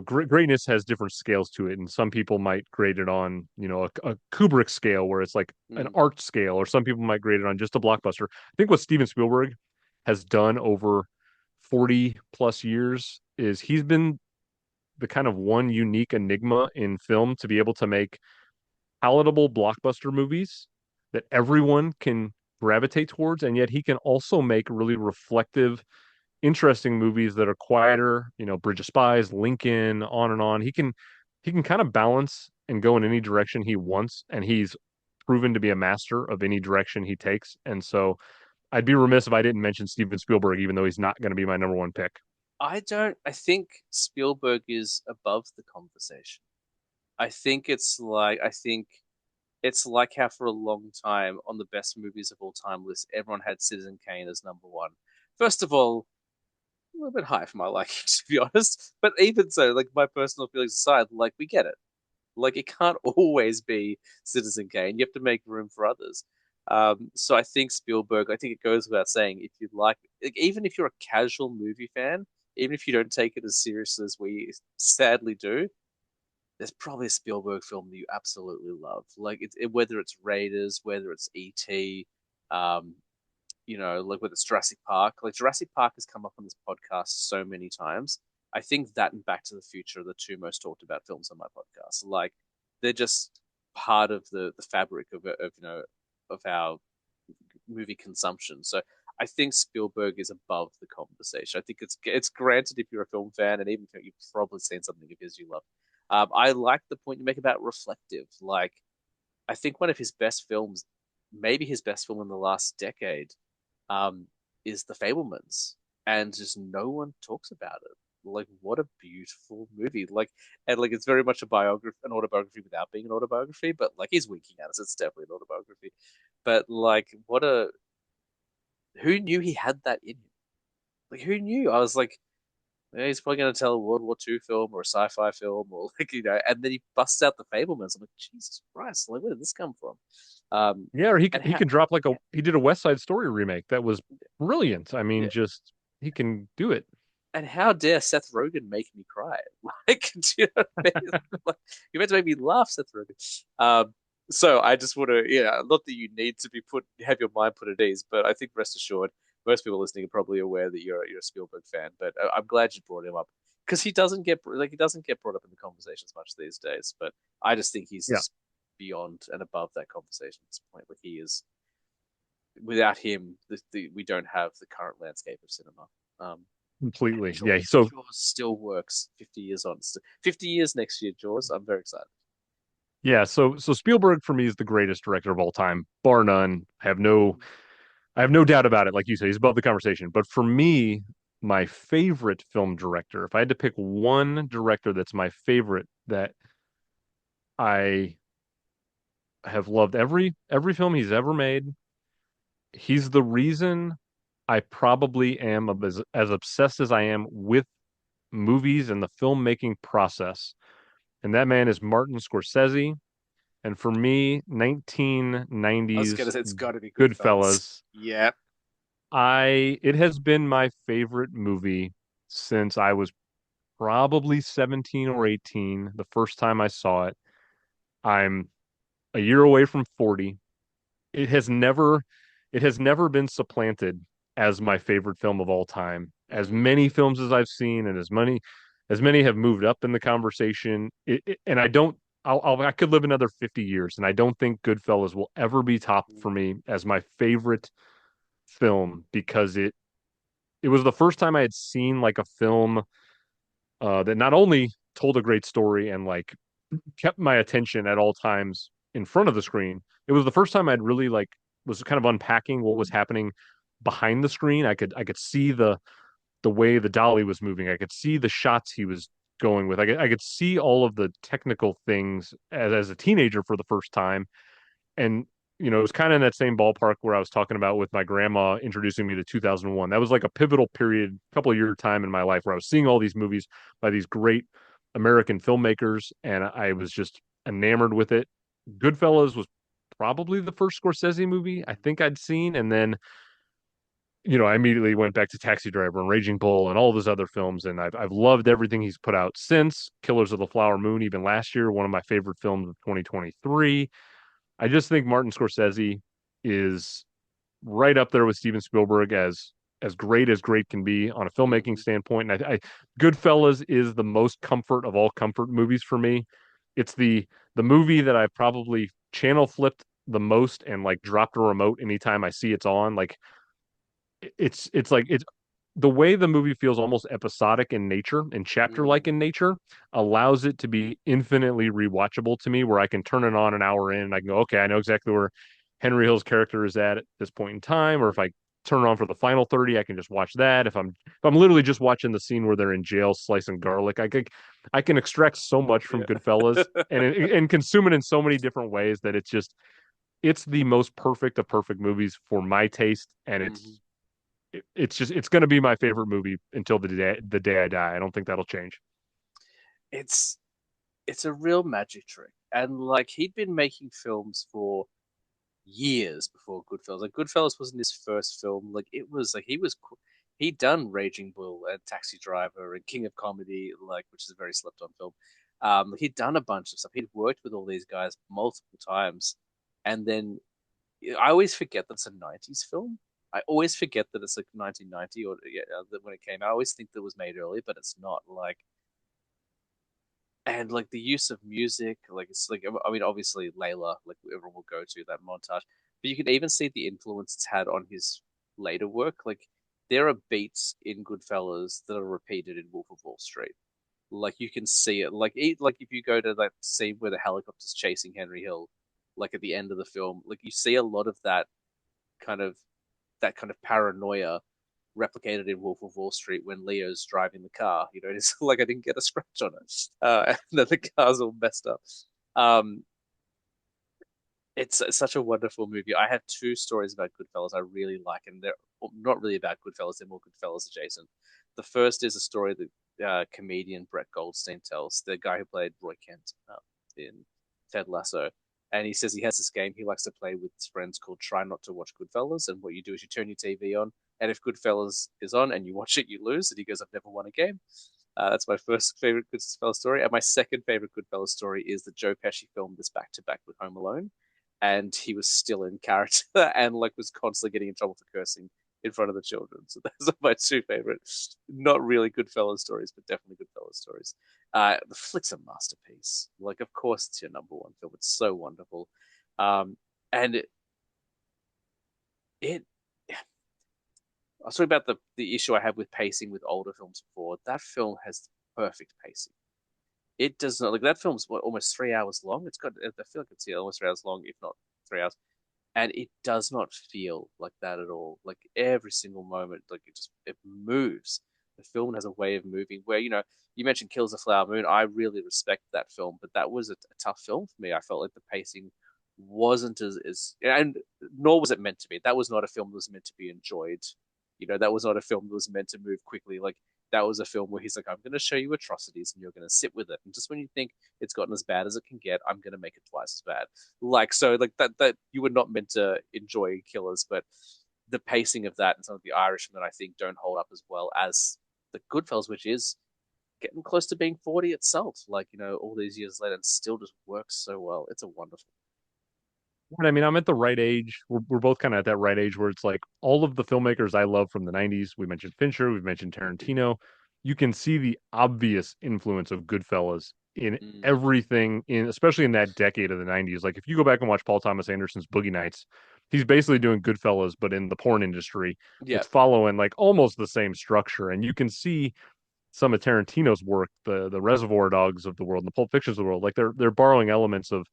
greatness has different scales to it, and some people might grade it on, a Kubrick scale where it's like an Mm, art scale, or some people might grade it on just a blockbuster. I think what Steven Spielberg has done over 40 plus years is he's been the kind of one unique enigma in film to be able to make palatable blockbuster movies that everyone can gravitate towards, and yet he can also make really reflective interesting movies that are quieter, Bridge of Spies, Lincoln, on and on. He can kind of balance and go in any direction he wants, and he's proven to be a master of any direction he takes. And so I'd be remiss if I didn't mention Steven Spielberg, even though he's not going to be my number one pick. I don't. I think Spielberg is above the conversation. I think it's like how for a long time on the best movies of all time list, everyone had Citizen Kane as number one. First of all, a little bit high for my liking, to be honest. But even so, like my personal feelings aside, like we get it. Like it can't always be Citizen Kane. You have to make room for others. So I think Spielberg. I think it goes without saying if you like, even if you're a casual movie fan, even if you don't take it as seriously as we sadly do, there's probably a Spielberg film that you absolutely love. Like whether it's Raiders, whether it's E.T., um, like with it's Jurassic Park. Like Jurassic Park has come up on this podcast so many times. I think that and Back to the Future are the two most talked about films on my podcast. Like they're just part of the fabric of of our movie consumption. So I think Spielberg is above the conversation. I think it's granted if you're a film fan, and even if you've probably seen something of his you love. I like the point you make about reflective. Like I think one of his best films, maybe his best film in the last decade, um, is The Fablemans, and just no one talks about it. Like, what a beautiful movie! Like, and like it's very much a biography, an autobiography without being an autobiography, but like he's winking at us. It's definitely an autobiography. But like, what a who knew he had that in him? Like, who knew? I was like, yeah, he's probably going to tell a World War II film or a sci-fi film or like and then he busts out The Fablemans. I'm like, Jesus Christ! Like, where did this come from? Yeah, or And he how, can drop like a yeah, he did a West Side Story remake that was brilliant. I mean, yeah. just he can do it. And how dare Seth Rogen make me cry? Like, do you know what I mean? Like, you're meant to make me laugh, Seth Rogen. So I just want to, yeah, not that you need to be have your mind put at ease, but I think rest assured, most people listening are probably aware that you're a Spielberg fan. But I'm glad you brought him up because he doesn't get brought up in the conversation as much these days. But I just think he's Yeah, just beyond and above that conversation at this point. Like he is, without him, we don't have the current landscape of cinema. Um, and completely. Yeah, Jaws, so Jaws still works 50 years on. 50 years next year, Jaws. I'm very excited. yeah, so Spielberg for me is the greatest director of all time, bar none. I have no doubt about it. Like you said, he's above the conversation. But for me, my favorite film director, if I had to pick one director that's my favorite that I have loved every film he's ever made, he's the reason I probably am as obsessed as I am with movies and the filmmaking process. And that man is Martin Scorsese. And for me, I was gonna 1990s say it's got to be Goodfellas. Goodfellas, Yeah. it has been my favorite movie since I was probably 17 or 18, the first time I saw it. I'm a year away from 40. It has never it has never been supplanted as my favorite film of all time. As Mm, many films as I've seen and as many have moved up in the conversation, and I don't I could live another 50 years and I don't think Goodfellas will ever be top for mm, me as my favorite film because it was the first time I had seen like a film that not only told a great story and like kept my attention at all times in front of the screen. It was the first time I'd really like was kind of unpacking what was happening behind the screen. I could see the way the dolly was moving. I could see the shots he was going with. I could see all of the technical things as a teenager for the first time. And it was kind of in that same ballpark where I was talking about with my grandma introducing me to 2001. That was like a pivotal period, couple of year time in my life where I was seeing all these movies by these great American filmmakers, and I was just enamored with it. Goodfellas was probably the first Scorsese movie I think I'd seen, and then I immediately went back to Taxi Driver and Raging Bull and all of his other films, and I've loved everything he's put out since. Killers of the Flower Moon, even last year, one of my favorite films of 2023. I just think Martin Scorsese is right up there with Steven Spielberg as great can be on a filmmaking mm, standpoint. And Goodfellas is the most comfort of all comfort movies for me. It's the movie that I've probably channel flipped the most and like dropped a remote anytime I see it's on. Like it's like it's the way the movie feels almost episodic in nature and chapter like mm. in nature allows it to be infinitely rewatchable to me where I can turn it on an hour in and I can go, okay, I know exactly where Henry Hill's character is at this point in time. Or if I turn it on for the final 30, I can just watch that. If I'm literally just watching the scene where they're in jail slicing garlic, I can extract so much from Yeah. Goodfellas and consume it in so many different ways that it's the most perfect of perfect movies for my taste. And Mhm. it's going to be my favorite movie until the day I die. I don't think that'll change. It's it's a real magic trick, and like he'd been making films for years before Goodfellas. Like Goodfellas wasn't his first film. Like it was like he'd done Raging Bull and Taxi Driver and King of Comedy, like which is a very slept on film. He'd done a bunch of stuff. He'd worked with all these guys multiple times, and then I always forget that's a '90s film. I always forget that it's like 1990 or yeah, that when it came out. I always think that it was made early, but it's not. Like, and like the use of music, like it's like I mean, obviously Layla, like everyone will go to that montage, but you can even see the influence it's had on his later work. Like there are beats in Goodfellas that are repeated in Wolf of Wall Street. Like you can see it. Like if you go to that scene where the helicopter's chasing Henry Hill, like at the end of the film, like you see a lot of kind of that kind of paranoia replicated in Wolf of Wall Street when Leo's driving the car. You know, it's like I didn't get a scratch on it, and then the car's all messed up. Um, it's such a wonderful movie. I have two stories about Goodfellas I really like, and they're not really about Goodfellas; they're more Goodfellas adjacent. The first is a story that comedian Brett Goldstein tells, the guy who played Roy Kent in Ted Lasso. And he says he has this game he likes to play with his friends called Try Not to Watch Goodfellas. And what you do is you turn your TV on, and if Goodfellas is on and you watch it, you lose. And he goes, "I've never won a game." That's my first favorite Goodfellas story. And my second favorite Goodfellas story is that Joe Pesci filmed this back to back with Home Alone, and he was still in character and like was constantly getting in trouble for cursing in front of the children. So those are my two favorite, not really Goodfellas stories, but definitely Goodfellas stories. The flick's a masterpiece. Like, of course, it's your number one film. It's so wonderful, and it I was talking about the issue I have with pacing with older films before. That film has perfect pacing. It does not like that film's what, almost 3 hours long. It's got I feel like it's yeah, almost 3 hours long, if not 3 hours, and it does not feel like that at all. Like every single moment, like it moves. The film has a way of moving where you mentioned Kills the Flower Moon. I really respect that film, but that was a tough film for me. I felt like the pacing wasn't as and nor was it meant to be. That was not a film that was meant to be enjoyed. That was not a film that was meant to move quickly. Like that was a film where he's like, I'm going to show you atrocities and you're going to sit with it. And just when you think it's gotten as bad as it can get, I'm going to make it twice as bad. Like, so like that you were not meant to enjoy Killers, but the pacing of that and some of the Irishman, I think, don't hold up as well as the Goodfellas, which is getting close to being 40 itself. Like, all these years later and still just works so well. It's a wonderful. I mean, I'm at the right age. We're both kind of at that right age where it's like all of the filmmakers I love from the 90s. We mentioned Fincher, we've mentioned Tarantino. You can see the obvious influence of Goodfellas in Mm, everything especially in that decade of the 90s. Like if you go back and watch Paul Thomas Anderson's Boogie Nights, he's basically doing Goodfellas but in the porn industry. yeah, It's following like almost the same structure, and you can see some of Tarantino's work, the Reservoir Dogs of the world, and the Pulp Fictions of the world. Like they're borrowing elements of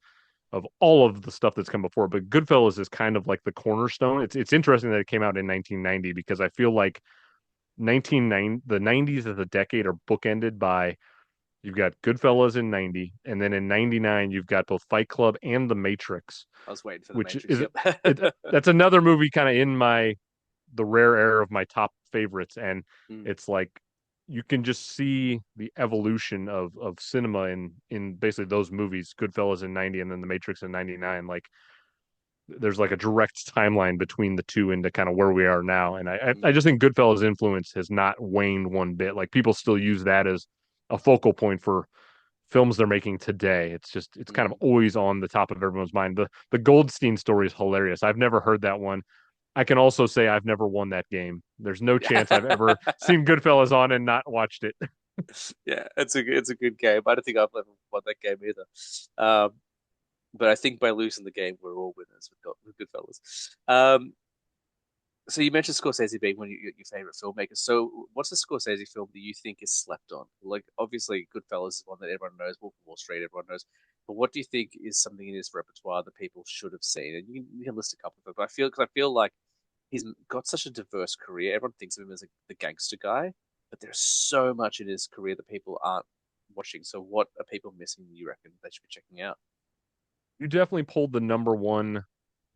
all of the stuff that's come before. But Goodfellas is kind of like the cornerstone. It's interesting that it came out in 1990 because I feel like the 90s as a decade are bookended by you've got Goodfellas in 90, and then in 99 you've got both Fight Club and The Matrix, I was waiting for the which Matrix. is Yep. that's another movie kind of in my the rare air of my top favorites. And Mm, it's like you can just see the evolution of cinema in basically those movies, Goodfellas in 90 and then The Matrix in 99. Like there's like a direct timeline between the two into kind of where we are now. And I mm, just think Goodfellas' influence has not waned one bit. Like people still use that as a focal point for films they're making today. It's kind of mm. always on the top of everyone's mind. The Goldstein story is hilarious. I've never heard that one. I can also say I've never won that game. There's no chance I've ever seen Goodfellas on and not watched it. Yeah, it's a good game. I don't think I've ever won that game either. Um, but I think by losing the game, we're all winners with Goodfellas. So you mentioned Scorsese being one of your favorite filmmakers. So what's the Scorsese film that you think is slept on? Like obviously Goodfellas is one that everyone knows, Wolf of Wall Street everyone knows. But what do you think is something in his repertoire that people should have seen? And you can list a couple of them. But I feel like he's got such a diverse career. Everyone thinks of him as the gangster guy, but there's so much in his career that people aren't watching. So what are people missing? You reckon they should be checking out? You definitely pulled the number one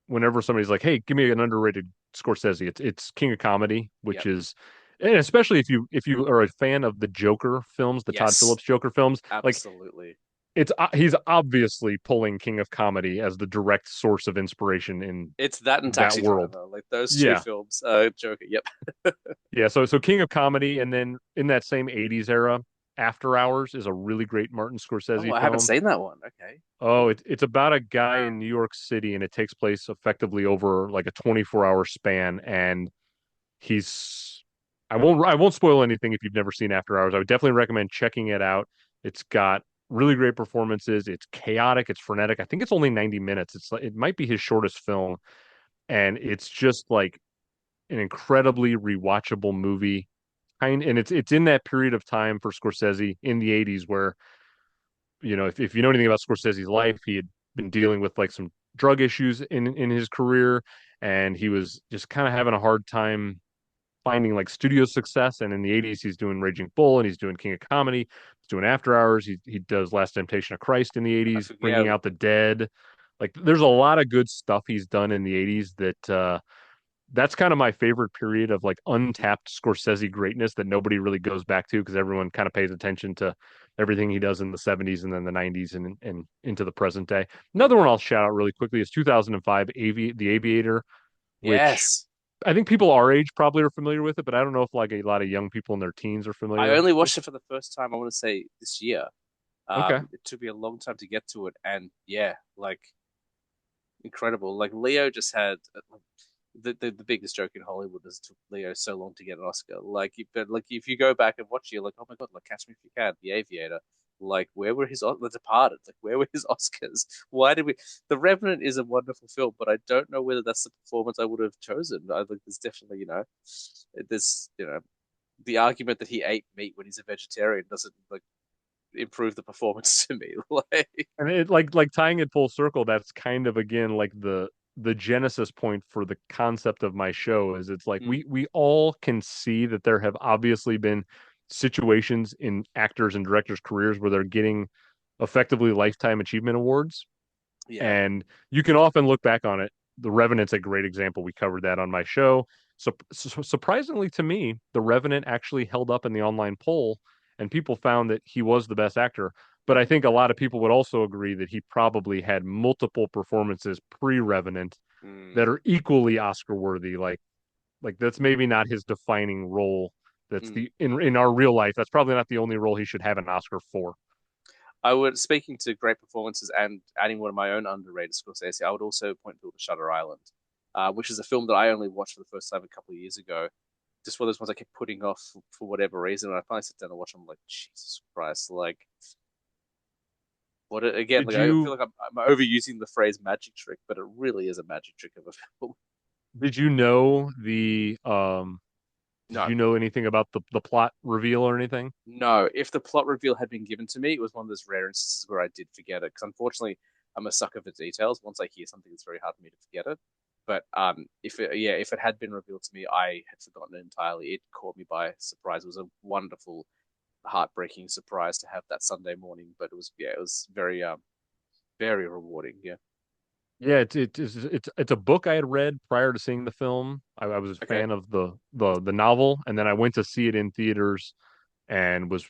whenever somebody's like, "Hey, give me an underrated Scorsese." It's King of Comedy, which Yep. is, and especially if you are a fan of the Joker films, the Todd Yes. Phillips Joker films, like Absolutely. it's he's obviously pulling King of Comedy as the direct source of inspiration in It's that and that Taxi world. Driver, like those two Yeah. films. Joker. Yep. Yeah, so King of Comedy, and then in that same '80s era, After Hours is a really great Martin Oh, Scorsese I haven't film. seen that one. Okay. Oh, it's about a guy in New York City, and it takes place effectively over like a 24-hour span. And he's I won't spoil anything if you've never seen After Hours. I would definitely recommend checking it out. It's got really great performances. It's chaotic. It's frenetic. I think it's only 90 minutes. It might be his shortest film, and it's just like an incredibly rewatchable movie. And it's in that period of time for Scorsese in the 80s where, if you know anything about Scorsese's life, he had been dealing with like some drug issues in his career, and he was just kind of having a hard time finding like studio success. And in the 80s, he's doing Raging Bull, and he's doing King of Comedy, he's doing After Hours, he does Last Temptation of Christ in the I 80s, forget. Bringing Out the Dead. Like there's a lot of good stuff he's done in the 80s that's kind of my favorite period of like untapped Scorsese greatness that nobody really goes back to because everyone kind of pays attention to everything he does in the 70s and then the 90s and into the present day. Another one I'll shout out really quickly is 2005 The Aviator, which Yes. I think people our age probably are familiar with it, but I don't know if like a lot of young people in their teens are I familiar only with. watched it for the first time, I want to say this year. Okay. It took me a long time to get to it, and yeah, like incredible. Like Leo just had the biggest joke in Hollywood is it took Leo so long to get an Oscar. But like if you go back and watch it, you're like, oh my god, like Catch Me If You Can, The Aviator. Like where were his The Departed? Like where were his Oscars? Why did we? The Revenant is a wonderful film, but I don't know whether that's the performance I would have chosen. I think there's definitely there's the argument that he ate meat when he's a vegetarian doesn't like improve the performance to me. Like, And it like tying it full circle, that's kind of again like the genesis point for the concept of my show is it's like mm, we all can see that there have obviously been situations in actors and directors' careers where they're getting effectively lifetime achievement awards. yeah, And you can often look back on it. The Revenant's a great example. We covered that on my show. So surprisingly to me, The Revenant actually held up in the online poll, and people found that he was the best actor. But I think a lot of people would also agree that he probably had multiple performances pre-Revenant mm, that are equally Oscar worthy. Like that's maybe not his defining role. That's mm. the in our real life. That's probably not the only role he should have an Oscar for. I would, speaking to great performances and adding one of my own underrated Scorsese, I would also point people to Shutter Island, which is a film that I only watched for the first time a couple of years ago. Just one of those ones I kept putting off for whatever reason. And I finally sit down and watch them, I'm like, Jesus Christ, like, again, Did like, I feel you like I'm overusing the phrase magic trick, but it really is a magic trick of a film. did you know did No, you know anything about the plot reveal or anything? no, if the plot reveal had been given to me, it was one of those rare instances where I did forget it. Because unfortunately, I'm a sucker for details. Once I hear something, it's very hard for me to forget it. But if it had been revealed to me, I had forgotten it entirely. It caught me by surprise. It was a wonderful, heartbreaking surprise to have that Sunday morning. But it was very very rewarding. Yeah. Yeah, it's a book I had read prior to seeing the film. I was a Okay. fan of the novel, and then I went to see it in theaters and was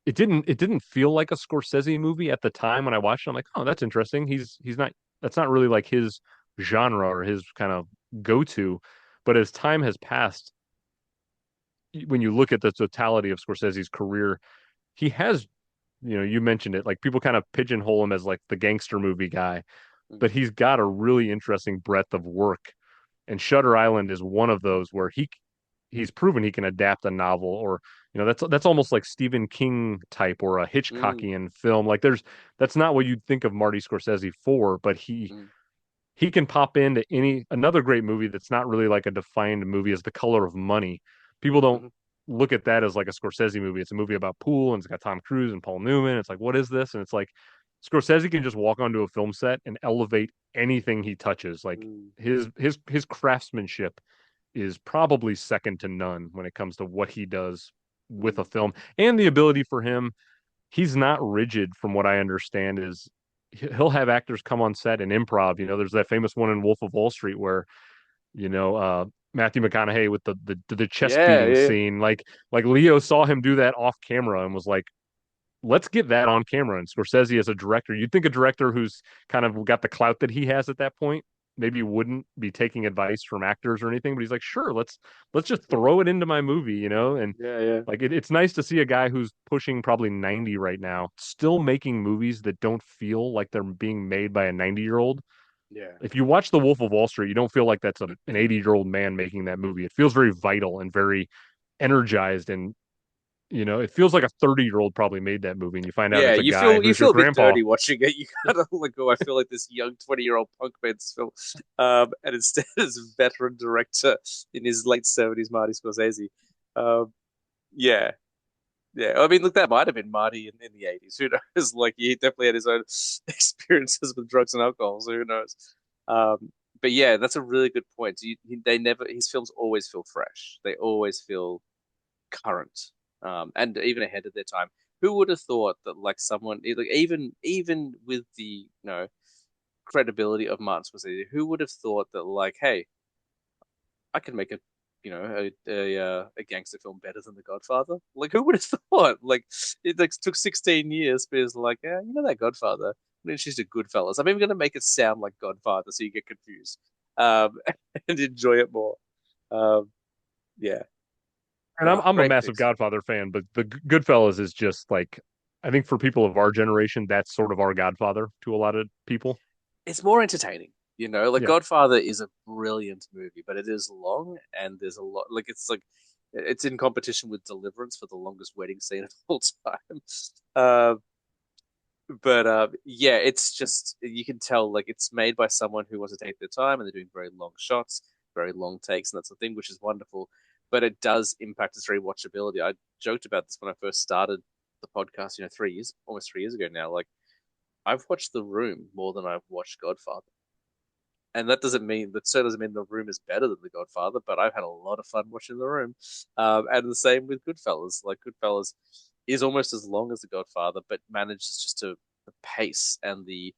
it didn't feel like a Scorsese movie at the time when I watched it. I'm like, oh, that's interesting. He's not that's not really like his genre or his kind of go-to. But as time has passed, when you look at the totality of Scorsese's career, he has, you mentioned it, like people kind of pigeonhole him as like the gangster movie guy, Mm, but he's got a really interesting breadth of work. And Shutter Island is one of those where he's proven he can adapt a novel or that's almost like Stephen King type or a mm, Hitchcockian film. Like that's not what you'd think of Marty Scorsese for, but mm, he can pop into another great movie that's not really like a defined movie is The Color of Money. People don't mm, look at that as like a Scorsese movie. It's a movie about pool and it's got Tom Cruise and Paul Newman. It's like, what is this? And it's like Scorsese can just walk onto a film set and elevate anything he touches. Like mm, his craftsmanship is probably second to none when it comes to what he does with a mm. film and the ability for him. He's not rigid from what I understand is he'll have actors come on set and improv. There's that famous one in Wolf of Wall Street where, you know, uh, Matthew McConaughey with the chest Yeah, beating yeah. scene, like Leo saw him do that off camera and was like, let's get that on camera. And Scorsese as a director, you'd think a director who's kind of got the clout that he has at that point maybe wouldn't be taking advice from actors or anything, but he's like, sure, let's just Hmm. throw it into my movie, and Yeah, yeah, like it's nice to see a guy who's pushing probably 90 right now, still making movies that don't feel like they're being made by a 90-year-old. yeah. If you watch The Wolf of Wall Street, you don't feel like that's an 80-year-old man making that movie. It feels very vital and very energized, and it feels like a 30-year-old probably made that movie, and you find out Yeah, it's a guy you who's your feel a bit grandpa. dirty watching it. You kind of like, oh, I feel like this young 20-year-old punk made this film, and instead it's a veteran director in his late 70s, Marty Scorsese. Um, yeah, yeah. I mean, look, that might have been Marty in the 80s. Who knows? Like, he definitely had his own experiences with drugs and alcohol. So who knows? But yeah, that's a really good point. They never his films always feel fresh. They always feel current, and even ahead of their time. Who would have thought that like someone like even with the credibility of Martin Scorsese, who would have thought that like, hey, I can make a gangster film better than The Godfather? Like, who would have thought? Like, it like took 16 years, but it's like, yeah, that Godfather. It's just a Goodfellas. I'm even going to make it sound like Godfather, so you get confused, um, and enjoy it more. Um, yeah, And I'm a great massive picks. Godfather fan, but the Goodfellas is just like, I think for people of our generation, that's sort of our Godfather to a lot of people. It's more entertaining. Like Yeah. Godfather is a brilliant movie, but it is long and there's a lot. Like it's in competition with Deliverance for the longest wedding scene of all time. Uh, but yeah, it's just you can tell like it's made by someone who wants to take their time and they're doing very long shots, very long takes, and that's the thing, which is wonderful. But it does impact its rewatchability. I joked about this when I first started the podcast, 3 years, almost 3 years ago now. Like I've watched The Room more than I've watched Godfather. And that certainly doesn't mean The Room is better than The Godfather, but I've had a lot of fun watching The Room. And the same with Goodfellas. Like Goodfellas is almost as long as The Godfather, but manages just to the pace and the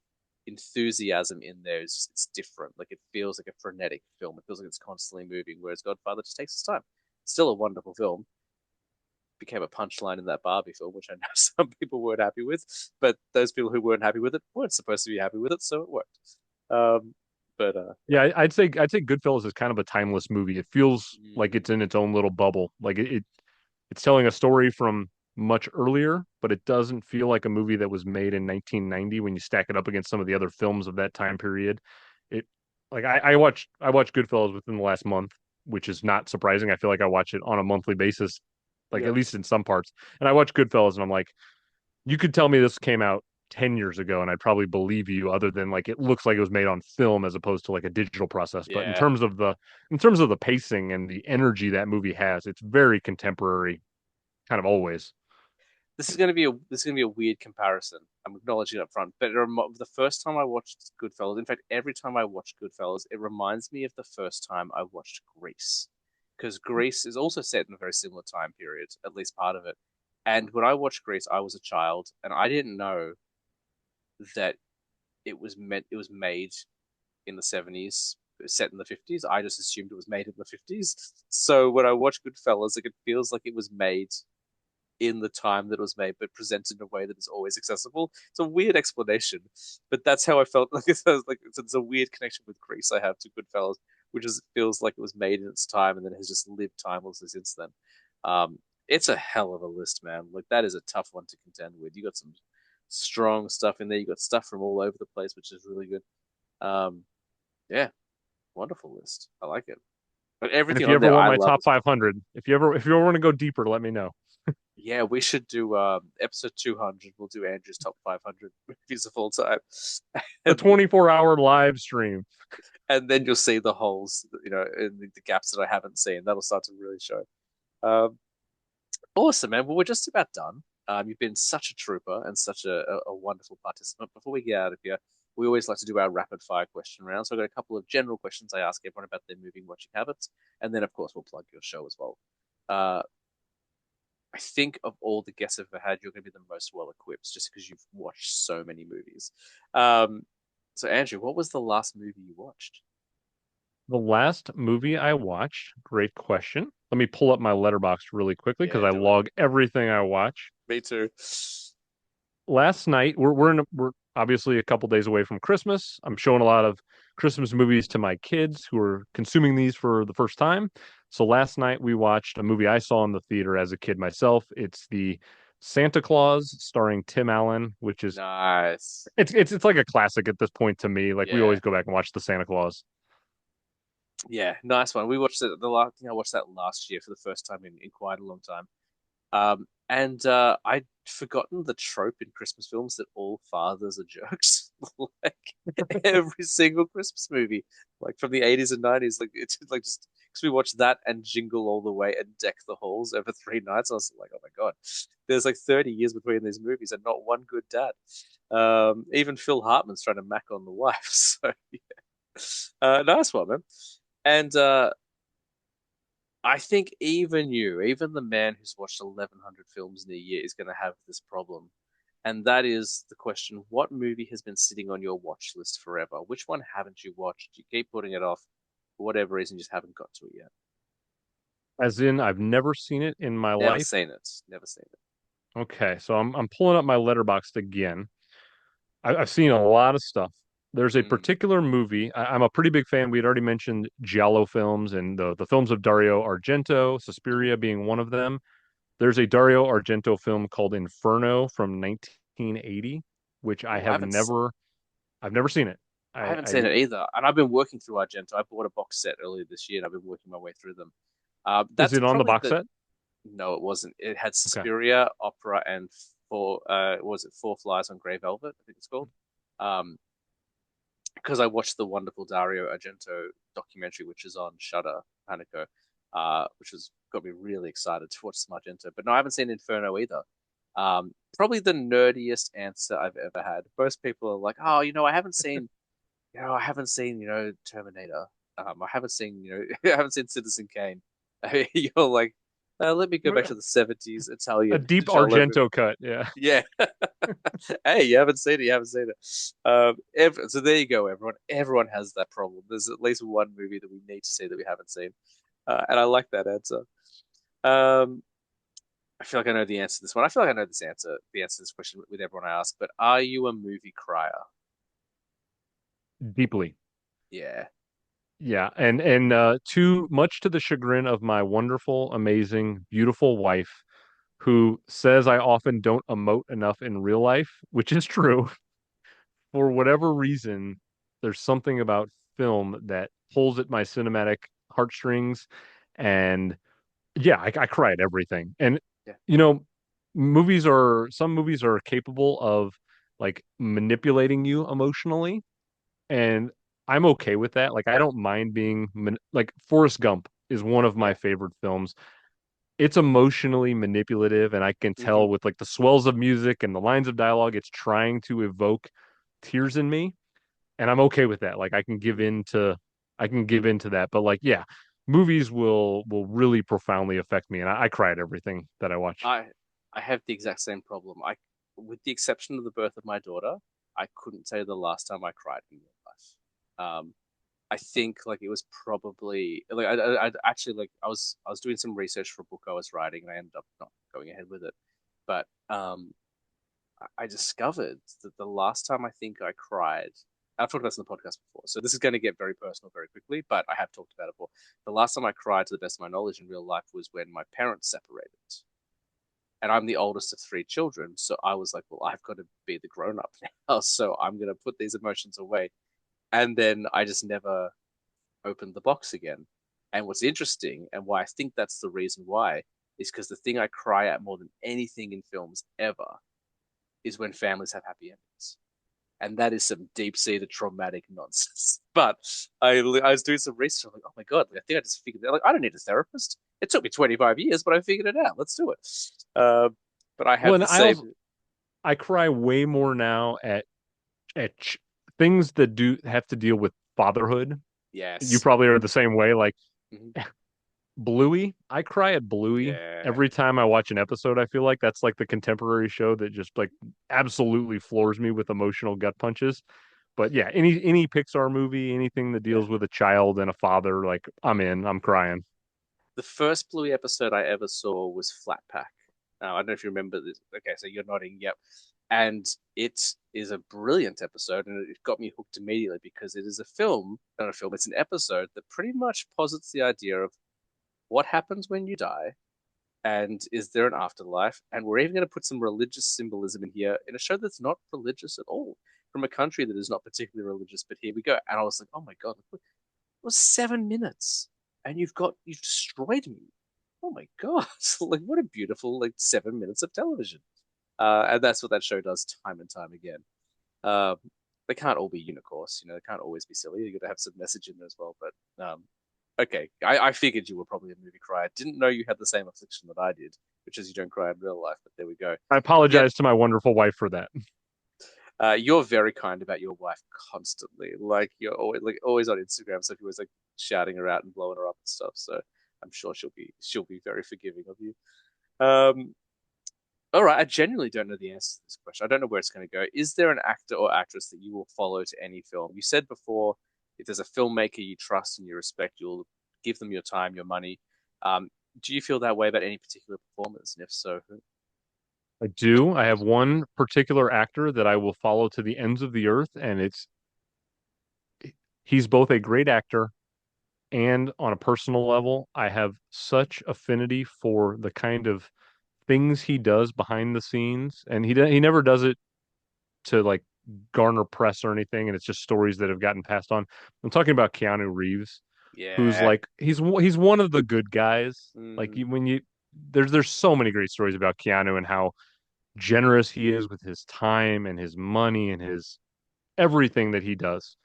enthusiasm in there is it's different. Like it feels like a frenetic film. It feels like it's constantly moving, whereas Godfather just takes its time. It's still a wonderful film. Became a punchline in that Barbie film, which I know some people weren't happy with, but those people who weren't happy with it weren't supposed to be happy with it, so it worked. Um, but yeah. Yeah, I'd say Goodfellas is kind of a timeless movie. It feels like it's Mm, in its own little bubble. Like it's telling a story from much earlier, but it doesn't feel like a movie that was made in 1990 when you stack it up against some of the other films of that time period. It like I watched Goodfellas within the last month, which is not surprising. I feel like I watch it on a monthly basis, like yeah. at least in some parts. And I watch Goodfellas and I'm like, you could tell me this came out 10 years ago and I'd probably believe you, other than like it looks like it was made on film as opposed to like a digital process. But in Yeah. terms of the pacing and the energy that movie has, it's very contemporary, kind of always. This is gonna be a weird comparison. I'm acknowledging it up front, but the first time I watched Goodfellas, in fact, every time I watch Goodfellas, it reminds me of the first time I watched Grease, because Grease is also set in a very similar time period, at least part of it. And when I watched Grease, I was a child, and I didn't know that it was made in the 70s, set in the 50s. I just assumed it was made in the 50s. So when I watch Goodfellas, like it feels like it was made in the time that it was made, but presented in a way that is always accessible. It's a weird explanation, but that's how I felt. Like it's a weird connection with Greece I have to Goodfellas, which is feels like it was made in its time and then has just lived timelessly since then. It's a hell of a list, man. Like that is a tough one to contend with. You got some strong stuff in there. You got stuff from all over the place, which is really good. Um, yeah, wonderful list. I like it. But And everything if you on ever there want I my love top as well. 500, if you ever want to go deeper, let me know. Yeah, we should do episode 200. We'll do Andrew's top 500 movies of all time. The And 24-hour live stream. and then you'll see the holes, in the gaps that I haven't seen. That'll start to really show. Um, awesome, man. Well, we're just about done. You've been such a trooper and such a wonderful participant. Before we get out of here, we always like to do our rapid fire question round. So I've got a couple of general questions I ask everyone about their movie watching habits. And then, of course, we'll plug your show as well. Uh, I think of all the guests I've ever had, you're going to be the most well equipped just because you've watched so many movies. Um, so, Andrew, what was the last movie you watched? The last movie I watched, great question. Let me pull up my letterbox really quickly because Yeah, I do it. log everything I watch. Me too. Last night, we're obviously a couple days away from Christmas. I'm showing a lot of Christmas movies to my kids who are consuming these for the first time. So last night we watched a movie I saw in the theater as a kid myself. It's the Santa Claus starring Tim Allen, which is Nice. it's like a classic at this point to me. Like we Yeah. always go back and watch the Santa Claus. Yeah, nice one. We watched it the last. I think I watched that last year for the first time in quite a long time. And I'd forgotten the trope in Christmas films that all fathers are jerks. Like every single Christmas movie, like from the 80s and 90s, like it's like just because we watched that and Jingle All the Way and Deck the Halls over 3 nights. I was like, oh my God, there's like 30 years between these movies and not one good dad. Even Phil Hartman's trying to mack on the wife. So yeah, nice one, man. And I think even you, even the man who's watched 1,100 films in a year, is going to have this problem. And that is the question, what movie has been sitting on your watch list forever? Which one haven't you watched? You keep putting it off for whatever reason, you just haven't got to it yet. As in, I've never seen it in my Never life. seen it. Never seen it. Okay, so I'm pulling up my letterboxd again. I've seen a lot of stuff. There's a Mm. particular movie. I'm a pretty big fan. We had already mentioned Giallo films and the films of Dario Argento, Hmm. Suspiria being one of them. There's a Dario Argento film called Inferno from 1980, which Oh, I've never seen it. I haven't I seen it either. And I've been working through Argento. I bought a box set earlier this year and I've been working my way through them. Is That's it on the probably box the set? No, it wasn't. It had Okay. Suspiria, Opera, and was it Four Flies on Grey Velvet? I think it's called. Um, because I watched the wonderful Dario Argento documentary, which is on Shudder, Panico, which has got me really excited to watch some Argento. But no, I haven't seen Inferno either. Probably the nerdiest answer I've ever had. Most people are like, "Oh, I haven't seen, Terminator. I haven't seen, I haven't seen Citizen Kane." You're like, let me go back to the 70s A Italian deep giallo movie. Argento cut. Yeah. Yeah. Hey, you haven't seen it. You haven't seen it. So there you go, everyone. Everyone has that problem. There's at least one movie that we need to see that we haven't seen. And I like that answer. Um, I feel like I know the answer to this one. I feel like I know the answer to this question with everyone I ask, but are you a movie crier? Deeply. Yeah. Yeah, and too much to the chagrin of my wonderful, amazing, beautiful wife, who says I often don't emote enough in real life, which is true. For whatever reason, there's something about film that pulls at my cinematic heartstrings, and yeah, I cry at everything. And Yeah. you know, some movies are capable of like manipulating you emotionally, and I'm okay with that. Like I don't mind being like Forrest Gump is one of my Yeah. favorite films. It's emotionally manipulative, and I can Hmm. tell with like the swells of music and the lines of dialogue, it's trying to evoke tears in me, and I'm okay with that. Like I can give into that. But like, yeah, movies will really profoundly affect me, and I cry at everything that I watch. I I have the exact same problem. With the exception of the birth of my daughter, I couldn't tell you the last time I cried in real life. I think like it was probably like I actually like I was doing some research for a book I was writing and I ended up not going ahead with it. But I discovered that the last time I think I cried, I've talked about this in the podcast before, so this is going to get very personal very quickly, but I have talked about it before. The last time I cried, to the best of my knowledge, in real life was when my parents separated. And I'm the oldest of three children, so I was like, well, I've got to be the grown up now, so I'm going to put these emotions away. And then I just never opened the box again. And what's interesting, and why I think that's the reason why, is because the thing I cry at more than anything in films ever is when families have happy endings. And that is some deep seated traumatic nonsense. But I was doing some research. I'm like, oh my God, I think I just figured it out. Like, I don't need a therapist. It took me 25 years, but I figured it out. Let's do it. Uh, but I Well, have and the same. I cry way more now at things that do have to deal with fatherhood. You Yes. probably are the same way. Like Mhm. Bluey, I cry at Bluey Yeah. every time I watch an episode. I feel like that's like the contemporary show that just like absolutely floors me with emotional gut punches. But yeah, any Pixar movie, anything that Yeah. deals with a child and a father, like I'm in, I'm crying. The first Bluey episode I ever saw was Flat Pack. I don't know if you remember this. Okay, so you're nodding. Yep. And it is a brilliant episode, and it got me hooked immediately because it is a film, not a film, it's an episode that pretty much posits the idea of what happens when you die, and is there an afterlife? And we're even going to put some religious symbolism in here in a show that's not religious at all, from a country that is not particularly religious. But here we go. And I was like, oh my God, it was 7 minutes, and you've destroyed me. Oh my God, like what a beautiful like 7 minutes of television. And that's what that show does time and time again. Um, they can't all be unicorns, they can't always be silly. You got to have some message in there as well. But okay, I figured you were probably a movie crier. Didn't know you had the same affliction that I did, which is you don't cry in real life. But there we go. I Yet apologize to my wonderful wife for that. you're very kind about your wife constantly. Like you're always on Instagram, so you're always like shouting her out and blowing her up and stuff. So I'm sure she'll be very forgiving of you. Um, All right, I genuinely don't know the answer to this question. I don't know where it's going to go. Is there an actor or actress that you will follow to any film? You said before, if there's a filmmaker you trust and you respect, you'll give them your time, your money. Um, do you feel that way about any particular performers? And if so, who? I do. I have one particular actor that I will follow to the ends of the earth, and he's both a great actor and on a personal level, I have such affinity for the kind of things he does behind the scenes, and he never does it to like garner press or anything, and it's just stories that have gotten passed on. I'm talking about Keanu Reeves, who's Yeah. like he's one of the good guys. Like Mm, when you there's so many great stories about Keanu and how generous he is with his time and his money and his everything that he does.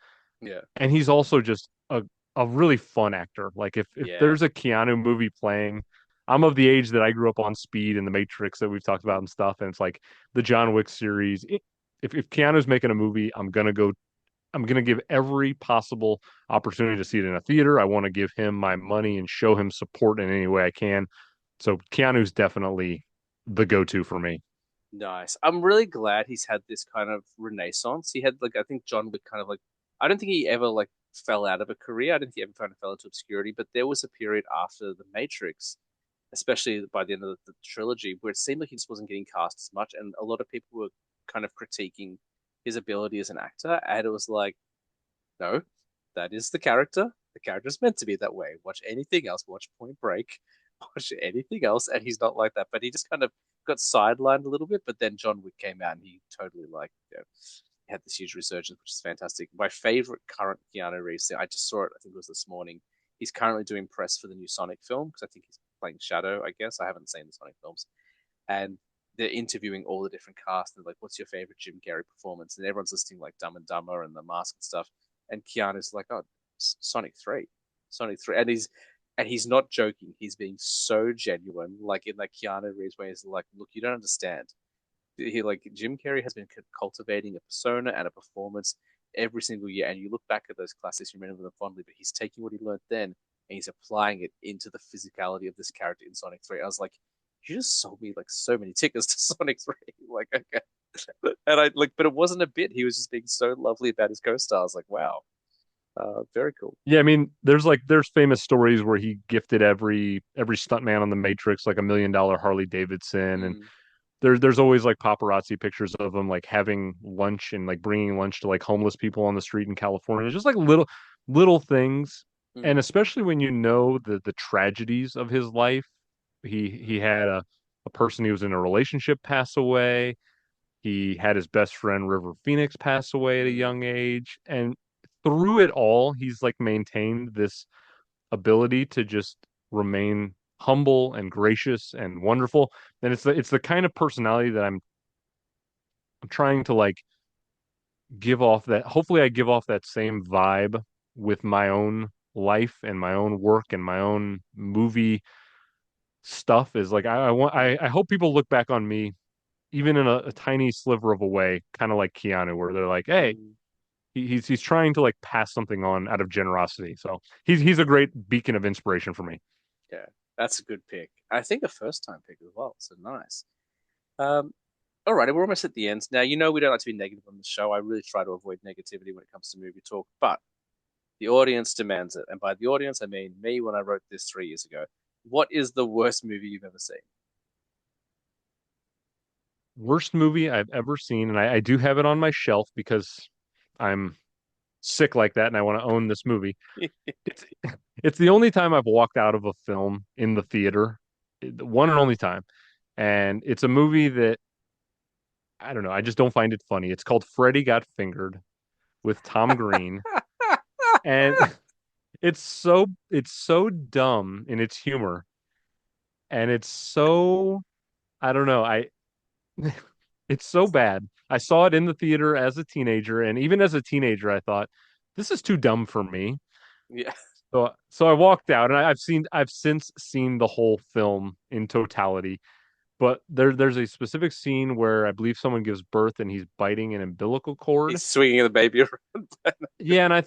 yeah. And he's also just a really fun actor. Like if Yeah. there's a Keanu movie playing, I'm of the age that I grew up on Speed and The Matrix that we've talked about Mm, and stuff, and it's like the John Wick series. If Keanu's making a movie, I'm gonna go. I'm gonna give every possible opportunity to see it in a theater. I want to give him my money and show him support in any way I can. So Keanu's definitely the go-to for me. nice. I'm really glad he's had this kind of renaissance. He had like I think John Wick kind of like I don't think he ever like fell out of a career. I didn't think he ever kind of fell into obscurity, but there was a period after The Matrix, especially by the end of the trilogy, where it seemed like he just wasn't getting cast as much, and a lot of people were kind of critiquing his ability as an actor, and it was like, no, that is the character. The character's meant to be that way. Watch anything else. Watch Point Break. Watch anything else, and he's not like that. But he just kind of got sidelined a little bit. But then John Wick came out, and he totally like had this huge resurgence, which is fantastic. My favorite current Keanu Reeves thing, I just saw it. I think it was this morning. He's currently doing press for the new Sonic film because I think he's playing Shadow. I guess I haven't seen the Sonic films, and they're interviewing all the different cast. And like, what's your favorite Jim Carrey performance? And everyone's listing like Dumb and Dumber and The Mask and stuff. And Keanu's like, oh, Sonic 3, Sonic 3, and he's not joking. He's being so genuine, like in that Keanu Reeves way. He's like, look, you don't understand. He like Jim Carrey has been cultivating a persona and a performance every single year, and you look back at those classics, you remember them fondly. But he's taking what he learned then and he's applying it into the physicality of this character in Sonic 3. I was like, you just sold me like so many tickets to Sonic 3. Like, okay. And I like, but it wasn't a bit. He was just being so lovely about his co-stars. Like, wow, very cool. Yeah, I mean, there's famous stories where he gifted every stuntman on the Matrix like $1 million Harley Davidson, and Mm, there's always like paparazzi pictures of him like having lunch and like bringing lunch to like homeless people on the street in California. Just like little things, and mm, especially when you know the tragedies of his life. He mm, had a person he was in a relationship pass away. He had his best friend River Phoenix pass away at a mm, young age, and through it all, he's like maintained this ability to just remain humble and gracious and wonderful. And it's the kind of personality that I'm trying to like give off that hopefully I give off that same vibe with my own life and my own work and my own movie stuff is like I want mm, I hope people look back on me even in a tiny sliver of a way, kind of like Keanu, where they're like, hey, mm. he's trying to like pass something on out of generosity. So he's a great beacon of inspiration for me. Yeah, that's a good pick. I think a first time pick as well. So nice. Um, all righty, we're almost at the end. Now, we don't like to be negative on the show. I really try to avoid negativity when it comes to movie talk, but the audience demands it. And by the audience, I mean me when I wrote this 3 years ago. What is the worst movie you've ever seen? Worst movie I've ever seen, and I do have it on my shelf because I'm sick like that and I want to own this movie. It's it's the only time I've walked out of a film in the theater, the one and only time. And it's a movie that I don't know, I just don't find it funny. It's called Freddy Got Fingered with Tom Green. And it's so dumb in its humor. And it's so I don't know, I it's so bad. I saw it in the theater as a teenager, and even as a teenager, I thought, this is too dumb for me. Yeah, So I walked out, and I've since seen the whole film in totality. But there's a specific scene where I believe someone gives birth and he's biting an umbilical cord. he's swinging the baby around. Yeah, and I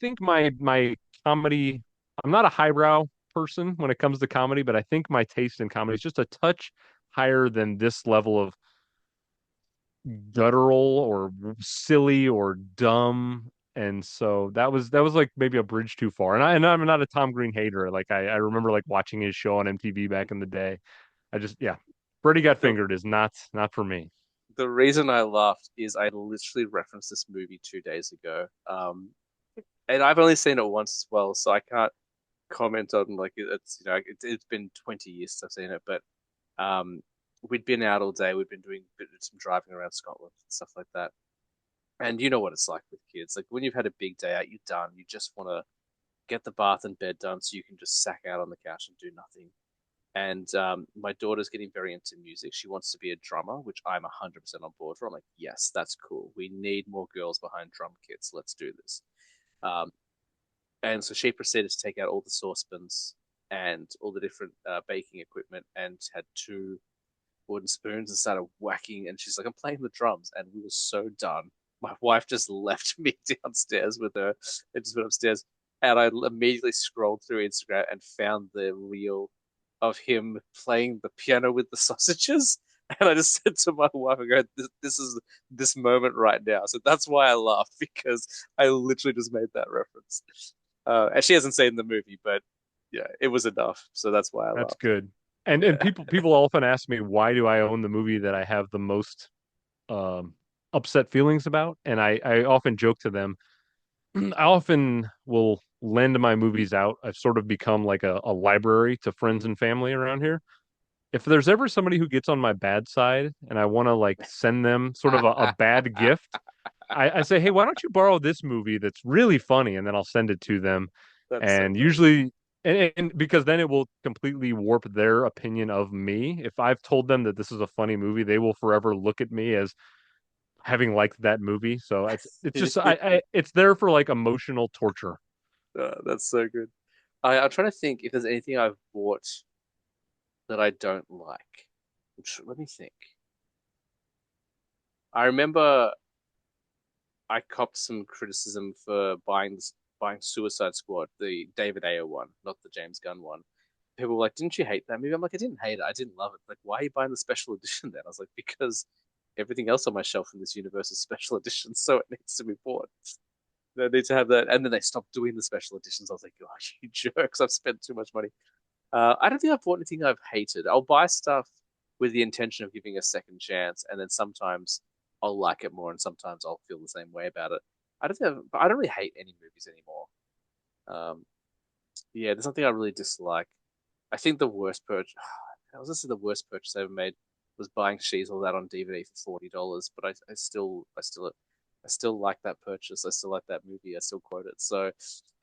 think my comedy. I'm not a highbrow person when it comes to comedy, but I think my taste in comedy is just a touch higher than this level of guttural or silly or dumb. And so that was like maybe a bridge too far. And I'm not a Tom Green hater. Like I remember like watching his show on MTV back in the day. I just yeah. Freddy Got the Fingered is not for me. the reason I laughed is I literally referenced this movie 2 days ago. And I've only seen it once as well, so I can't comment on like it's it's been 20 years since I've seen it, but um, we'd been out all day, we'd been doing some driving around Scotland and stuff like that, and you know what it's like with kids. Like when you've had a big day out, you're done. You just want to get the bath and bed done so you can just sack out on the couch and do nothing. And my daughter's getting very into music. She wants to be a drummer, which I'm 100% on board for. I'm like, yes, that's cool. We need more girls behind drum kits. Let's do this. Um, and so she proceeded to take out all the saucepans and all the different baking equipment and had two wooden spoons and started whacking. And she's like, I'm playing the drums. And we were so done. My wife just left me downstairs with her and just went upstairs. And I immediately scrolled through Instagram and found the reel of him playing the piano with the sausages. And I just said to my wife, I go, this is this moment right now. So that's why I laughed because I literally just made that reference. And she hasn't seen the movie, but yeah, it was enough. So that's why I That's laughed. good. And Yeah. people often ask me why do I own the movie that I have the most um upset feelings about? And I often joke to them, I often will lend my movies out. I've sort of become like a library to friends and family around here. If there's ever somebody who gets on my bad side and I want to like send them sort of a bad gift, I say, hey, why don't you borrow this movie that's really funny? And then I'll send it to them. That's so And funny. usually, and because then it will completely warp their opinion of me. If I've told them that this is a funny movie, they will forever look at me as having liked that movie. So it's just it's there for like emotional torture. That's so good. I'm trying to think if there's anything I've bought that I don't like. Let me think. I remember I copped some criticism for buying Suicide Squad, the David Ayer one, not the James Gunn one. People were like, "Didn't you hate that movie?" I'm like, "I didn't hate it. I didn't love it. Like, why are you buying the special edition then?" I was like, "Because everything else on my shelf in this universe is special edition, so it needs to be bought. They need to have that." And then they stopped doing the special editions. I was like, "Gosh, you jerks! I've spent too much money." I don't think I've bought anything I've hated. I'll buy stuff with the intention of giving a second chance, and then sometimes I'll like it more, and sometimes I'll feel the same way about it. I don't really hate any movies anymore. Um, yeah, there's something I really dislike. I think the worst purchase, I was gonna say the worst purchase I ever made was buying She's All That on DVD for $40. But I still like that purchase. I still like that movie. I still quote it. So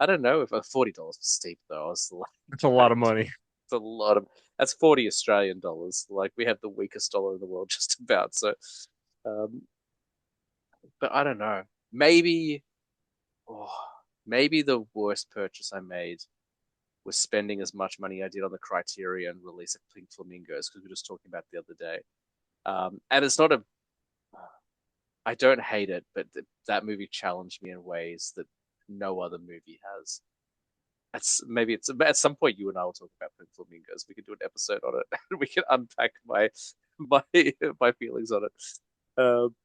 I don't know if $40 was steep though. I was It's a like, lot of money. it's a lot of that's 40 Australian dollars. Like we have the weakest dollar in the world just about. So, um, but I don't know. Maybe, oh, maybe the worst purchase I made was spending as much money I did on the Criterion release of Pink Flamingos because we were just talking about it the other day. And it's not a, I don't hate it, but that movie challenged me in ways that no other movie has. Maybe it's at some point you and I will talk about Pink Flamingos. We can do an episode on it and we can unpack my my feelings on it. I'm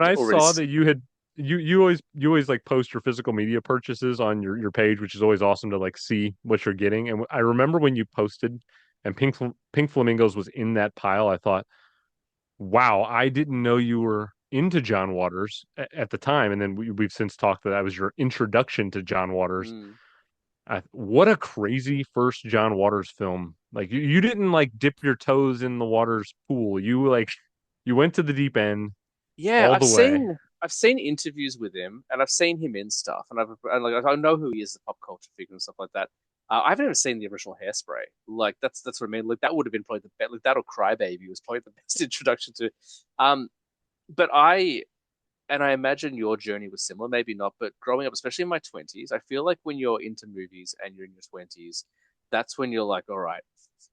I already. saw that you had you always like post your physical media purchases on your page, which is always awesome to like see what you're getting. And I remember when you posted and Pink Flamingos was in that pile, I thought, wow, I didn't know you were into John Waters at the time. And then we've since talked that that was your introduction to John Waters. Mm. What a crazy first John Waters film. Like you didn't like dip your toes in the Waters pool. You like you went to the deep end Yeah, all the way. I've seen interviews with him, and I've seen him in stuff, and like I know who he is, the pop culture figure and stuff like that. I haven't even seen the original Hairspray. Like that's what I mean. Like that would have been probably the best. Like that or Crybaby was probably the best introduction to. Um, but I imagine your journey was similar, maybe not, but growing up, especially in my 20s, I feel like when you're into movies and you're in your 20s, that's when you're like, all right,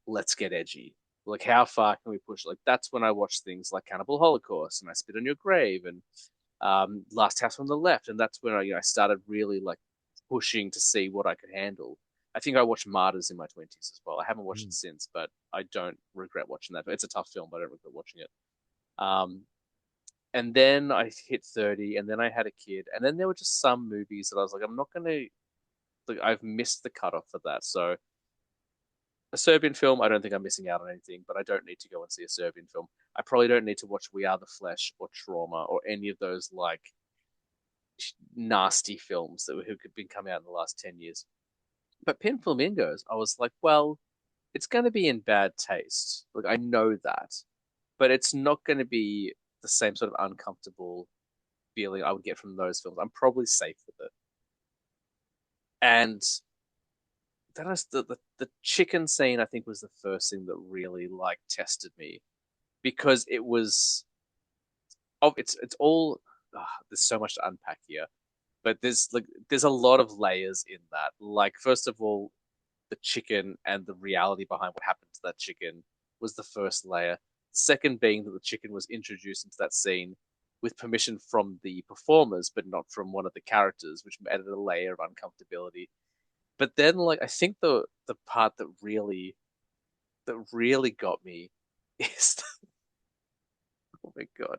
let's get edgy. Like, how far can we push? Like, that's when I watched things like Cannibal Holocaust and I Spit on Your Grave and Last House on the Left. And that's when I started really like pushing to see what I could handle. I think I watched Martyrs in my 20s as well. I haven't watched it Mm. since, but I don't regret watching that. It's a tough film, but I don't regret watching it. Um, and then I hit 30, and then I had a kid, and then there were just some movies that I was like, I'm not gonna like I've missed the cutoff for that. So a Serbian film, I don't think I'm missing out on anything, but I don't need to go and see a Serbian film. I probably don't need to watch We Are the Flesh or Trauma or any of those like nasty films that have been coming out in the last 10 years. But Pin Flamingos, I was like, well, it's going to be in bad taste. Like I know that, but it's not going to be the same sort of uncomfortable feeling I would get from those films. I'm probably safe with it. And that is the chicken scene. I think was the first thing that really like tested me because it was it's all there's so much to unpack here, but there's a lot of layers in that. Like first of all, the chicken and the reality behind what happened to that chicken was the first layer. Second being that the chicken was introduced into that scene with permission from the performers, but not from one of the characters, which added a layer of uncomfortability. But then, like, I think the part that really got me is, oh my god,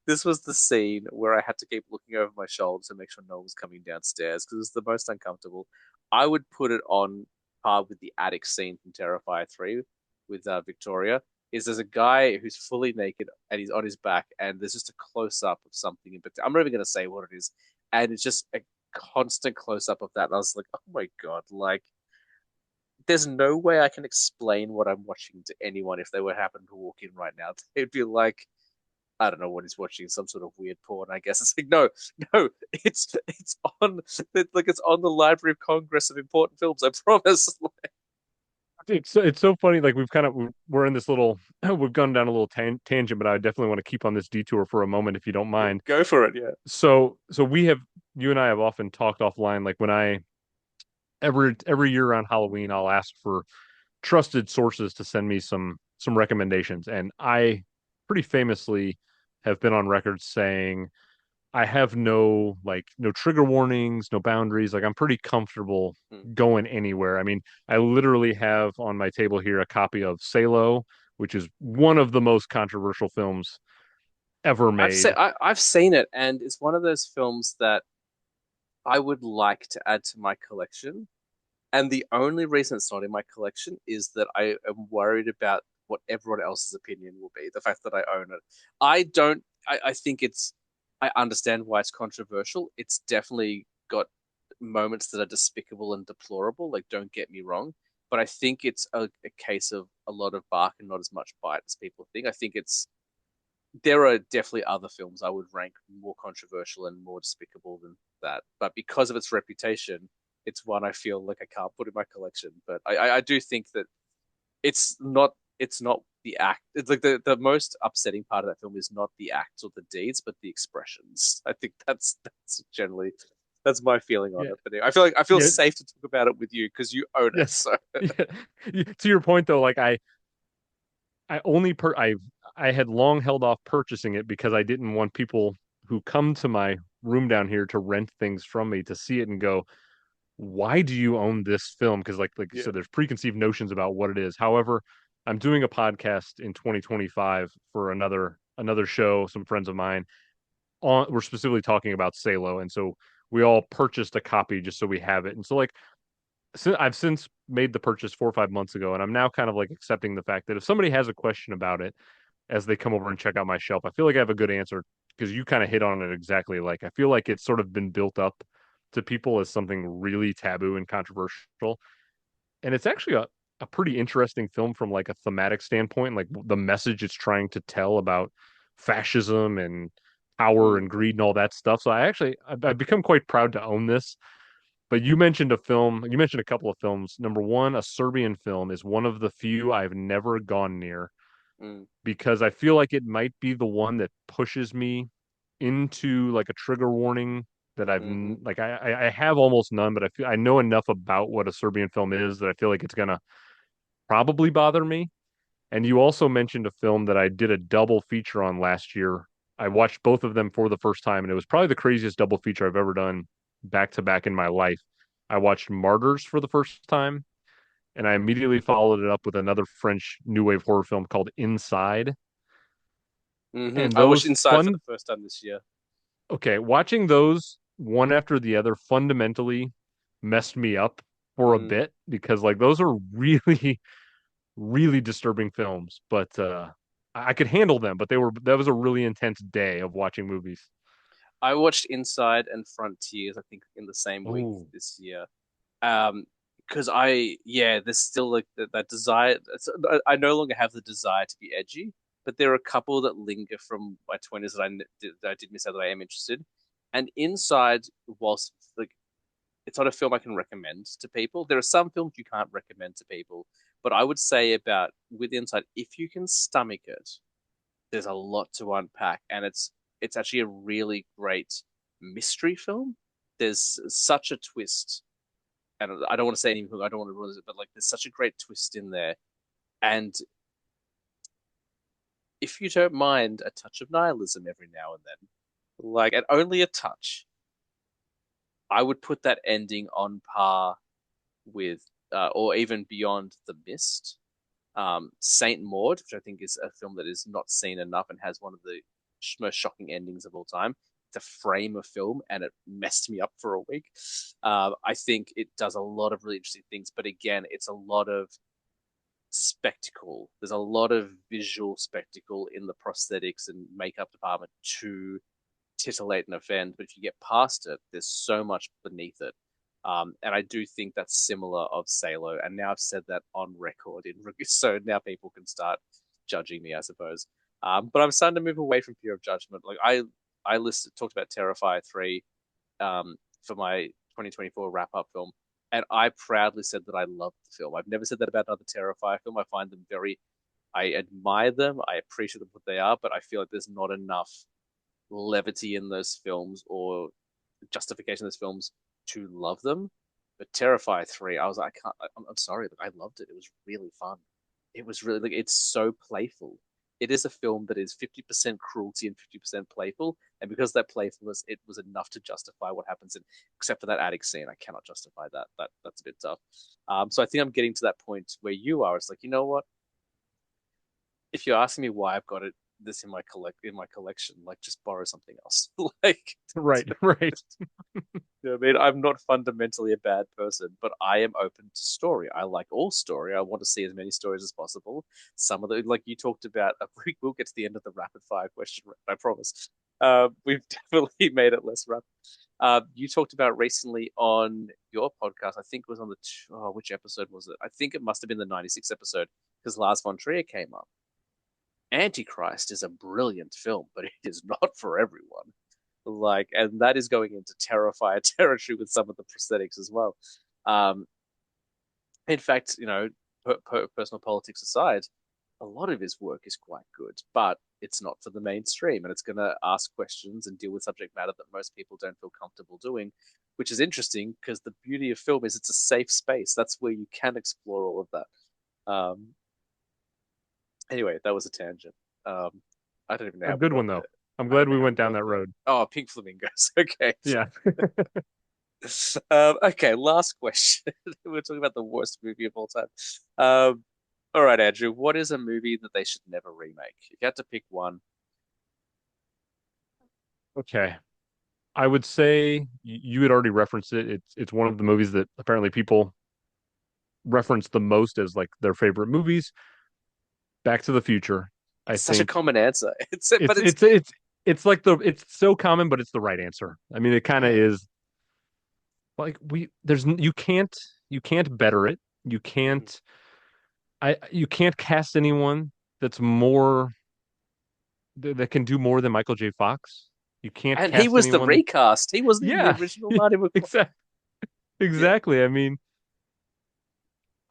this was the scene where I had to keep looking over my shoulder to make sure no one was coming downstairs because it was the most uncomfortable. I would put it on par with the attic scene from Terrifier 3 with Victoria. Is there's a guy who's fully naked and he's on his back, and there's just a close up of something in particular. I'm not even going to say what it is, and it's just a constant close up of that. And I was like, oh my god, like there's no way I can explain what I'm watching to anyone if they would happen to walk in right now. They'd be like, I don't know what he's watching, some sort of weird porn, I guess. It's like, no, no, it's on like it's on the Library of Congress of important films, I promise. It's so funny. Like we're in this little we've gone down a little tangent, but I definitely want to keep on this detour for a moment if you don't mind. Go for it, yeah. So we have you and I have often talked offline. Like when I every year around Halloween, I'll ask for trusted sources to send me some recommendations, and I pretty famously have been on record saying I have no trigger warnings, no boundaries. Like I'm pretty comfortable Hmm. going anywhere. I mean, I literally have on my table here a copy of Salo, which is one of the most controversial films ever made. I've seen it, and it's one of those films that I would like to add to my collection. And the only reason it's not in my collection is that I am worried about what everyone else's opinion will be. The fact that I own it. I don't, I think I understand why it's controversial. It's definitely got moments that are despicable and deplorable. Like, don't get me wrong. But I think it's a case of a lot of bark and not as much bite as people think. I think there are definitely other films I would rank more controversial and more despicable than that. But because of its reputation, it's one I feel like I can't put in my collection. But I do think that it's not the act. It's like the most upsetting part of that film is not the acts or the deeds, but the expressions. I think that's generally that's my feeling on Yeah, it. But anyway, I feel yeah, safe to talk about it with you because you own it. yes. So Yeah. To your point though, like I only I had long held off purchasing it because I didn't want people who come to my room down here to rent things from me to see it and go, why do you own this film? Because like you yeah. said, there's preconceived notions about what it is. However, I'm doing a podcast in 2025 for another show, some friends of mine. We're specifically talking about Salo, and so we all purchased a copy just so we have it. And so like I've since made the purchase 4 or 5 months ago, and I'm now kind of like accepting the fact that if somebody has a question about it, as they come over and check out my shelf. I feel like I have a good answer because you kind of hit on it exactly. Like I feel like it's sort of been built up to people as something really taboo and controversial. And it's actually a pretty interesting film from like a thematic standpoint, like the message it's trying to tell about fascism and power Mm, and greed and all that stuff. So I've become quite proud to own this. But you mentioned a film, you mentioned a couple of films. Number one, a Serbian film is one of the few I've never gone near mm, because I feel like it might be the one that pushes me into like a trigger warning that mm-hmm, like I have almost none, but I know enough about what a Serbian film is that I feel like it's gonna probably bother me. And you also mentioned a film that I did a double feature on last year. I watched both of them for the first time, and it was probably the craziest double feature I've ever done back to back in my life. I watched Martyrs for the first time, and I immediately followed it up with another French new wave horror film called Inside. mm-hmm. And I watched those Inside for fun, the first time this year. okay, watching those one after the other fundamentally messed me up for a Mm. bit because like those are really really disturbing films, but I could handle them, but that was a really intense day of watching movies. I watched Inside and Frontiers, I think, in the same week Oh, this year. Um, because yeah, there's still like that desire. I no longer have the desire to be edgy, but there are a couple that linger from my 20s that I did miss out that I am interested. And Inside, whilst like it's not a film I can recommend to people, there are some films you can't recommend to people. But I would say about with Inside, if you can stomach it, there's a lot to unpack, and it's actually a really great mystery film. There's such a twist, and I don't want to say anything. I don't want to ruin it, but like there's such a great twist in there. And if you don't mind a touch of nihilism every now and then, like and only a touch, I would put that ending on par with, or even beyond The Mist. Saint Maud, which I think is a film that is not seen enough and has one of the most shocking endings of all time. It's a frame of film, and it messed me up for a week. I think it does a lot of really interesting things, but again, it's a lot of spectacle. There's a lot of visual spectacle in the prosthetics and makeup department to titillate and offend, but if you get past it, there's so much beneath it. And I do think that's similar of Salo. And now I've said that on record, so now people can start judging me, I suppose. But I'm starting to move away from fear of judgment. Like I talked about Terrifier 3 for my 2024 wrap up film, and I proudly said that I loved the film. I've never said that about another Terrifier film. I find them I admire them, I appreciate them for what they are, but I feel like there's not enough levity in those films or justification in those films to love them. But Terrifier 3, I was like, I can't, I'm sorry, but I loved it. It was really fun. It was really, like, it's so playful. It is a film that is 50% cruelty and 50% playful. And because of that playfulness, it was enough to justify what happens in, except for that attic scene. I cannot justify that. That's a bit tough. So I think I'm getting to that point where you are. It's like, you know what? If you're asking me why I've got this in my collection, like just borrow something else. Like, right, right. you know what I mean? I'm not fundamentally a bad person, but I am open to story. I like all story. I want to see as many stories as possible. Some of the, like you talked about, we will get to the end of the rapid fire question, I promise. We've definitely made it less rapid. You talked about recently on your podcast, I think it was on which episode was it? I think it must have been the 96 episode because Lars von Trier came up. Antichrist is a brilliant film, but it is not for everyone. Like, and that is going into Terrifier territory with some of the prosthetics as well. Um, in fact, personal politics aside, a lot of his work is quite good, but it's not for the mainstream, and it's going to ask questions and deal with subject matter that most people don't feel comfortable doing, which is interesting because the beauty of film is it's a safe space. That's where you can explore all of that. Anyway, that was a tangent. Um, I don't even know A how we good got one though. there. I'm I glad don't know we how went we down got that there. road. Oh, pink flamingos. Okay. Yeah. Okay, last question. We're talking about the worst movie of all time. Um, all right, Andrew, what is a movie that they should never remake? If you had to pick one, Okay. I would say you had already referenced it. It's one of the movies that apparently people reference the most as like their favorite movies. Back to the Future. I It's such a think common answer. But it's it's it's it's it's like it's so common, but it's the right answer. I mean, it kind of yeah. is like you can't better it. You Mhm. can't you can't cast anyone that's more that can do more than Michael J. Fox. You can't And he cast was the anyone that recast. He wasn't even the yeah, original Marty McFly. exactly. Yeah. Exactly. I mean,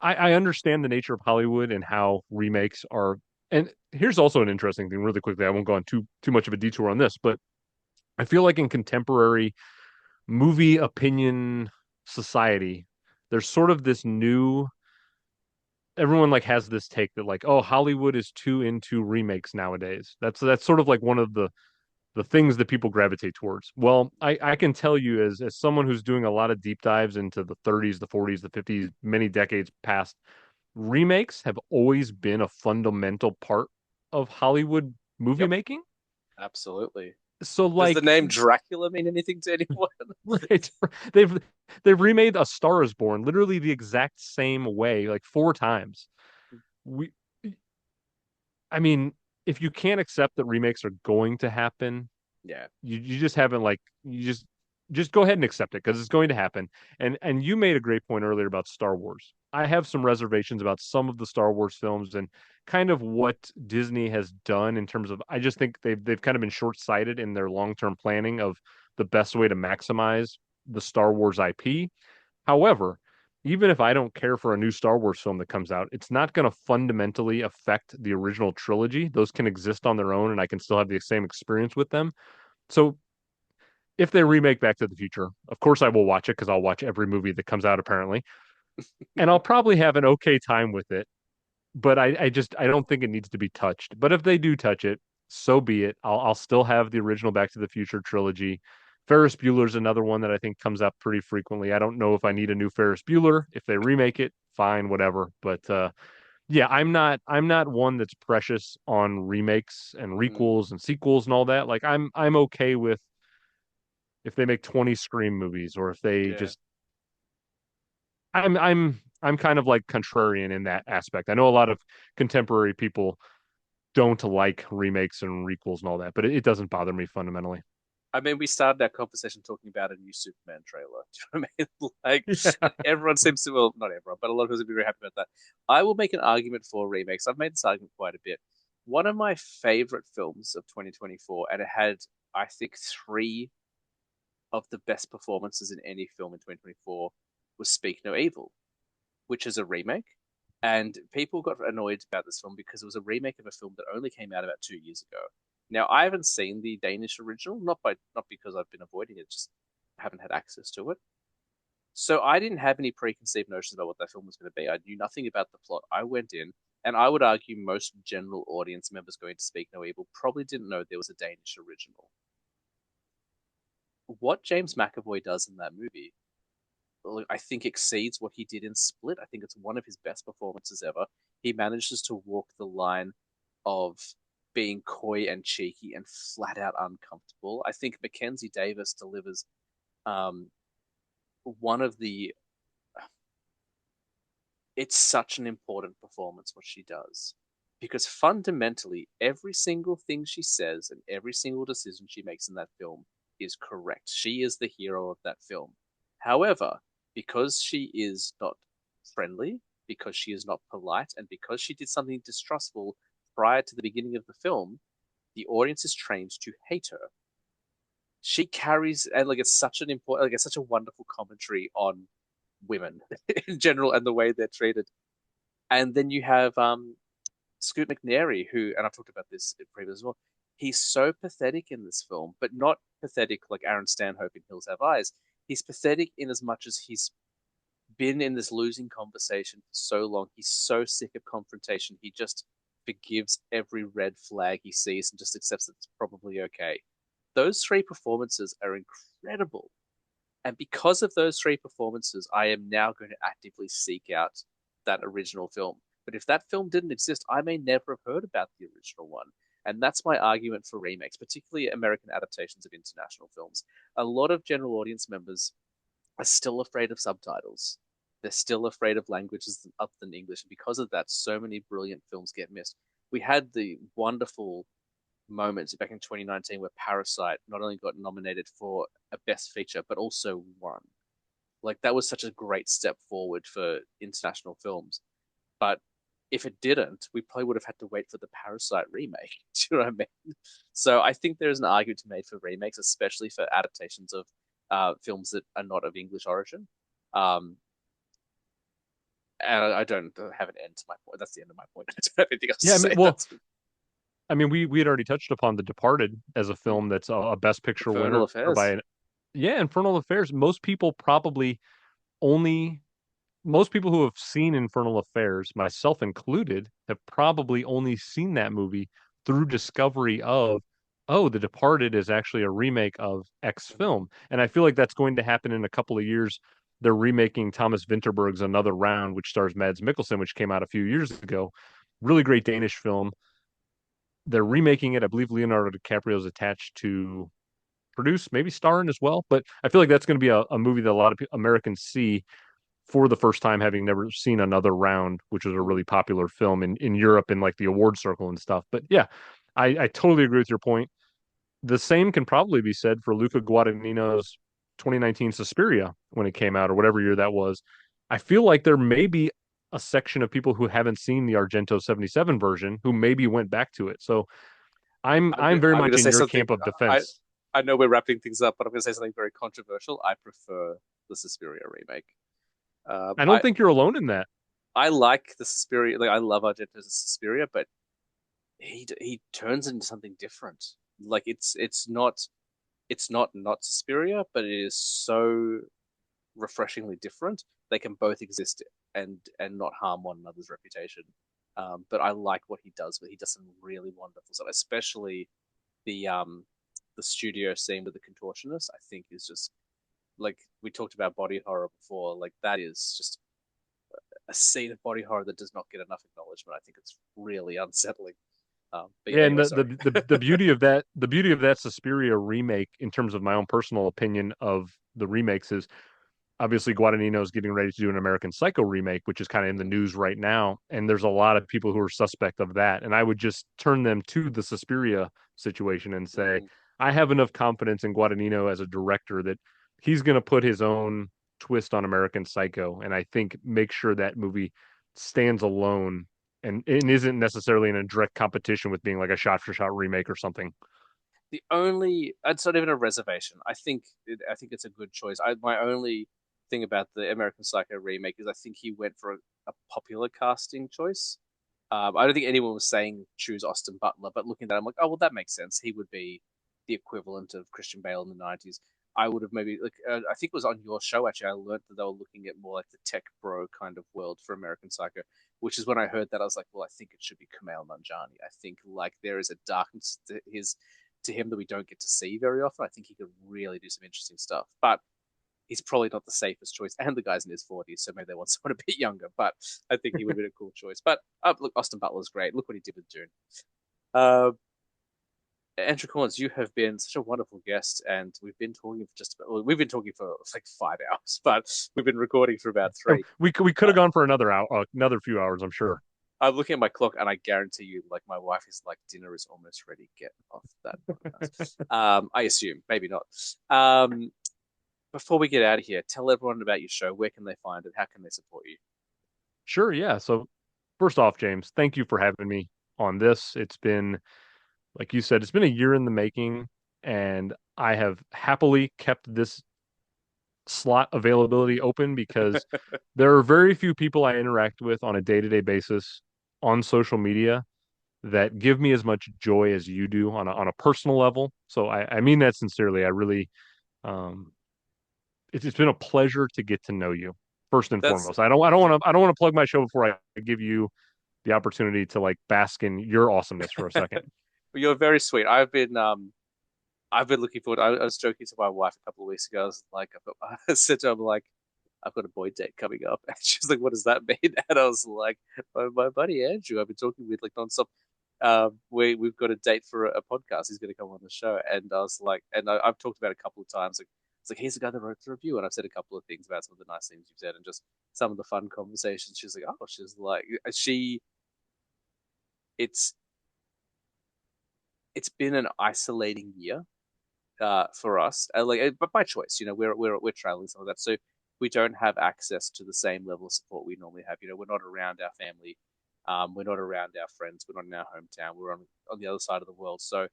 I understand the nature of Hollywood and how remakes are. And here's also an interesting thing, really quickly. I won't go on too much of a detour on this, but I feel like in contemporary movie opinion society, there's sort of this new. Everyone like has this take that like, oh, Hollywood is too into remakes nowadays. That's sort of like one of the things that people gravitate towards. Well, I can tell you as someone who's doing a lot of deep dives into the 30s, the 40s, the 50s, many decades past, remakes have always been a fundamental part of Hollywood movie Yep. making. Absolutely. So Does the like name Dracula mean anything to anyone? right, they've they've remade A Star Is Born literally the exact same way like four times. We I mean, if you can't accept that remakes are going to happen, Yeah. you just haven't like you just go ahead and accept it because it's going to happen. And you made a great point earlier about Star Wars. I have some reservations about some of the Star Wars films and kind of what Disney has done in terms of I just think they've kind of been short-sighted in their long-term planning of the best way to maximize the Star Wars IP. However, even if I don't care for a new Star Wars film that comes out, it's not going to fundamentally affect the original trilogy. Those can exist on their own and I can still have the same experience with them. So if they remake Back to the Future, of course I will watch it because I'll watch every movie that comes out apparently, and I'll probably have an okay time with it. But I don't think it needs to be touched. But if they do touch it, so be it. I'll still have the original Back to the Future trilogy. Ferris Bueller's another one that I think comes up pretty frequently. I don't know if I need a new Ferris Bueller. If they remake it, fine, whatever. But yeah, I'm not one that's precious on remakes and Mm, requels and sequels and all that. Like I'm okay with if they make 20 Scream movies or if they yeah. just I'm kind of like contrarian in that aspect. I know a lot of contemporary people don't like remakes and requels and all that, but it doesn't bother me fundamentally. I mean, we started our conversation talking about a new Superman trailer. Do you know what I mean? Like, Yeah. and everyone seems to, well, not everyone, but a lot of us would be very happy about that. I will make an argument for remakes. I've made this argument quite a bit. One of my favorite films of 2024, and it had, I think, three of the best performances in any film in 2024, was Speak No Evil, which is a remake. And people got annoyed about this film because it was a remake of a film that only came out about 2 years ago. Now, I haven't seen the Danish original, not because I've been avoiding it, just haven't had access to it. So I didn't have any preconceived notions about what that film was going to be. I knew nothing about the plot. I went in, and I would argue most general audience members going to Speak No Evil probably didn't know there was a Danish original. What James McAvoy does in that movie I think exceeds what he did in Split. I think it's one of his best performances ever. He manages to walk the line of being coy and cheeky and flat out uncomfortable. I think Mackenzie Davis delivers um, one of the. It's such an important performance what she does because fundamentally every single thing she says and every single decision she makes in that film is correct. She is the hero of that film. However, because she is not friendly, because she is not polite, and because she did something distrustful prior to the beginning of the film, the audience is trained to hate her. She carries, and like it's such an important, like it's such a wonderful commentary on women in general and the way they're treated. And then you have Scoot McNairy, who, and I've talked about this previously as well. He's so pathetic in this film, but not pathetic like Aaron Stanhope in Hills Have Eyes. He's pathetic in as much as he's been in this losing conversation for so long. He's so sick of confrontation. He just forgives every red flag he sees and just accepts that it's probably okay. Those three performances are incredible. And because of those three performances, I am now going to actively seek out that original film. But if that film didn't exist, I may never have heard about the original one. And that's my argument for remakes, particularly American adaptations of international films. A lot of general audience members are still afraid of subtitles. They're still afraid of languages other than English. And because of that, so many brilliant films get missed. we had the wonderful moments back in 2019 where Parasite not only got nominated for a Best Feature but also won. Like that was such a great step forward for international films. But if it didn't, we probably would have had to wait for the Parasite remake. Do you know what I mean? So I think there's an argument to be made for remakes, especially for adaptations of films that are not of English origin. Um, and I don't have an end to my point. That's the end of my point. I don't have anything else to Yeah, I mean, say. well, That's I mean, we had already touched upon The Departed as a hmm. film that's a Best Picture Infernal winner by Affairs. yeah, Infernal Affairs. Only most people who have seen Infernal Affairs, myself included, have probably only seen that movie through discovery of, oh, The Departed is actually a remake of X Mm-hmm. film. And I feel like that's going to happen in a couple of years. They're remaking Thomas Vinterberg's Another Round, which stars Mads Mikkelsen, which came out a few years ago. Really great Danish film. They're remaking it. I believe Leonardo DiCaprio is attached to produce, maybe star in as well. But I feel like that's going to be a movie that a lot of Americans see for the first time, having never seen Another Round, which was a Mm-hmm. really popular film in Europe in like the award circle and stuff. But yeah, I totally agree with your point. The same can probably be said for Luca Guadagnino's 2019 Suspiria when it came out, or whatever year that was. I feel like there may be a section of people who haven't seen the Argento 77 version wh maybe went back to it. So I'm very I'm much gonna in say your something. camp of I defense. I know we're wrapping things up, but I'm gonna say something very controversial. I prefer the Suspiria remake. Um, I don't I think you're alone in that. I like the Suspiria. Like I love Argento's Suspiria, but he turns it into something different. Like it's not Suspiria, but it is so refreshingly different. They can both exist and not harm one another's reputation. But I like what he does, but he does some really wonderful stuff, especially the um the studio scene with the contortionist. I think is just like we talked about body horror before. Like that is just a scene of body horror that does not get enough acknowledgement. I think it's really unsettling. But yeah, Yeah, and anyway, the, sorry. the the the beauty of that Suspiria remake, in terms of my own personal opinion of the remakes, is obviously Guadagnino is getting ready to do an American Psycho remake, which is kind of in the Mm, news right now, and there's a lot of people who are suspect of that. And I would just turn them to the Suspiria situation and say, mm. I have enough confidence in Guadagnino as a director that he's going to put his own twist on American Psycho, and I think make sure that movie stands alone and isn't necessarily in a direct competition with being like a shot for shot remake or something. The only it's not even a reservation. I think it's a good choice. My only thing about the American Psycho remake is I think he went for a popular casting choice. I don't think anyone was saying choose Austin Butler, but looking at that, I'm like, oh well, that makes sense. He would be the equivalent of Christian Bale in the '90s. I would have maybe like I think it was on your show actually. I learned that they were looking at more like the tech bro kind of world for American Psycho, which is when I heard that I was like, well, I think it should be Kumail Nanjiani. I think like there is a darkness to him that we don't get to see very often. I think he could really do some interesting stuff, but he's probably not the safest choice. And the guy's in his 40s, so maybe they want someone a bit younger. But I think he would have been a cool choice. But look, Austin Butler's great. Look what he did with Dune. Uh, Andrew Collins, you have been such a wonderful guest, and we've been talking for like 5 hours, but we've been recording for about three. We could Uh, have gone for another hour, another few hours, I'm sure. I'm looking at my clock, and I guarantee you, like my wife is like, dinner is almost ready. Get off that podcast. I assume, maybe not. Um, before we get out of here, tell everyone about your show. Where can they find it? How can they support you? Sure, yeah. So first off, James, thank you for having me on this. It's been, like you said, it's been a year in the making, and I have happily kept this slot availability open because there are very few people I interact with on a day-to-day basis on social media that give me as much joy as you do on a personal level. So I mean that sincerely. I really, um, it's been a pleasure to get to know you first and That's foremost. I don't want to plug my show before I give you the opportunity to like bask in your awesomeness for a second. you're very sweet. I've been looking forward. I was joking to my wife a couple of weeks ago. I was like, I said to her, I'm like, I've got a boy date coming up, and she's like, "What does that mean?" And I was like, my buddy Andrew, I've been talking with like nonstop. We've got a date for a podcast. He's going to come on the show, and I was like, and I've talked about it a couple of times. Like, it's like he's the guy that wrote the review, and I've said a couple of things about some of the nice things you've said, and just some of the fun conversations. She's like, oh, she's like, she. It's it's been an isolating year for us, but by choice. We're traveling some of that, so we don't have access to the same level of support we normally have. We're not around our family, we're not around our friends, we're not in our hometown, we're on the other side of the world. So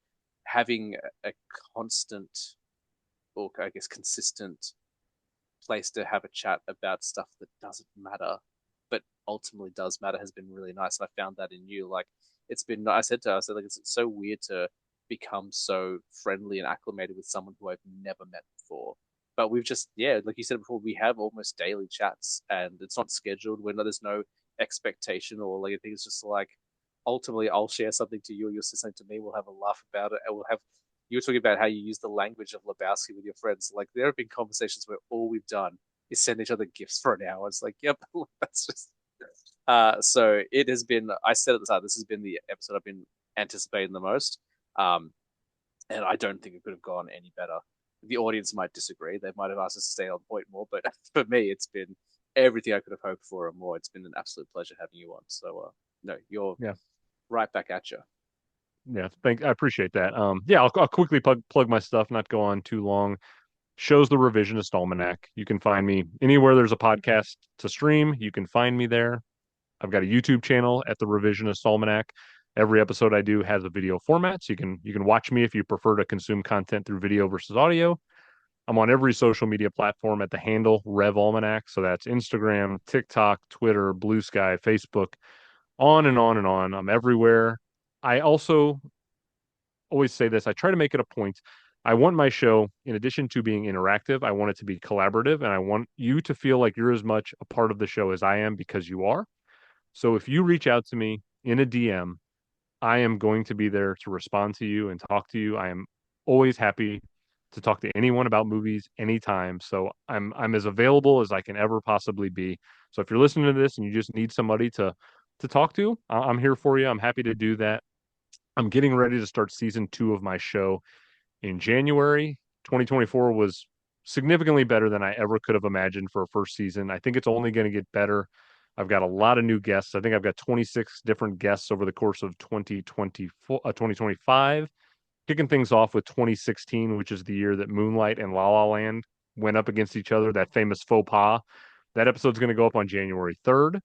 having a constant, or I guess consistent place to have a chat about stuff that doesn't matter, but ultimately does matter has been really nice. And I found that in you. Like it's been, I said to her, I said, like, it's so weird to become so friendly and acclimated with someone who I've never met before. But we've just, yeah, like you said before, we have almost daily chats and it's not scheduled. There's no expectation or like, I think it's just like, ultimately I'll share something to you, you'll say something to me, we'll have a laugh about it, and we'll have you were talking about how you use the language of Lebowski with your friends. Like there have been conversations where all we've done is send each other gifts for an hour. It's like, yep, that's just. So it has been. I said at the start, this has been the episode I've been anticipating the most, um, and I don't think it could have gone any better. The audience might disagree; they might have asked us to stay on point more, but for me, it's been everything I could have hoped for and more. It's been an absolute pleasure having you on. So, no, you're Yeah. right back at you. Yeah, I appreciate that. Yeah, I'll quickly plug my stuff, not go on too long. Shows the Revisionist Almanac. You can find me anywhere there's a podcast to stream. You can find me there. I've got a YouTube channel at the Revisionist Almanac. Every episode I do has a video format, so you can watch me if you prefer to consume content through video versus audio. I'm on every social media platform at the handle Rev Almanac. So that's Instagram, TikTok, Twitter, Blue Sky, Facebook, on and on and on. I'm everywhere. I also always say this. I try to make it a point. I want my show, in addition to being interactive, I want it to be collaborative, and I want you to feel like you're as much a part of the show as I am because you are. So if you reach out to me in a DM, I am going to be there to respond to you and talk to you. I am always happy to talk to anyone about movies anytime. So I'm as available as I can ever possibly be. So if you're listening to this and you just need somebody to talk to, I'm here for you. I'm happy to do that. I'm getting ready to start season 2 of my show in January. 2024 was significantly better than I ever could have imagined for a first season. I think it's only going to get better. I've got a lot of new guests. I think I've got 26 different guests over the course of 2024, 2025. Kicking things off with 2016, which is the year that Moonlight and La La Land went up against each other, that famous faux pas. That episode's going to go up on January 3rd.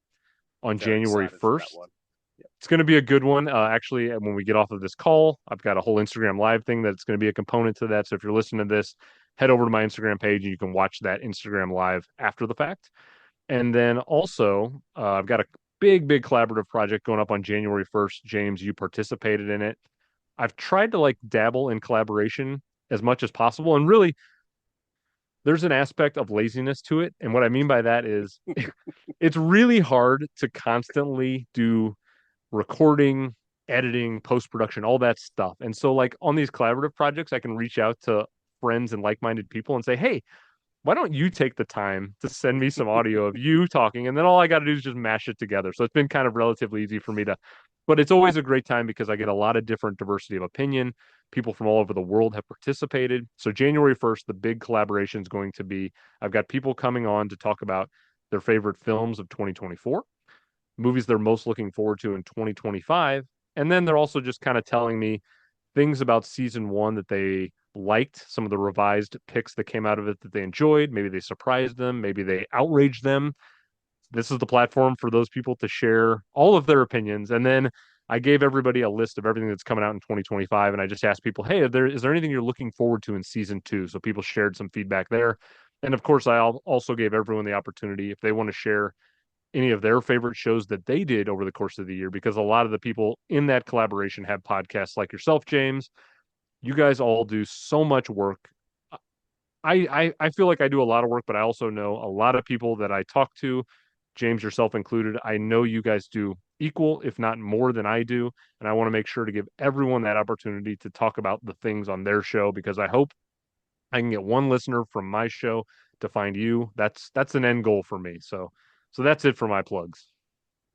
On Very January excited for that 1st, one. Yeah. it's going to be a good one. Actually, when we get off of this call, I've got a whole Instagram live thing that's going to be a component to that. So if you're listening to this, head over to my Instagram page and you can watch that Instagram live after the fact. And then also, I've got a big collaborative project going up on January 1st. James, you participated in it. I've tried to like dabble in collaboration as much as possible. And really, there's an aspect of laziness to it. And what I mean by that is it's really hard to constantly do recording, editing, post production, all that stuff. And so, like on these collaborative projects, I can reach out to friends and like minded people and say, hey, why don't you take the time to send me some audio of you talking? And then all I got to do is just mash it together. So it's been kind of relatively easy for me to, but it's always a great time because I get a lot of different diversity of opinion. People from all over the world have participated. So January 1st, the big collaboration is going to be I've got people coming on to talk about their favorite films of 2024, movies they're most looking forward to in 2025. And then they're also just kind of telling me things about season 1 that they liked, some of the revised picks that came out of it that they enjoyed. Maybe they surprised them, maybe they outraged them. This is the platform for those people to share all of their opinions. And then I gave everybody a list of everything that's coming out in 2025. And I just asked people, hey, is there anything you're looking forward to in season 2? So people shared some feedback there. And of course, I also gave everyone the opportunity if they want to share any of their favorite shows that they did over the course of the year, because a lot of the people in that collaboration have podcasts like yourself, James. You guys all do so much work. I feel like I do a lot of work, but I also know a lot of people that I talk to, James yourself included. I know you guys do equal, if not more than I do. And I want to make sure to give everyone that opportunity to talk about the things on their show because I hope I can get one listener from my show to find you. That's an end goal for me. So that's it for my plugs.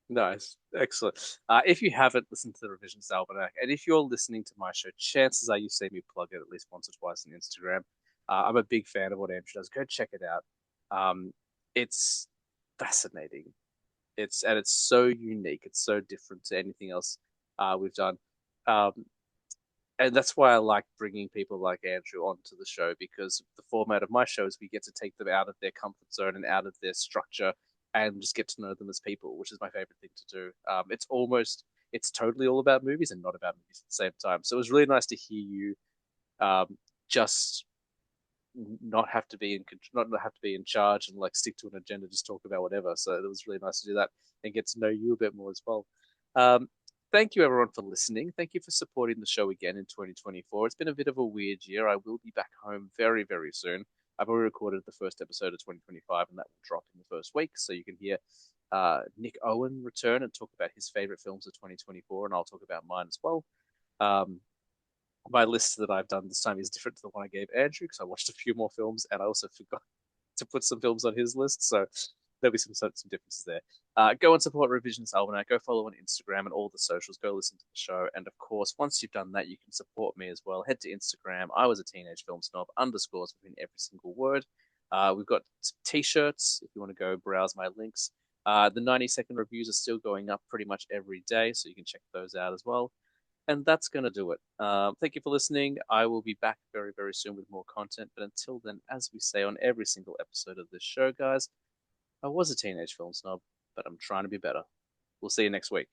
Nice. Excellent. If you haven't listened to the Revisionist Almanac, and if you're listening to my show, chances are you've seen me plug it at least once or twice on Instagram. I'm a big fan of what Andrew does. Go check it out. It's fascinating. It's so unique. It's so different to anything else we've done. Um, and that's why I like bringing people like Andrew onto the show, because the format of my show is we get to take them out of their comfort zone and out of their structure and just get to know them as people, which is my favorite thing to do. It's totally all about movies and not about movies at the same time. So it was really nice to hear you um, just not have to be in not have to be in charge and like stick to an agenda, just talk about whatever. So it was really nice to do that and get to know you a bit more as well. Um, Thank you everyone for listening. Thank you for supporting the show again in 2024. It's been a bit of a weird year. I will be back home very, very soon. I've already recorded the first episode of 2025, and that will drop in the first week. So you can hear Nick Owen return and talk about his favorite films of 2024, and I'll talk about mine as well. Um, my list that I've done this time is different to the one I gave Andrew because I watched a few more films and I also forgot to put some films on his list. So there'll be some differences there. Go and support Revisionist Almanac. Go follow on Instagram and all the socials. Go listen to the show. And of course, once you've done that, you can support me as well. Head to Instagram. I was a teenage film snob, underscores between every single word. We've got t-shirts if you want to go browse my links. The 90-second reviews are still going up pretty much every day, so you can check those out as well. And that's going to do it. Thank you for listening. I will be back very, very soon with more content. But until then, as we say on every single episode of this show, guys, I was a teenage film snob, but I'm trying to be better. We'll see you next week.